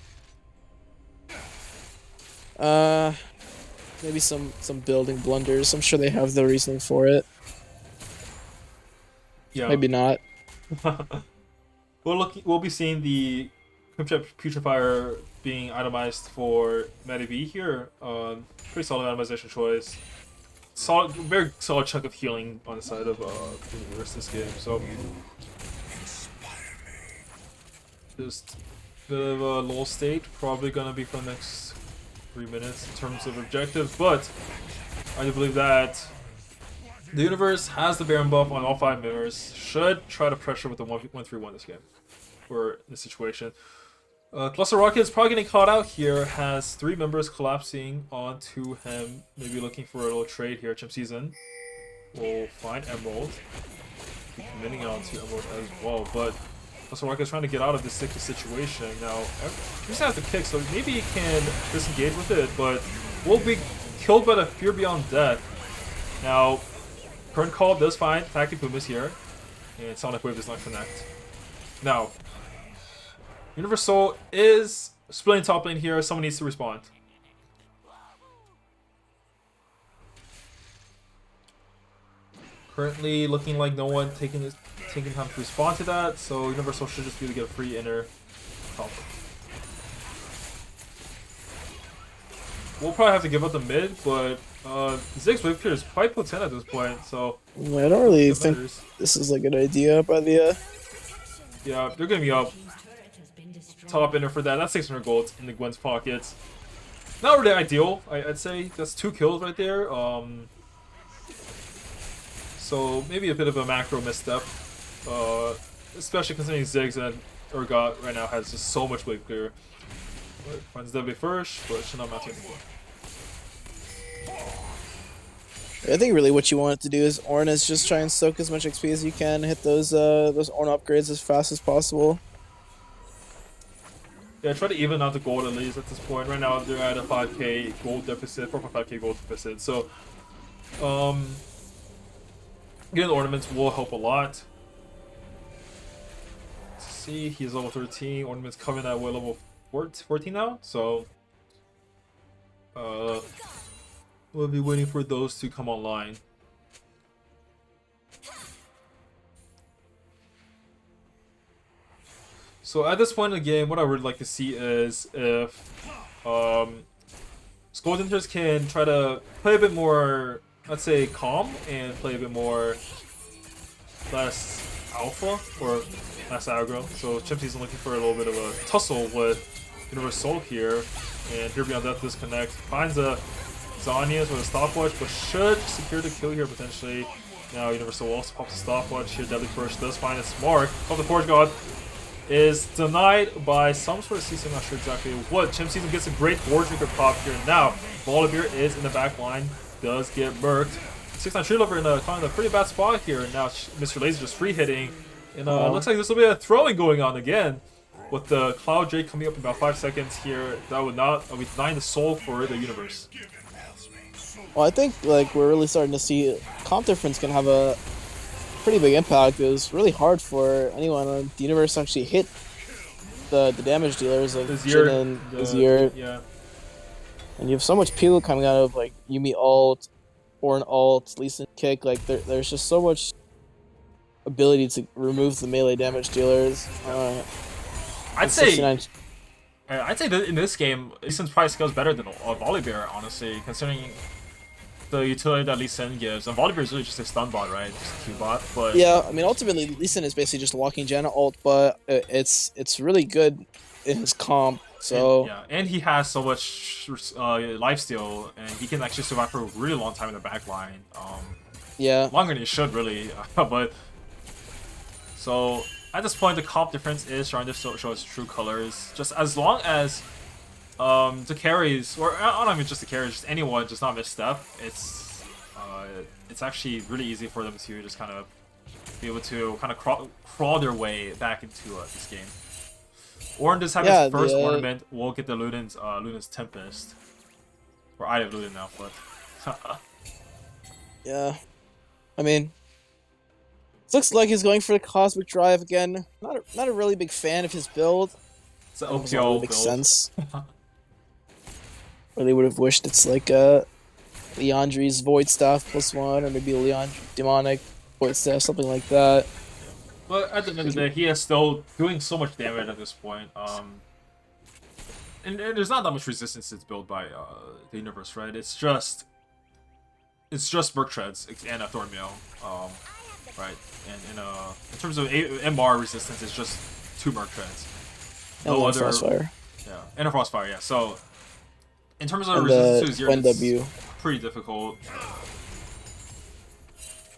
Maybe some building blunders. I'm sure they have the reasoning for it. Yeah. Maybe not. We'll be seeing the Putrefier being itemized for Matty B here. Pretty solid itemization choice. Very solid chunk of healing on the side of the universe this game. So just a bit of a lull state. Probably gonna be for the next 3 minutes in terms of objectives, but I do believe that the universe has the Baron buff on all 5 members. Should try to pressure with the 1-3-1 this game or this situation. Cluster Rocket is probably getting caught out here. Has 3 members collapsing onto him. Maybe looking for a little trade here. Chimp Season will find Emerald. Be committing onto Emerald as well. But Cluster Rocket is trying to get out of this sticky situation. Now, he just has the kick, so maybe he can disengage with it. But will be killed by the Fear Beyond Death. Now, Current Call does find Tactic Boom is here. And Sonic Wave does not connect. Now, Universal is splitting top lane here. Someone needs to respond. Currently looking like no one taking time to respond to that, so Universal should just be able to get a free inner top. We'll probably have to give up the mid, but Zig's wave clear is quite potent at this point, so I don't really think this is a good idea by the yeah, they're gonna be up top inner for that. That's 600 gold in the Gwen's pockets. Not really ideal, I'd say. That's 2 kills right there. So maybe a bit of a macro misstep, especially considering Ziggs and Urgot right now has just so much wave clear. Finds W first, but should not match anymore. I think really what you want it to do is Ornn is just try and soak as much XP as you can, hit those Ornn upgrades as fast as possible. Yeah, try to even out the gold at least at this point. Right now they're at a 5k gold deficit, 4.5k gold deficit. So, getting the ornaments will help a lot. Let's see, he's level 13. Ornaments coming at what, level 14 now? So, we'll be waiting for those to come online. So at this point in the game, what I would like to see is if Denters can try to play a bit more, let's say, calm and play a bit more less alpha or less aggro. So Chimpsy's looking for a little bit of a tussle with Universal here, and here beyond that disconnect finds a Zhonya's with a stopwatch, but should secure the kill here potentially. Now Universal also pops a stopwatch here. Deadly First does find its mark. Of the Forge God is denied by some sort of CC, I'm not sure exactly what. Chimpsy gets a great Forge Drinker pop here. Now, Volibear is in the back line, does get murked. 6-9 Tree Lover in a kind of a pretty bad spot here. Now, Mr. Laser just free hitting. And looks like this will be a throwing going on again. With the Cloud Drake coming up in about 5 seconds here, that would be denying the soul for the universe. Well, I think like we're really starting to see comp difference can have a pretty big impact. It was really hard for anyone on the universe to actually hit the damage dealers like Jin and Azir. Yeah. And you have so much peel coming out of like Yuumi ult, Ornn ult, Lee Sin kick. Like there's just so much ability to remove the melee damage dealers. I'd say that in this game, Lee Sin's probably skills better than Volibear, honestly, considering the utility that Lee Sin gives. And Volibear is really just a stun bot, right? Just a Q bot. But yeah, I mean, ultimately, Lee Sin is basically just a walking Janna ult, but it's really good in his comp. So and he has so much lifesteal, and he can actually survive for a really long time in the back line. Longer than he should, really. But so at this point, the comp difference is starting to show its true colors. Just as long as the carries, or not even just the carries, just anyone just not misstep, it's actually really easy for them to just kind of be able to kind of crawl their way back into this game. Ornn does have his first ornament. We'll get the Luden's Tempest. Or I have Luden now, but yeah, I mean, it looks like he's going for the Cosmic Drive again. Not a really big fan of his build. It's an OPO build. Makes sense. Really would have wished it's like Leandri's Void Staff +1, or maybe Leandri Demonic Void Staff, something like that. But at the end of the day, he is still doing so much damage at this point. And there's not that much resistance that's built by the universe, right? It's just Merc Treads and a Thornmail, right? And in terms of MR resistance, it's just 2 Merc Treads. No other Frostfire. Yeah, and a Frostfire, yeah. So in terms of resistance to Azir, it's pretty difficult.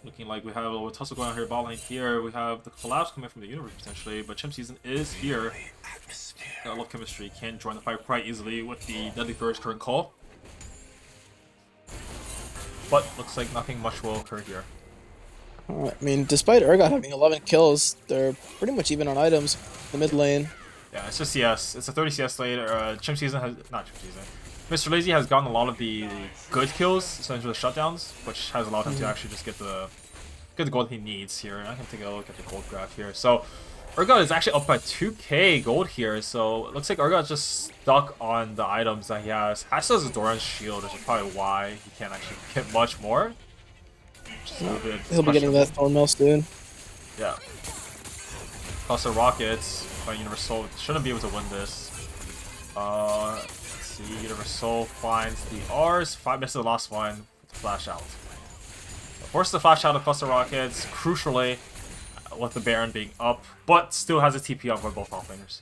Looking like we have a little tussle going on here, bot lane here. We have the collapse coming from the universe potentially, but Chimp Season is here. I love chemistry, can join the fight quite easily with the Deadly First current call. But looks like nothing much will occur here. I mean, despite Urgot having 11 kills, they're pretty much even on items. The mid lane. Yeah, it's just CS. It's a 30 CS lane. Chimp Season has not Chimp Season. Mr. Lazy has gotten a lot of the good kills, essentially the shutdowns, which has allowed him to actually just get the gold he needs here. And I can take a look at the gold graph here. So Urgot is actually up by 2k gold here. So it looks like Urgot's just stuck on the items that he has. Has a Doran's shield, which is probably why he can't actually get much more. He'll be getting that Thornmail soon. Yeah. Plus the Rockets by Universal shouldn't be able to win this. Let's see, Universal finds the R's, misses the last one, flash out. Forces the flash out of Cluster Rockets, crucially, with the Baron being up, but still has a TP up for both offlaners.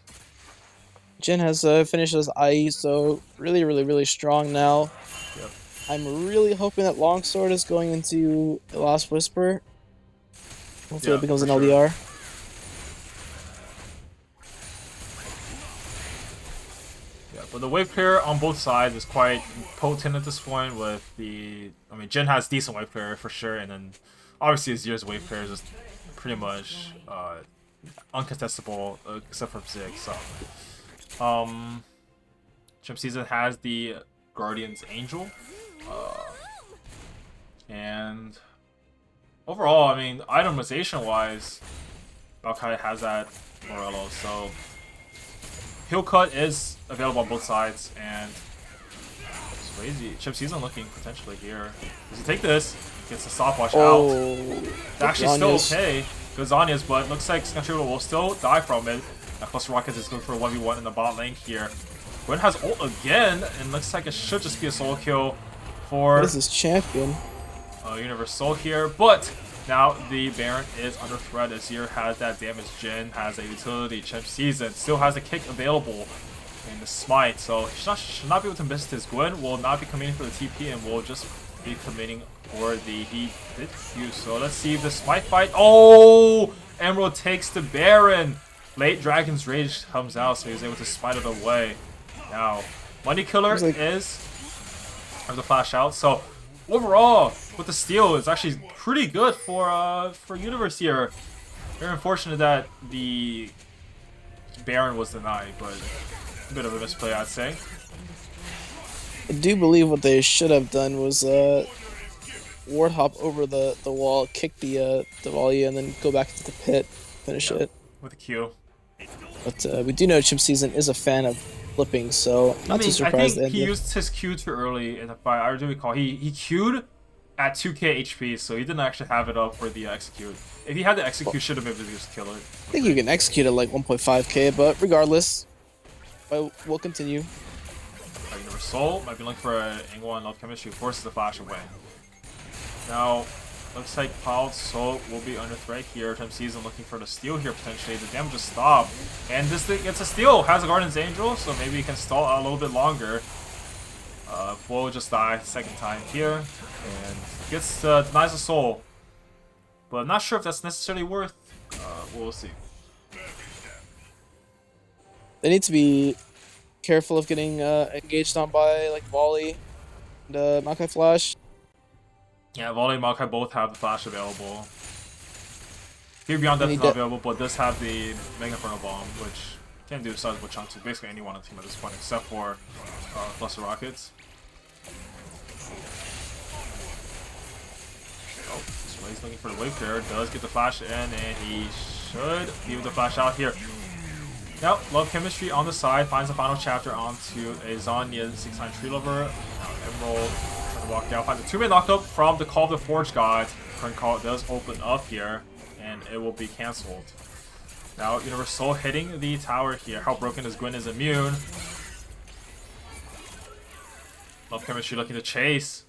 Jin has finished his IE, so really strong now. Yep. I'm really hoping that Longsword is going into the Last Whisper. Hopefully it becomes for an sure. LDR. Yeah, but the wave clear on both sides is quite potent at this point with the... I mean, Jin has decent wave clear for sure, and then obviously Azir's wave clear is just pretty much uncontestable except for Zig, so... Chip Season has the Guardian's Angel. And overall, I mean, itemization-wise, Maokai has that Morello, so heal cut is available on both sides, and it's crazy. Chip Season looking potentially here. Does he take this? Gets the stopwatch out. It's actually still okay. Good Zanya's, but looks like Scantribble will still die from it. Now Cluster Rockets is going for a 1v1 in the bot lane here. Gwen has ult again, and looks like it should just be a solo kill for... What is this champion? Universe Soul here, but now the Baron is under threat. Azir has that damage, Jin has a utility, Chip Season still has a kick available in the smite, so he should not be able to miss this. Gwen will not be committing for the TP and will just be committing for the he did use. So let's see if the smite fight. Oh! Emerald takes the Baron. Late Dragon's Rage comes out, so he's able to smite it away. Now, Money Killer is the flash out, so overall, with the steal, it's actually pretty good for Universe here. Very unfortunate that the Baron was denied, but a bit of a misplay, I'd say. I do believe what they should have done was ward hop over the wall, kick the volley, and then go back into the pit, finish it. With a Q. But we do know Chip Season is a fan of flipping, so not too surprised. I think he used his Q too early in the fight. I do recall he Q'd at 2k HP, so he didn't actually have it up for the execute. If he had the execute, should have been able to just kill it. I think you can execute at like 1.5k, but regardless, we'll continue. Universe Soul might be looking for an angle on Love Chemistry, forces the flash away. Now, looks like Cloud Soul will be under threat here. Chip Season looking for the steal here potentially. The damage just stopped. And this thing gets a steal. Has a Guardian's Angel, so maybe he can stall out a little bit longer. Will just die second time here. And gets denies the soul. But I'm not sure if that's necessarily worth. We'll see. They need to be careful of getting engaged on by like volley and Maokai flash. Yeah, Volley and Maokai both have the flash available. Fear Beyond Death is not available, but does have the Mega Inferno Bomb, which can do sizable chunks to basically anyone on the team at this point, except for Cluster Rockets. Oh, so he's looking for the wave clear. Does get the flash in, and he should be able to flash out here. Now, Love Chemistry on the side finds the final chapter onto a Zanya 6-9 Tree Lover. Now, Emerald trying to walk down, finds a 2-man knockup from the Call of the Forge God. Current call does open up here, and it will be cancelled. Now, Universe Soul hitting the tower here. How broken is Gwen is immune. Love Chemistry looking to chase.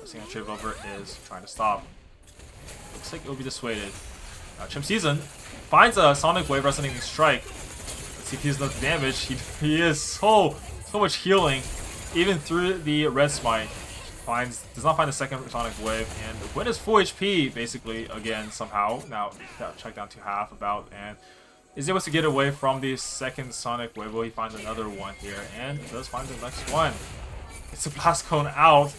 Single Tree Lover is trying to stop. Looks like it will be dissuaded. Now, Chip Season finds a Sonic Wave Resonating Strike. Let's see if he's enough damage. He is so much healing, even through the red smite. Does not find the second Sonic Wave, and Gwen is full HP basically again somehow. Now check down to half about, and is able to get away from the second Sonic Wave. Will he finds another one here, and does find the next one. It's a Blast Cone out,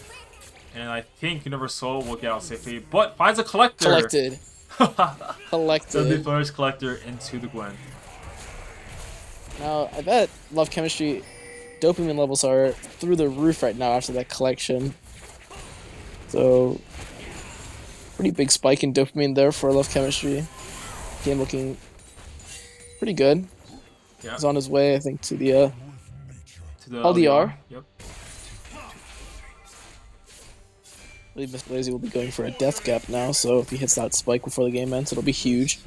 and I think Universe Soul will get out safely, but finds a Collector. Collected. Collected. The first Collector into the Gwen. Now, I bet Love Chemistry dopamine levels are through the roof right now after that collection. So, pretty big spike in dopamine there for Love Chemistry. Game looking pretty good. Yeah. He's on his way, I think, to the LDR. Yep. I believe Mr. Lazy will be going for a death gap now, so if he hits that spike before the game ends, it'll be huge.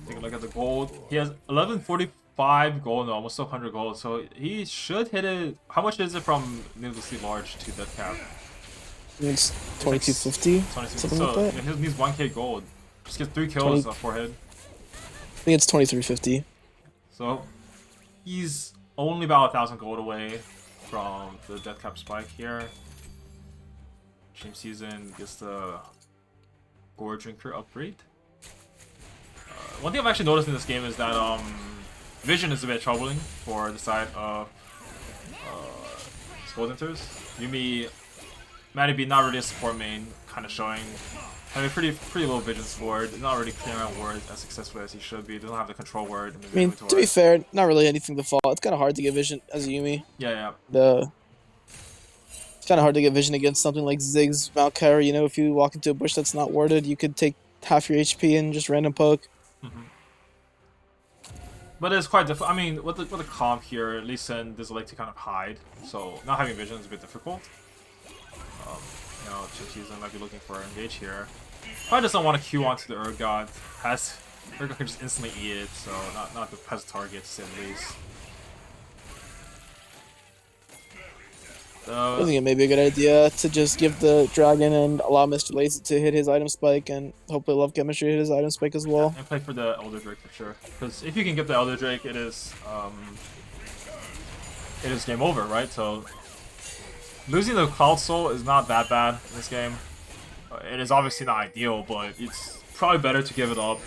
Take a look at the gold. He has 1145 gold, almost 100 gold, so he should hit it. How much is it from needlessly large to death cap? I think it's 2250, something like that. He needs 1k gold. Just gets 3 kills on forehead. I think it's 2350. So he's only about 1,000 gold away from the death cap spike here. Chip Season gets the Gore Drinker upgrade. One thing I've actually noticed in this game is that vision is a bit troubling for the side of Denters. Yumi, Matty B not really a support main, kind of showing having pretty low vision score, not really clearing out wards as successfully as he should be. Doesn't have the control word. I mean, to be fair, not really anything to fall. It's kind of hard to get vision as a Yumi. Yeah. It's kind of hard to get vision against something like Ziggs, Mount Carry. You know, if you walk into a bush that's not warded, you could take half your HP and just random poke. But it's quite difficult. I mean, with the comp here, Lee Sin does like to kind of hide, so not having vision is a bit difficult. You know, Chimchiza might be looking for an engage here. Probably doesn't want to queue onto the Urgot. Urgot can just instantly eat it, so not the best target to say the least. I think it may be a good idea to just give the dragon and allow Mr. Lazy to hit his item spike, and hopefully Love Chemistry hit his item spike as well. And play for the Elder Drake for sure, because if you can get the Elder Drake, it is game over, right? So losing the Cloud Soul is not that bad in this game. It is obviously not ideal, but it's probably better to give it up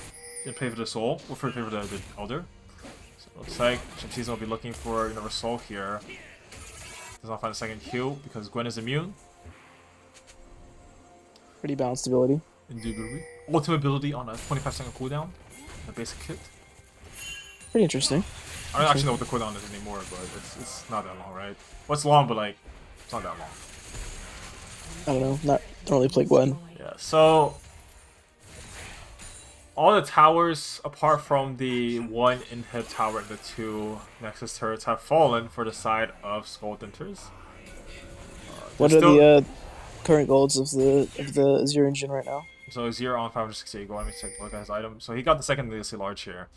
and play for the Soul, or play for the Elder. So it looks like Chimchiza will be looking for another Soul here. Does not find a second Q because Gwen is immune. Pretty balanced ability. Indubitably. Ultimate ability on a 25-second cooldown. A basic kit. Pretty interesting. I don't actually know what the cooldown is anymore, but it's not that long, right? Well, it's long, but like, it's not that long. I don't know. Don't really play Gwen. Yeah, so all the towers, apart from the one inhib tower and the two Nexus turrets, have fallen for the side of Denters. What are the current golds of the Azure engine right now? So 0 on 568 gold. Let me take a look at his item. So he got the second legacy large here.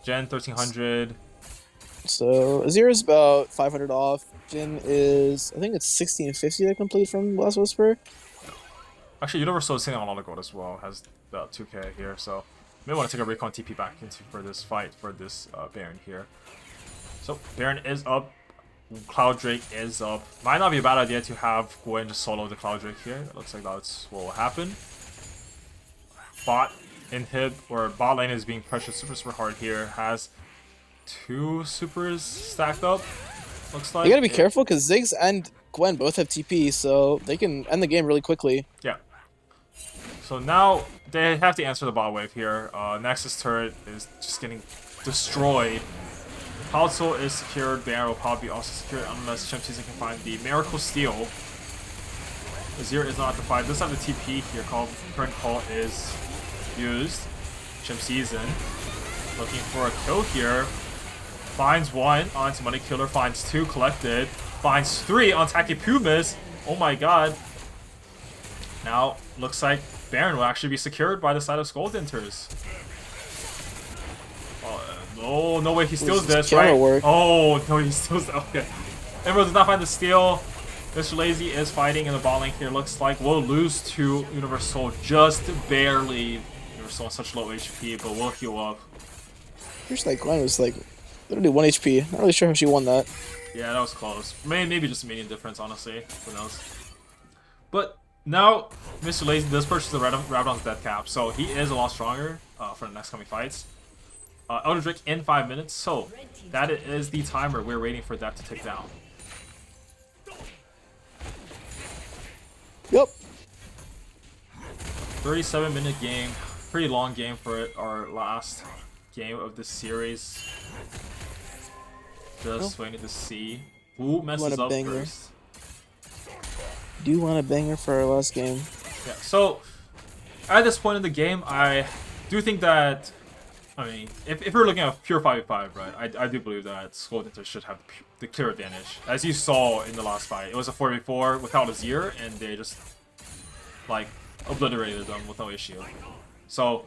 Gen 1300. So Azure is about 500 off. Jin is, I think it's 1650 to complete from Last Whisper. Actually, Universal is sitting on a lot of gold as well. Has about 2k here, so may want to take a recon TP back into for this fight for this Baron here. So Baron is up. Cloud Drake is up. Might not be a bad idea to have Gwen just solo the Cloud Drake here. It looks like that's what will happen. Bot inhib or bot lane is being pressured super hard here. Has 2 supers stacked up. Looks like you gotta be careful because Ziggs and Gwen both have TP, so they can end the game really quickly. Yeah. So now they have to answer the bot wave here. Nexus turret is just getting destroyed. Cloud Soul is secured. Baron will probably be also secured unless Chimchiza can find the Miracle Steel. Azir is not the fight. Does have the TP here. Current call is used. Chimchiza looking for a kill here. Finds 1 onto Money Killer. Finds 2 collected. Finds 3 on Taki Pumas. Oh my god. Now looks like Baron will actually be secured by the side of Denters. Oh, no way he steals this, right? Work. Oh, no, he steals that. Okay. Emerald does not find the steal. Mr. Lazy is fighting in the bot lane here. Looks like we'll lose to Universal just barely. Universal on such low HP, but we'll heal up. Here's like Gwen was like literally 1 HP. Not really sure how she won that. Yeah, that was close. Maybe just a medium difference, honestly. Who knows? But now, Mr. Lazy does purchase the Rabadon's death cap, so he is a lot stronger for the next coming fights. Elder Drake in 5 minutes, so that is the timer we're waiting for that to tick down. Yep. 37-minute game, pretty long game for our last game of this series. Just waiting to see who messes up first. Do want a banger for our last game. Yeah, so at this point in the game, I do think that, I mean, if we're looking at pure 5v5, right, I do believe that Denters should have the clear advantage. As you saw in the last fight, it was a 4v4 without Azir, and they just, like, obliterated them with no issue. So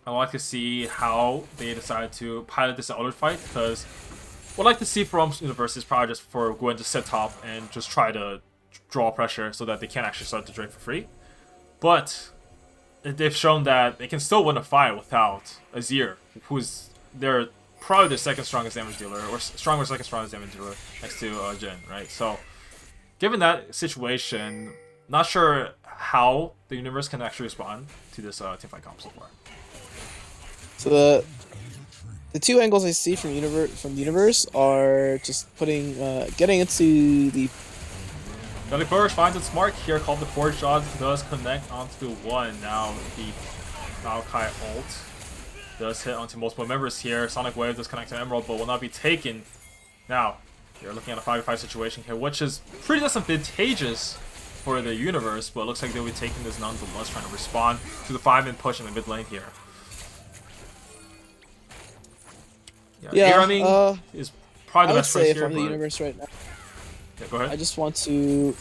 I would like to see how they decide to pilot this Elder fight, because what I'd like to see from Universe is probably just for Gwen to sit top and just try to draw pressure so that they can't actually start the Drake for free. But they've shown that they can still win a fight without Azir, who's probably the second strongest damage dealer, or second strongest damage dealer next to Jhin, right? So given that situation, not sure how the universe can actually respond to this teamfight comp so far. So the two angles I see from the universe are just putting getting into the Deadly Flourish finds its mark here, called the Forge Shot, does connect onto one. Now the Maokai ult does hit onto multiple members here. Sonic Wave does connect to Emerald, but will not be taken. Now, you're looking at a 5v5 situation here, which is pretty disadvantageous for the universe, but it looks like they'll be taking this nonetheless, trying to respond to the 5-man push in the mid lane here. Yeah, running is probably the best choice if here. I'm the universe right now, Yeah, go ahead. I just want to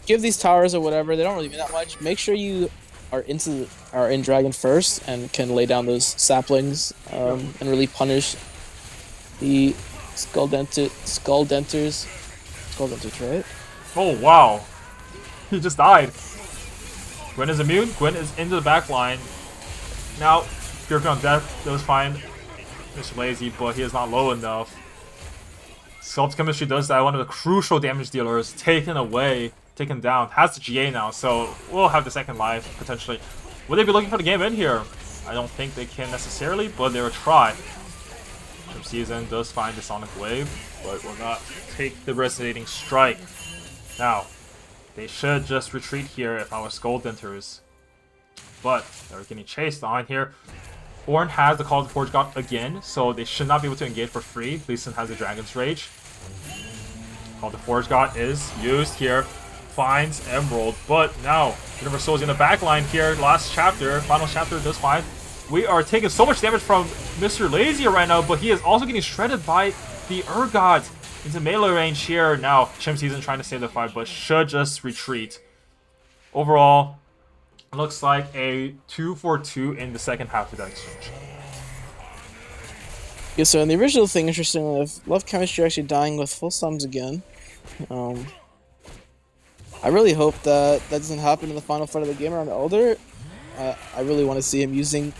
give these towers or whatever. They don't really mean that much. Make sure you are in Dragon first and can lay down those saplings and really punish the Skull Denters, right? Oh wow, he just died. Gwen is immune. Gwen is into the back line. Now, Fear on Death does find Mr. Lazy, but he is not low enough. Self-chemistry does die. One of the crucial damage dealers taken down. Has the GA now, so we'll have the second life potentially. Will they be looking for the game in here? I don't think they can necessarily, but they will try. Season does find the Sonic Wave, but will not take the Resonating Strike. Now, they should just retreat here if I was Skull Denters. But they're getting chased on here. Ornn has the Call of the Forge God again, so they should not be able to engage for free. Lee Sin has the Dragon's Rage. Call of the Forge God is used here. Finds Emerald, but now Universe Soul is in the back line here. Last chapter, final chapter does find. We are taking so much damage from Mr. Lazy right now, but he is also getting shredded by the Urgot into melee range here. Now, Chim Season trying to save the fight, but should just retreat. Overall, looks like a 2-for-2 in the second half of that exchange. Yeah, so in the original thing, interestingly, Love Chemistry actually dying with full sums again. I really hope that doesn't happen in the final fight of the game around Elder. I really want to see him using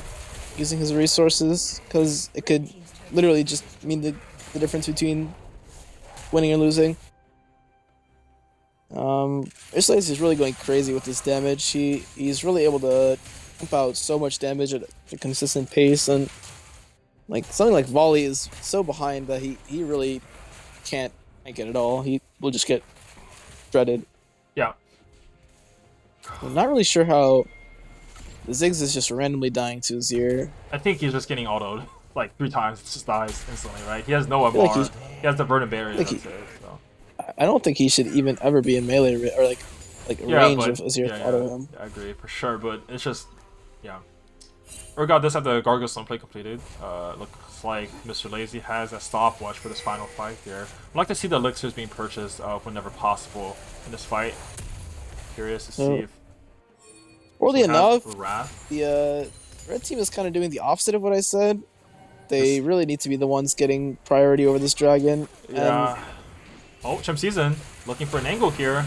his resources, because it could literally just mean the difference between winning and losing. Isolates is really going crazy with his damage. He's really able to pump out so much damage at a consistent pace, and like something like Volley is so behind that he really can't make it at all. He will just get shredded. Yeah. I'm not really sure how the Ziggs is just randomly dying to Azir. I think he's just getting autoed like 3 times. It just dies instantly, right? He has no MR. Like he has the Burden Barrier. Like that's it, so. I don't think he should even ever be in melee or like range of Azir to auto him. I agree for sure, but it's just Urgot does have the Gargoyle Stone play completed. Looks like Mr. Lazy has a stopwatch for this final fight here. I'd like to see the elixirs being purchased whenever possible in this fight. Curious to see if. Oddly enough, Wrath. the red team is kind of doing the opposite of what I said. They really need to be the ones getting priority over this dragon. Yeah. Oh, Chim Season looking for an angle here.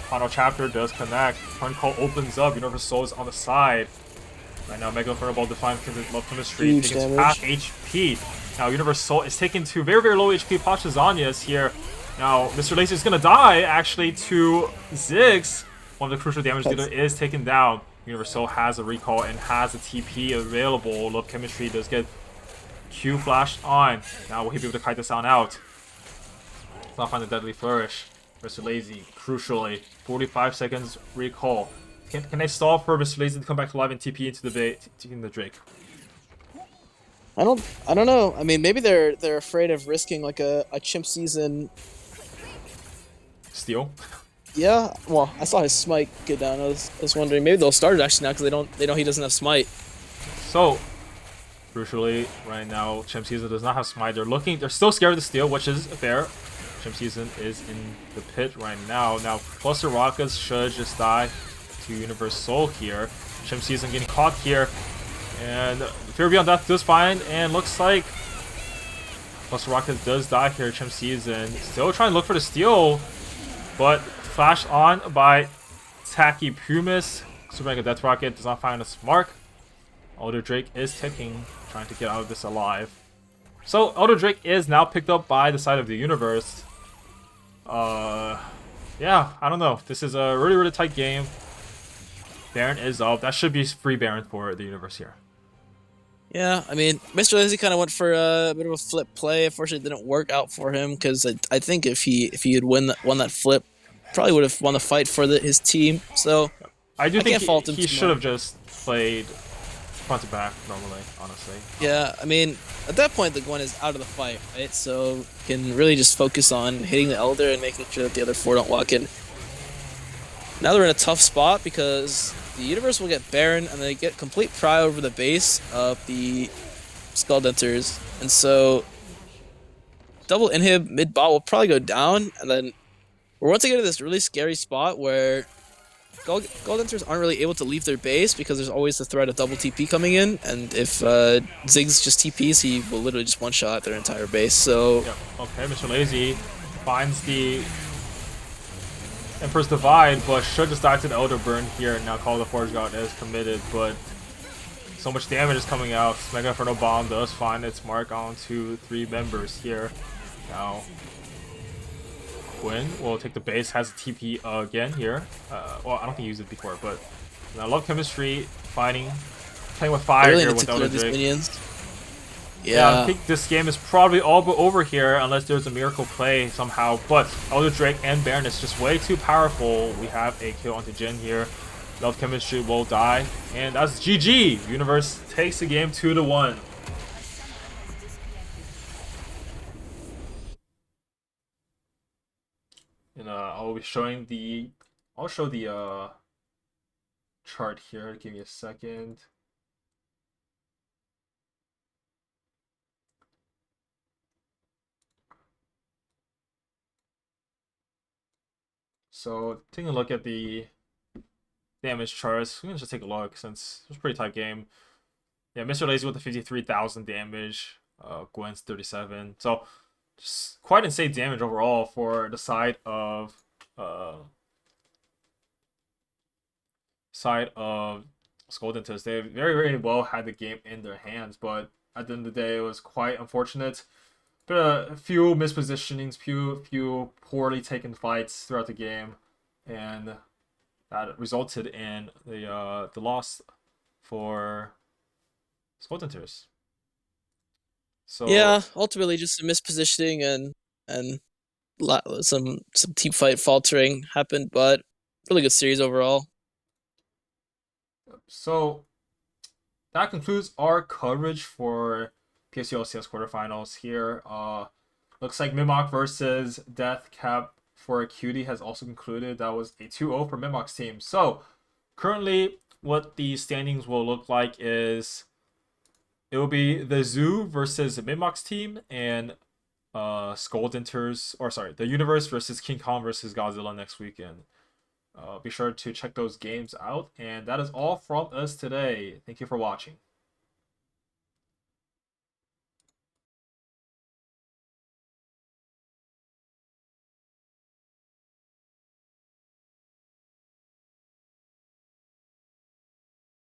Final chapter does connect. Turn Call opens up. Universe Soul is on the side. Right now, Mega Inferno Ball defines Love Chemistry. Huge Taking damage. half HP. Now, Universe Soul is taking 2 very, very low HP Pachazanias here. Now, Mr. Lazy is going to die, actually, to Ziggs. One of the crucial damage dealer is taken down. Universe Soul has a recall and has a TP available. Love Chemistry does get Q flashed on. Now, will he be able to kite this on out? Not find the Deadly Flourish. Mr. Lazy, crucially, 45 seconds recall. Can they stall for Mr. Lazy to come back to life and TP into the Drake? I don't know. I mean, maybe they're afraid of risking like a Chimp Season. Steal? Yeah. Well, I saw his smite get down. I was wondering maybe they'll start it actually now because they know he doesn't have smite. So, crucially, right now, Chimp Season does not have smite. They're still scared of the steal, which is fair. Chimp Season is in the pit right now. Now, Cluster Rockets should just die to Universe Soul here. Chimp Season getting caught here. And Fear Beyond Death does find, and looks like Cluster Rockets does die here. Chimp Season still trying to look for the steal, but flashed on by Tacky Pumis. Super Mega Death Rocket does not find its mark. Elder Drake is ticking, trying to get out of this alive. So Elder Drake is now picked up by the side of the universe. Yeah, I don't know. This is a really, really tight game. Baron is up. That should be free Baron for the universe here. Yeah, I mean, Mr. Lazy kind of went for a bit of a flip play. Unfortunately, it didn't work out for him because I think if he had won that flip, probably would have won the fight for his team. So I do I think can't fault him he too should much. have just played front to back normally, honestly. Yeah, I mean, at that point, the Gwen is out of the fight, right? So you can really just focus on hitting the Elder and making sure that the other four don't walk in. Now they're in a tough spot because the universe will get Baron and they get complete pry over the base of the Skull Denters. And so double inhib mid bot will probably go down, and then we're once again in this really scary spot where Gold Denters aren't really able to leave their base because there's always the threat of double TP coming in, and if Ziggs just TPs, he will literally just one-shot their entire base. So Yep. Okay, Mr. Lazy finds the Emperor's Divide, but should just die to the Elder Burn here. Now Call of the Forge God is committed, but so much damage is coming out. Mega Inferno Bomb does find its mark onto 3 members here. Now Quinn will take the base, has a TP again here. Well, I don't think he used it before, but I love chemistry, fighting, playing with fire really here need with to clear Elder these Drake. minions. Yeah, I Yeah, think this game is probably all but over here unless there's a miracle play somehow. But Elder Drake and Baron is just way too powerful. We have a kill onto Jin here. Love Chemistry will die. And that's GG. Universe takes the game 2-1. And I'll be showing the... I'll show the chart here. Give me a second. So, taking a look at the damage charts. We can just take a look since it was a pretty tight game. Yeah, Mr. Lazy with the 53,000 damage. Gwen's 37. So, just quite insane damage overall for the side of Skull Denters. They very, very well had the game in their hands, but at the end of the day, it was quite unfortunate. But a few mispositionings, few poorly taken fights throughout the game, and that resulted in the loss for Skull Denters. So yeah. Ultimately, just some mispositioning and some team fight faltering happened, but really good series overall. so that concludes our coverage for PSU LCS quarterfinals here. Looks like Mimok versus Death Cap for a Cutie has also concluded. That was a 2-0 for Mimok's team. So currently, what the standings will look like is it will be the Zoo versus Mimok's team and Skull Denters, or sorry, the Universe versus King Kong versus Godzilla next weekend. Be sure to check those games out. And that is all from us today. Thank you for watching.